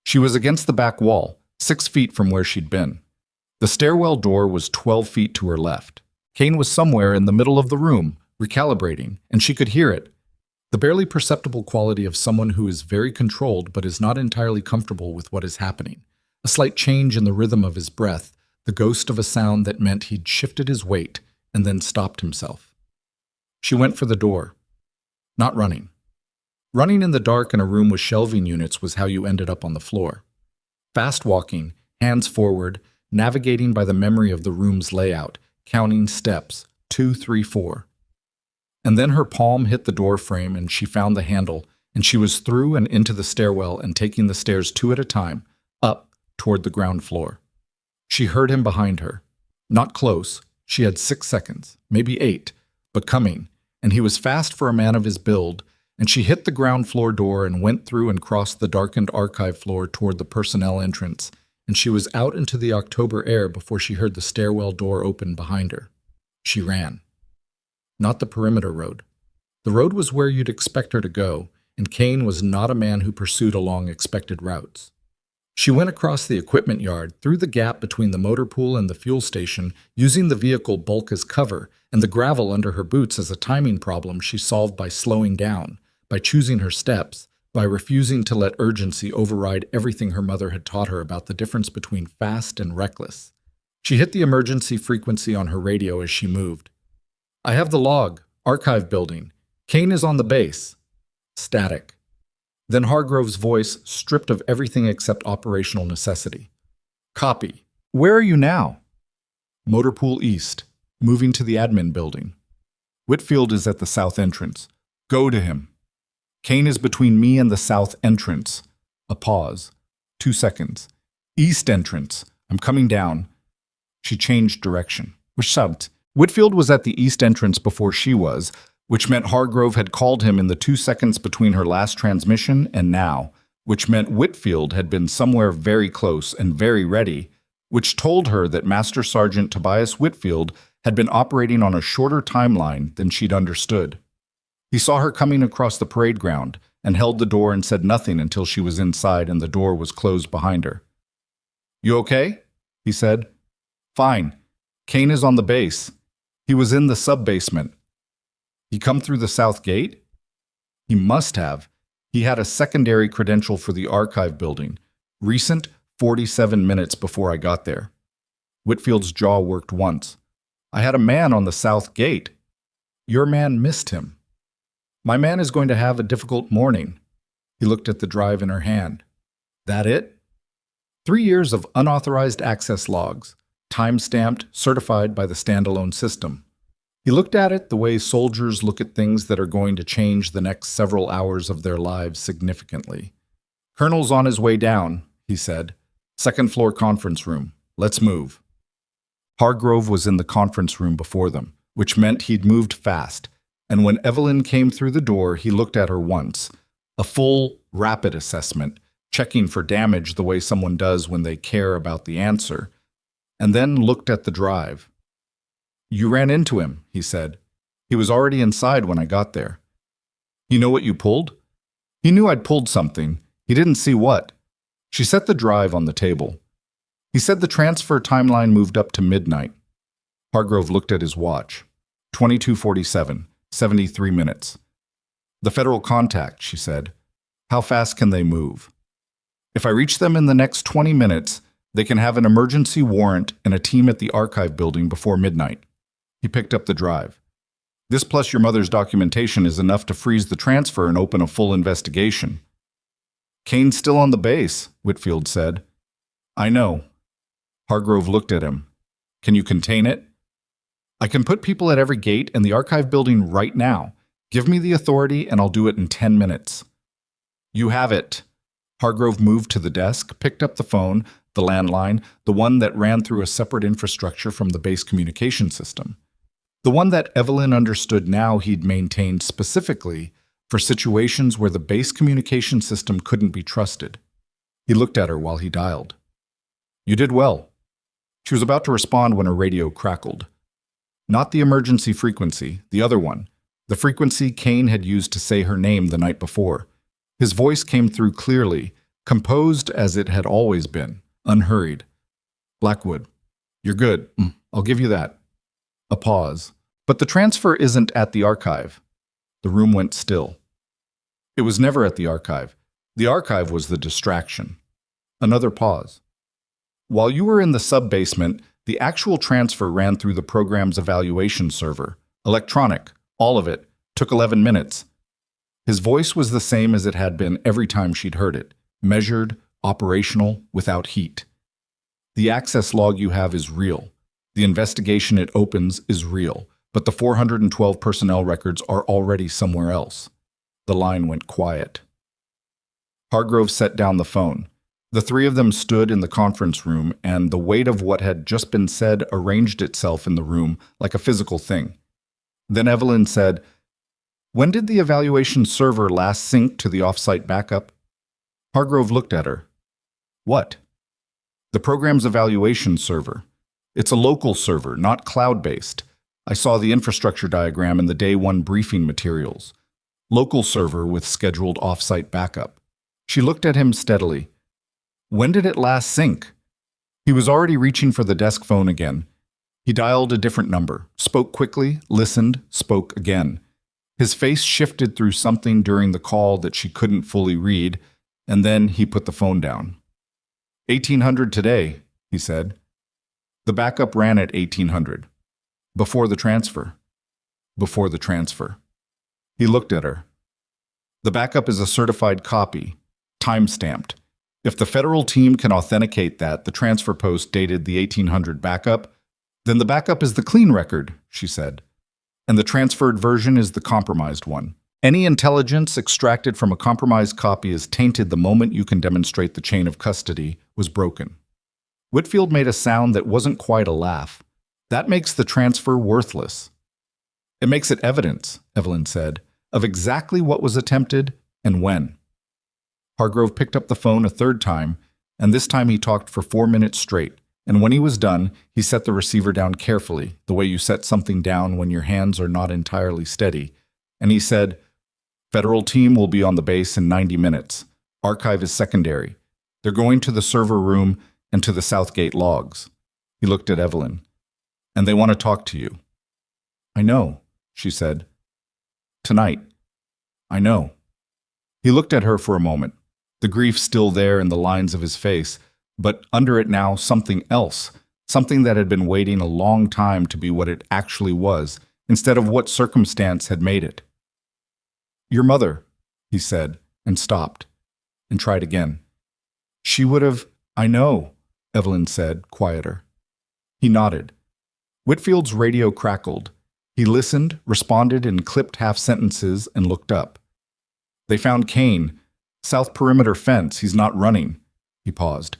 She was against the back wall, 6 feet from where she'd been. The stairwell door was 12 feet to her left. Kane was somewhere in the middle of the room, recalibrating, and she could hear it. The barely perceptible quality of someone who is very controlled but is not entirely comfortable with what is happening. A slight change in the rhythm of his breath, the ghost of a sound that meant he'd shifted his weight and then stopped himself. She went for the door. Not running. Running in the dark in a room with shelving units was how you ended up on the floor. Fast walking, hands forward, navigating by the memory of the room's layout, counting steps, 2, 3, 4. And then her palm hit the door frame and she found the handle, and she was through and into the stairwell and taking the stairs 2 at a time, up toward the ground floor. She heard him behind her. Not close. She had 6 seconds, maybe 8, but coming, and he was fast for a man of his build, and she hit the ground floor door and went through and crossed the darkened archive floor toward the personnel entrance, and she was out into the October air before she heard the stairwell door open behind her. She ran. Not the perimeter road. The road was where you'd expect her to go, and Kane was not a man who pursued along expected routes. She went across the equipment yard, through the gap between the motor pool and the fuel station, using the vehicle bulk as cover, and the gravel under her boots as a timing problem she solved by slowing down, by choosing her steps, by refusing to let urgency override everything her mother had taught her about the difference between fast and reckless. She hit the emergency frequency on her radio as she moved. "I have the log. Archive building. Kane is on the base." Static. Then Hargrove's voice, stripped of everything except operational necessity. "Copy. Where are you now?" "Motor Pool East. Moving to the admin building. Whitfield is at the south entrance. Go to him." "Kane is between me and the south entrance." A pause. 2 seconds. "East entrance. I'm coming down." She changed direction. Whitfield was at the east entrance before she was, which meant Hargrove had called him in the 2 seconds between her last transmission and now, which meant Whitfield had been somewhere very close and very ready, which told her that Master Sergeant Tobias Whitfield had been operating on a shorter timeline than she'd understood. He saw her coming across the parade ground and held the door and said nothing until she was inside and the door was closed behind her. "You okay?" he said. "Fine. Kane is on the base. He was in the sub-basement." "He come through the south gate?" "He must have. He had a secondary credential for the archive building, recent 47 minutes before I got there. Whitfield's jaw worked once. I had a man on the south gate. Your man missed him. My man is going to have a difficult morning. He looked at the drive in her hand. That it? 3 years of unauthorized access logs, time-stamped, certified by the standalone system. He looked at it the way soldiers look at things that are going to change the next several hours of their lives significantly. Colonel's on his way down, he said. Second floor conference room. Let's move. Hargrove was in the conference room before them, which meant he'd moved fast, and when Evelyn came through the door, he looked at her once. A full, rapid assessment, checking for damage the way someone does when they care about the answer, and then looked at the drive. You ran into him, he said. He was already inside when I got there. You know what you pulled? He knew I'd pulled something. He didn't see what. She set the drive on the table. He said the transfer timeline moved up to midnight. Hargrove looked at his watch. 22:47, 73 minutes. The federal contact, she said. How fast can they move? If I reach them in the next 20 minutes, they can have an emergency warrant and a team at the archive building before midnight. He picked up the drive. This plus your mother's documentation is enough to freeze the transfer and open a full investigation. Kane's still on the base, Whitfield said. I know. Hargrove looked at him. Can you contain it? I can put people at every gate in the archive building right now. Give me the authority and I'll do it in 10 minutes. You have it. Hargrove moved to the desk, picked up the phone, the landline, the one that ran through a separate infrastructure from the base communication system. The one that Evelyn understood now he'd maintained specifically for situations where the base communication system couldn't be trusted. He looked at her while he dialed. You did well. She was about to respond when her radio crackled. Not the emergency frequency, the other one, the frequency Kane had used to say her name the night before. His voice came through clearly, composed as it had always been, unhurried. Blackwood, you're good. I'll give you that. A pause. But the transfer isn't at the archive. The room went still. It was never at the archive. The archive was the distraction. Another pause. While you were in the sub-basement, the actual transfer ran through the program's evaluation server. Electronic, all of it, took 11 minutes. His voice was the same as it had been every time she'd heard it, measured, operational, without heat. The access log you have is real. The investigation it opens is real, but the 412 personnel records are already somewhere else. The line went quiet. Hargrove set down the phone. The three of them stood in the conference room, and the weight of what had just been said arranged itself in the room like a physical thing. Then Evelyn said, When did the evaluation server last sync to the off-site backup? Hargrove looked at her. What? The program's evaluation server. It's a local server, not cloud-based. I saw the infrastructure diagram in the Day 1 briefing materials. Local server with scheduled off-site backup. She looked at him steadily. When did it last sync? He was already reaching for the desk phone again. He dialed a different number, spoke quickly, listened, spoke again. His face shifted through something during the call that she couldn't fully read, and then he put the phone down. 1800 today, he said. The backup ran at 1800. Before the transfer. Before the transfer. He looked at her. The backup is a certified copy, time-stamped. If the federal team can authenticate that the transfer post dated the 1800 backup, then the backup is the clean record, she said. And the transferred version is the compromised one. Any intelligence extracted from a compromised copy is tainted the moment you can demonstrate the chain of custody was broken. Whitfield made a sound that wasn't quite a laugh. That makes the transfer worthless. It makes it evidence, Evelyn said, of exactly what was attempted and when. Hargrove picked up the phone a third time, and this time he talked for 4 minutes straight, and when he was done, he set the receiver down carefully, the way you set something down when your hands are not entirely steady, and he said, Federal team will be on the base in 90 minutes. Archive is secondary. They're going to the server room and to the Southgate logs. He looked at Evelyn. And they want to talk to you. I know, she said. Tonight. I know. He looked at her for a moment, the grief still there in the lines of his face, but under it now something else, something that had been waiting a long time to be what it actually was, instead of what circumstance had made it. "Your mother," he said, and stopped, and tried again. "She would have—" "I know," Evelyn said, quieter. He nodded. Whitfield's radio crackled. He listened, responded in clipped half-sentences, and looked up. "They found Kane. South perimeter fence. He's not running." He paused.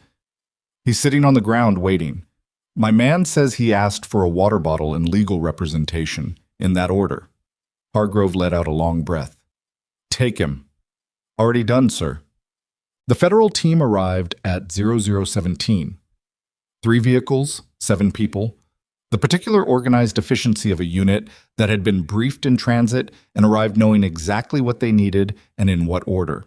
"He's sitting on the ground waiting. My man says he asked for a water bottle and legal representation, in that order." Hargrove let out a long breath. "Take him." "Already done, sir." The federal team arrived at 0017. 3 vehicles, 7 people. The particular organized efficiency of a unit that had been briefed in transit and arrived knowing exactly what they needed and in what order.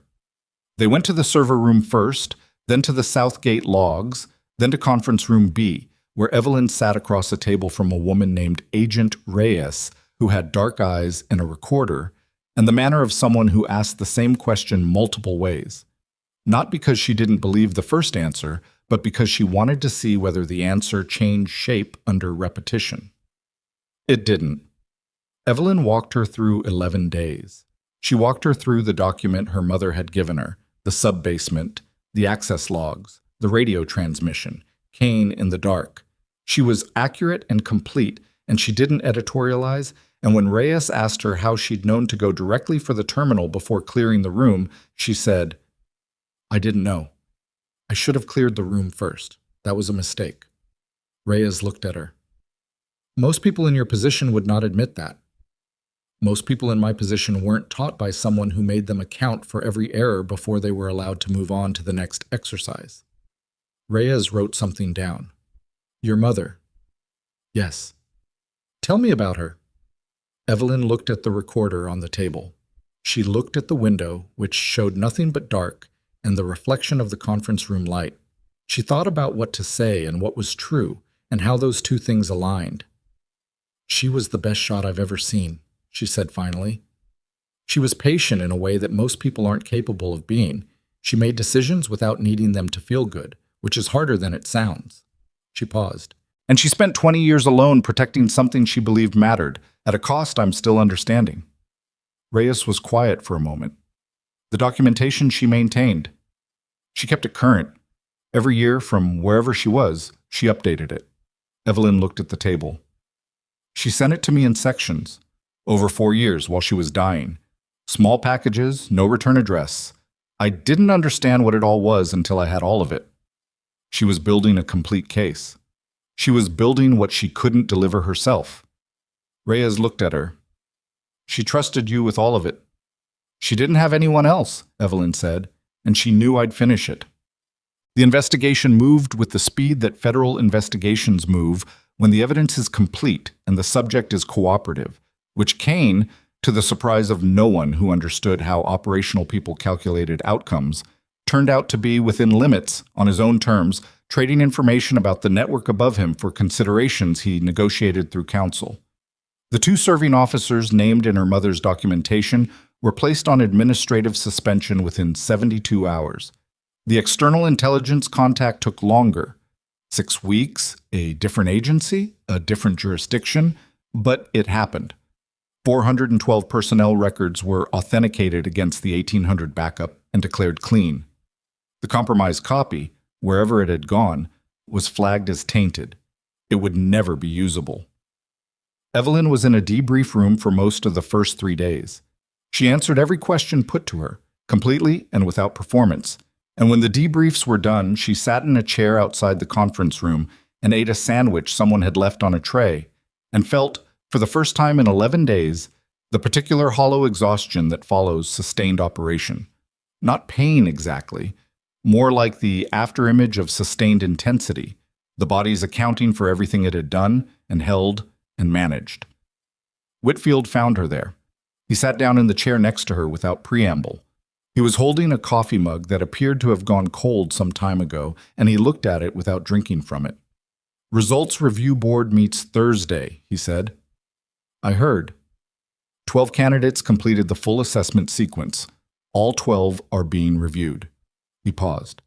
They went to the server room first, then to the South Gate logs, then to conference room B, where Evelyn sat across a table from a woman named Agent Reyes, who had dark eyes and a recorder, and the manner of someone who asked the same question multiple ways. Not because she didn't believe the first answer, but because she wanted to see whether the answer changed shape under repetition. It didn't. Evelyn walked her through 11 days. She walked her through the document her mother had given her, the sub-basement, the access logs, the radio transmission, Kane in the dark. She was accurate and complete, and she didn't editorialize, and when Reyes asked her how she'd known to go directly for the terminal before clearing the room, she said, "I didn't know. I should have cleared the room first. That was a mistake." Reyes looked at her. "Most people in your position would not admit that. Most people in my position weren't taught by someone who made them account for every error before they were allowed to move on to the next exercise." Reyes wrote something down. "Your mother." "Yes." "Tell me about her." Evelyn looked at the recorder on the table. She looked at the window, which showed nothing but dark, and the reflection of the conference room light. She thought about what to say and what was true, and how those two things aligned. "She was the best shot I've ever seen," she said finally. "She was patient in a way that most people aren't capable of being. She made decisions without needing them to feel good, which is harder than it sounds." She paused. "And she spent 20 years alone protecting something she believed mattered, at a cost I'm still understanding." Reyes was quiet for a moment. "The documentation she maintained. She kept it current. Every year, from wherever she was, she updated it." Evelyn looked at the table. "She sent it to me in sections, over 4 years while she was dying. Small packages, no return address. I didn't understand what it all was until I had all of it." She was building a complete case. She was building what she couldn't deliver herself. Reyes looked at her. "She trusted you with all of it." "She didn't have anyone else," Evelyn said, "and she knew I'd finish it." The investigation moved with the speed that federal investigations move when the evidence is complete and the subject is cooperative, which Kane, to the surprise of no one who understood how operational people calculated outcomes, turned out to be within limits, on his own terms, trading information about the network above him for considerations he negotiated through counsel. The 2 serving officers named in her mother's documentation were placed on administrative suspension within 72 hours. The external intelligence contact took longer. 6 weeks, a different agency, a different jurisdiction, but it happened. 412 personnel records were authenticated against the 1800 backup and declared clean. The compromised copy, wherever it had gone, was flagged as tainted. It would never be usable. Evelyn was in a debrief room for most of the first 3 days. She answered every question put to her, completely and without performance. And when the debriefs were done, she sat in a chair outside the conference room and ate a sandwich someone had left on a tray, and felt, for the first time in 11 days, the particular hollow exhaustion that follows sustained operation. Not pain exactly, more like the afterimage of sustained intensity, the body's accounting for everything it had done and held and managed. Whitfield found her there. He sat down in the chair next to her without preamble. He was holding a coffee mug that appeared to have gone cold some time ago, and he looked at it without drinking from it. "Results Review Board meets Thursday," he said. "I heard. 12 candidates completed the full assessment sequence. All 12 are being reviewed. He paused.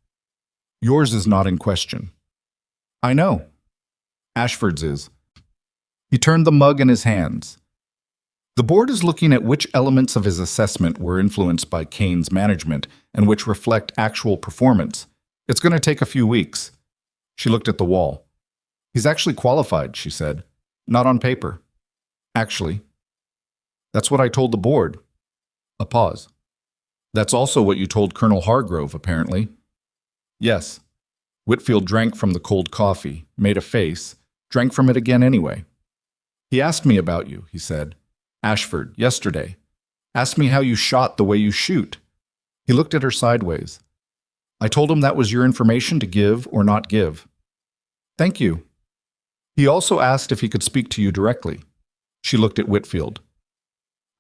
Yours is not in question. I know. Ashford's is. He turned the mug in his hands. The board is looking at which elements of his assessment were influenced by Kane's management and which reflect actual performance. It's going to take a few weeks. She looked at the wall. He's actually qualified, she said. Not on paper. Actually. That's what I told the board. A pause. That's also what you told Colonel Hargrove, apparently. Yes. Whitfield drank from the cold coffee, made a face, drank from it again anyway. He asked me about you, he said. Ashford, yesterday. Asked me how you shot the way you shoot. He looked at her sideways. I told him that was your information to give or not give. Thank you. He also asked if he could speak to you directly. She looked at Whitfield.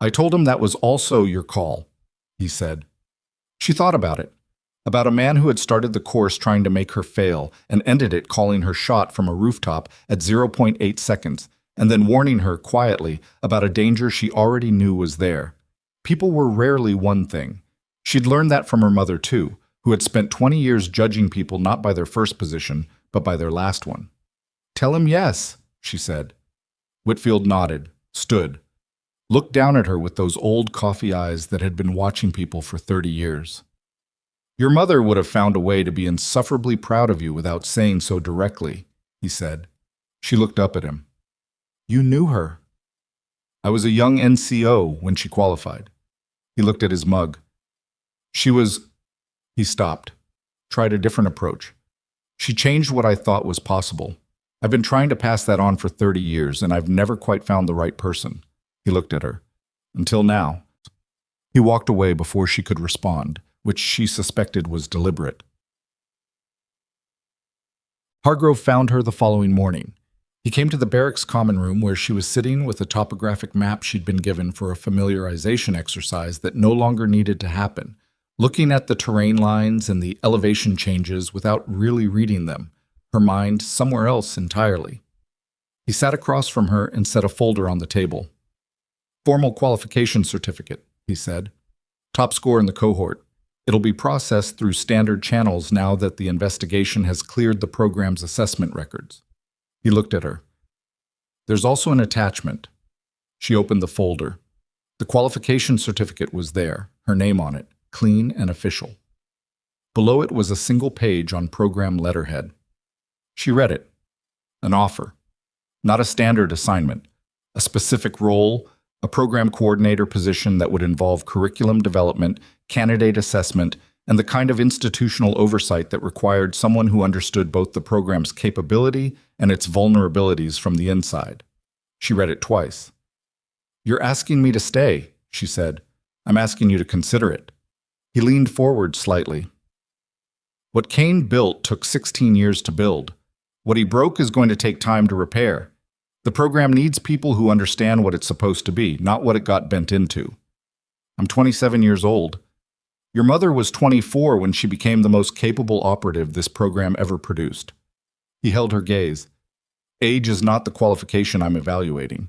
I told him that was also your call, he said. She thought about it. About a man who had started the course trying to make her fail and ended it calling her shot from a rooftop at 0.8 seconds, and then warning her quietly about a danger she already knew was there. People were rarely one thing. She'd learned that from her mother, too, who had spent 20 years judging people not by their first position, but by their last one. Tell him yes, she said. Whitfield nodded, stood, looked down at her with those old coffee eyes that had been watching people for 30 years. Your mother would have found a way to be insufferably proud of you without saying so directly, he said. She looked up at him. You knew her. I was a young NCO when she qualified. He looked at his mug. She was... He stopped, tried a different approach. She changed what I thought was possible. I've been trying to pass that on for 30 years, and I've never quite found the right person. He looked at her. Until now. He walked away before she could respond, which she suspected was deliberate. Hargrove found her the following morning. He came to the barracks common room where she was sitting with a topographic map she'd been given for a familiarization exercise that no longer needed to happen, looking at the terrain lines and the elevation changes without really reading them, her mind somewhere else entirely. He sat across from her and set a folder on the table. Formal qualification certificate, he said. Top score in the cohort. It'll be processed through standard channels now that the investigation has cleared the program's assessment records. He looked at her. There's also an attachment. She opened the folder. The qualification certificate was there, her name on it, clean and official. Below it was a single page on program letterhead. She read it. An offer. Not a standard assignment. A specific role, a program coordinator position that would involve curriculum development, candidate assessment, and the kind of institutional oversight that required someone who understood both the program's capability and its vulnerabilities from the inside. She read it twice. You're asking me to stay, she said. I'm asking you to consider it. He leaned forward slightly. What Kane built took 16 years to build. What he broke is going to take time to repair. The program needs people who understand what it's supposed to be, not what it got bent into. I'm 27 years old. Your mother was 24 when she became the most capable operative this program ever produced. He held her gaze. Age is not the qualification I'm evaluating.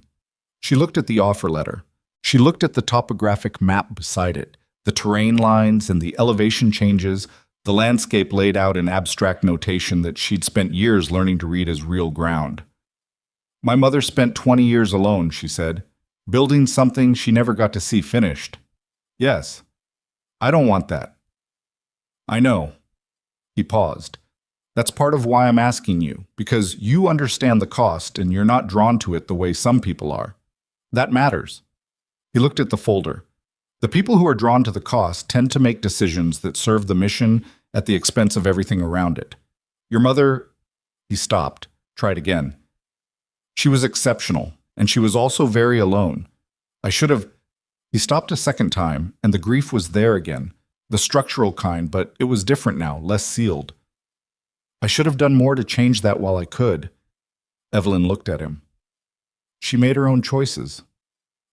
She looked at the offer letter. She looked at the topographic map beside it, the terrain lines and the elevation changes, the landscape laid out in abstract notation that she'd spent years learning to read as real ground. My mother spent 20 years alone, she said, building something she never got to see finished. Yes. I don't want that. I know. He paused. That's part of why I'm asking you, because you understand the cost and you're not drawn to it the way some people are. That matters. He looked at the folder. The people who are drawn to the cost tend to make decisions that serve the mission at the expense of everything around it. Your mother... He stopped, tried again. She was exceptional, and she was also very alone. I should have... He stopped a second time, and the grief was there again, the structural kind, but it was different now, less sealed. I should have done more to change that while I could. Evelyn looked at him. She made her own choices.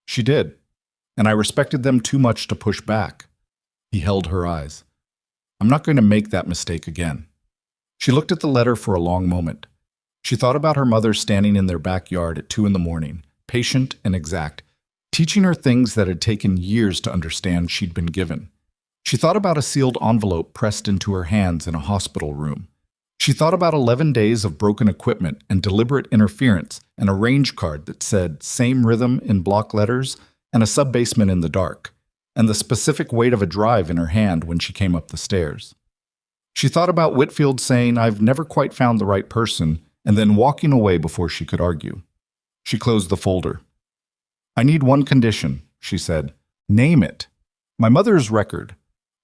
She did, and I respected them too much to push back. He held her eyes. I'm not going to make that mistake again. She looked at the letter for a long moment. She thought about her mother standing in their backyard at 2 a.m, patient and exact, teaching her things that had taken years to understand she'd been given. She thought about a sealed envelope pressed into her hands in a hospital room. She thought about 11 days of broken equipment and deliberate interference and a range card that said "same rhythm" in block letters and a sub-basement in the dark, and the specific weight of a drive in her hand when she came up the stairs. She thought about Whitfield saying, "I've never quite found the right person," and then walking away before she could argue. She closed the folder. "I need one condition," she said. "Name it. My mother's record,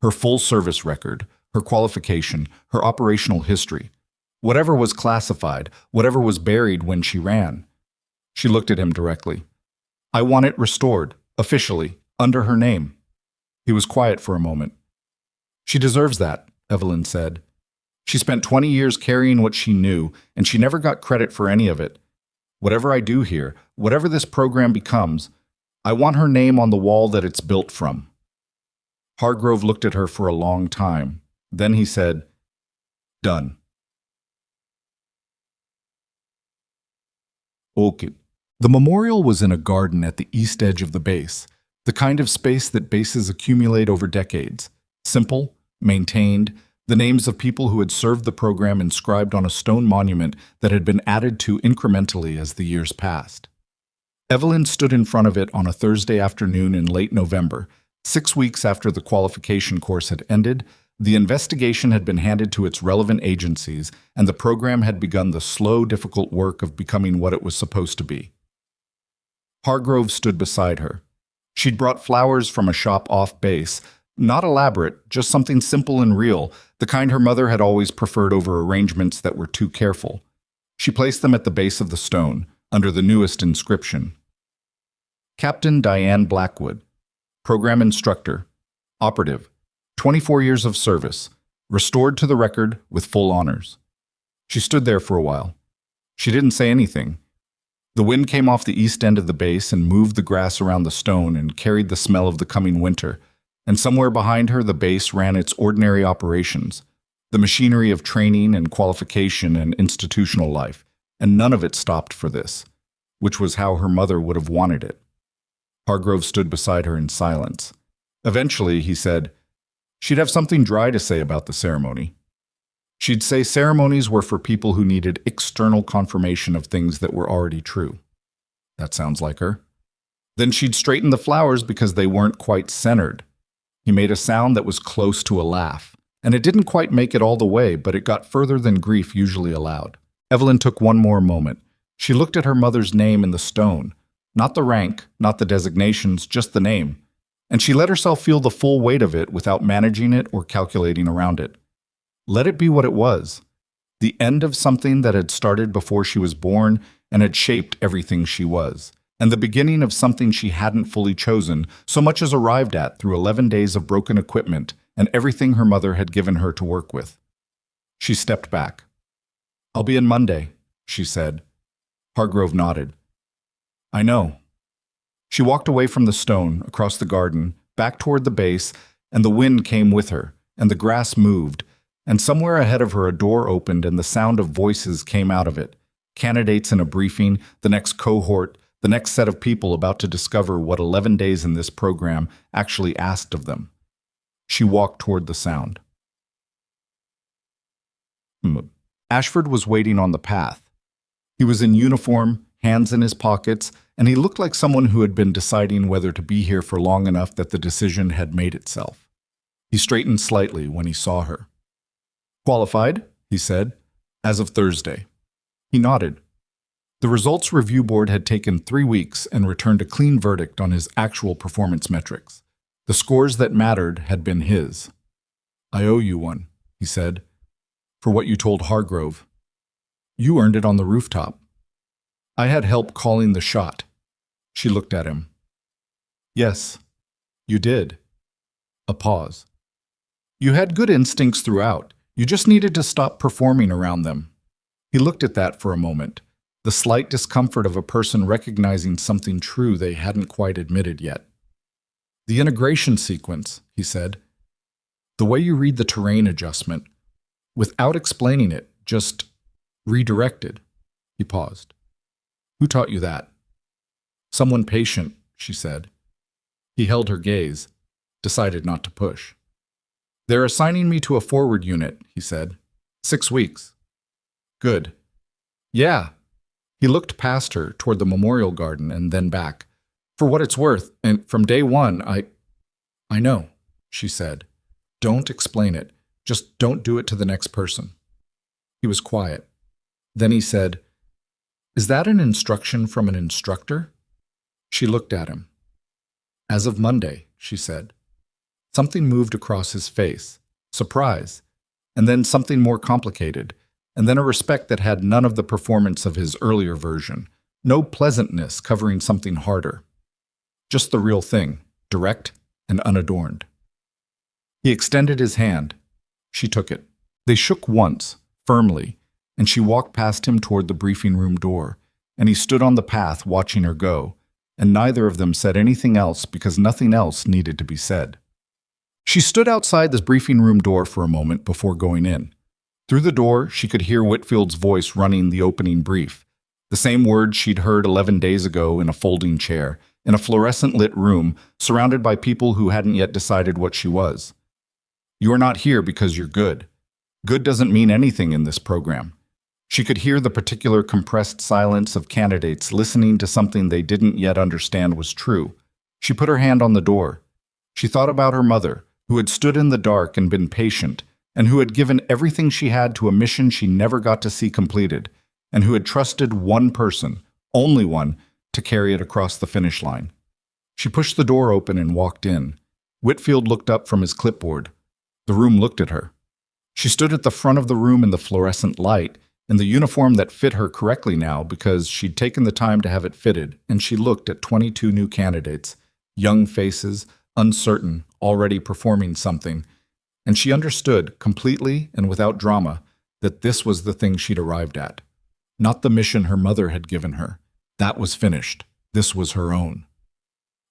her full service record, her qualification, her operational history. Whatever was classified, whatever was buried when she ran." She looked at him directly. "I want it restored, officially, under her name." He was quiet for a moment. "She deserves that," Evelyn said. "She spent 20 years carrying what she knew, and she never got credit for any of it. Whatever I do here, whatever this program becomes, I want her name on the wall that it's built from." Hargrove looked at her for a long time. Then he said, "Done." Okay. The memorial was in a garden at the east edge of the base, the kind of space that bases accumulate over decades. Simple, maintained, the names of people who had served the program inscribed on a stone monument that had been added to incrementally as the years passed. Evelyn stood in front of it on a Thursday afternoon in late November, 6 weeks after the qualification course had ended. The investigation had been handed to its relevant agencies, and the program had begun the slow, difficult work of becoming what it was supposed to be. Hargrove stood beside her. She'd brought flowers from a shop off base, not elaborate, just something simple and real, the kind her mother had always preferred over arrangements that were too careful. She placed them at the base of the stone, under the newest inscription. Captain Diane Blackwood, Program Instructor, Operative, 24 years of service, restored to the record with full honors. She stood there for a while. She didn't say anything. The wind came off the east end of the base and moved the grass around the stone and carried the smell of the coming winter, and somewhere behind her the base ran its ordinary operations, the machinery of training and qualification and institutional life, and none of it stopped for this, which was how her mother would have wanted it. Hargrove stood beside her in silence. Eventually, he said, she'd have something dry to say about the ceremony. She'd say ceremonies were for people who needed external confirmation of things that were already true. That sounds like her. Then she'd straighten the flowers because they weren't quite centered. He made a sound that was close to a laugh, and it didn't quite make it all the way, but it got further than grief usually allowed. Evelyn took one more moment. She looked at her mother's name in the stone, not the rank, not the designations, just the name, and she let herself feel the full weight of it without managing it or calculating around it. Let it be what it was, the end of something that had started before she was born and had shaped everything she was, and the beginning of something she hadn't fully chosen, so much as arrived at through 11 days of broken equipment and everything her mother had given her to work with. She stepped back. "I'll be in Monday," she said. Hargrove nodded. "I know." She walked away from the stone, across the garden, back toward the base, and the wind came with her, and the grass moved, and somewhere ahead of her a door opened and the sound of voices came out of it. Candidates in a briefing, the next cohort, the next set of people about to discover what 11 days in this program actually asked of them. She walked toward the sound. Ashford was waiting on the path. He was in uniform, hands in his pockets, and he looked like someone who had been deciding whether to be here for long enough that the decision had made itself. He straightened slightly when he saw her. "Qualified," he said, "as of Thursday." He nodded. The results review board had taken 3 weeks and returned a clean verdict on his actual performance metrics. The scores that mattered had been his. "I owe you one," he said, "for what you told Hargrove. You earned it on the rooftop. I had help calling the shot." She looked at him. "Yes, you did." A pause. "You had good instincts throughout. You just needed to stop performing around them." He looked at that for a moment, the slight discomfort of a person recognizing something true they hadn't quite admitted yet. "The integration sequence," he said. "The way you read the terrain adjustment, without explaining it, just redirected." He paused. "Who taught you that?" "Someone patient," she said. He held her gaze, decided not to push. They're assigning me to a forward unit, he said. 6 weeks. Good. Yeah. He looked past her toward the memorial garden and then back. For what it's worth, and from day one, I know, she said. Don't explain it. Just don't do it to the next person. He was quiet. Then he said, Is that an instruction from an instructor? She looked at him. As of Monday, she said. Something moved across his face. Surprise. And then something more complicated. And then a respect that had none of the performance of his earlier version. No pleasantness covering something harder. Just the real thing, direct and unadorned. He extended his hand. She took it. They shook once, firmly, and she walked past him toward the briefing room door, and he stood on the path watching her go, and neither of them said anything else because nothing else needed to be said. She stood outside the briefing room door for a moment before going in. Through the door, she could hear Whitfield's voice running the opening brief, the same words she'd heard 11 days ago in a folding chair, in a fluorescent-lit room, surrounded by people who hadn't yet decided what she was. You are not here because you're good. Good doesn't mean anything in this program. She could hear the particular compressed silence of candidates listening to something they didn't yet understand was true. She put her hand on the door. She thought about her mother, who had stood in the dark and been patient, and who had given everything she had to a mission she never got to see completed, and who had trusted one person, only one, to carry it across the finish line. She pushed the door open and walked in. Whitfield looked up from his clipboard. The room looked at her. She stood at the front of the room in the fluorescent light, in the uniform that fit her correctly now because she'd taken the time to have it fitted, and she looked at 22 new candidates, young faces, uncertain, already performing something, and she understood, completely and without drama, that this was the thing she'd arrived at. Not the mission her mother had given her. That was finished. This was her own.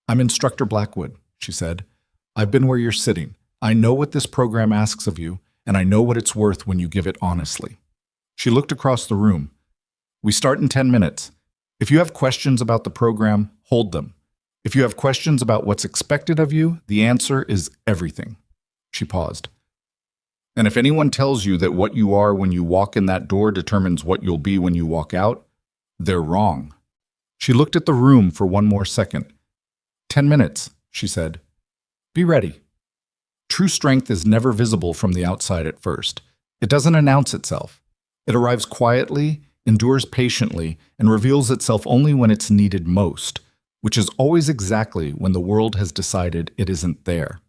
I'm Instructor Blackwood, she said. I've been where you're sitting. I know what this program asks of you, and I know what it's worth when you give it honestly. She looked across the room. We start in 10 minutes. If you have questions about the program, hold them. If you have questions about what's expected of you, the answer is everything. She paused. And if anyone tells you that what you are when you walk in that door determines what you'll be when you walk out, they're wrong. She looked at the room for one more second. 10 minutes, she said. Be ready. True strength is never visible from the outside at first. It doesn't announce itself. It arrives quietly, endures patiently, and reveals itself only when it's needed most, which is always exactly when the world has decided it isn't there.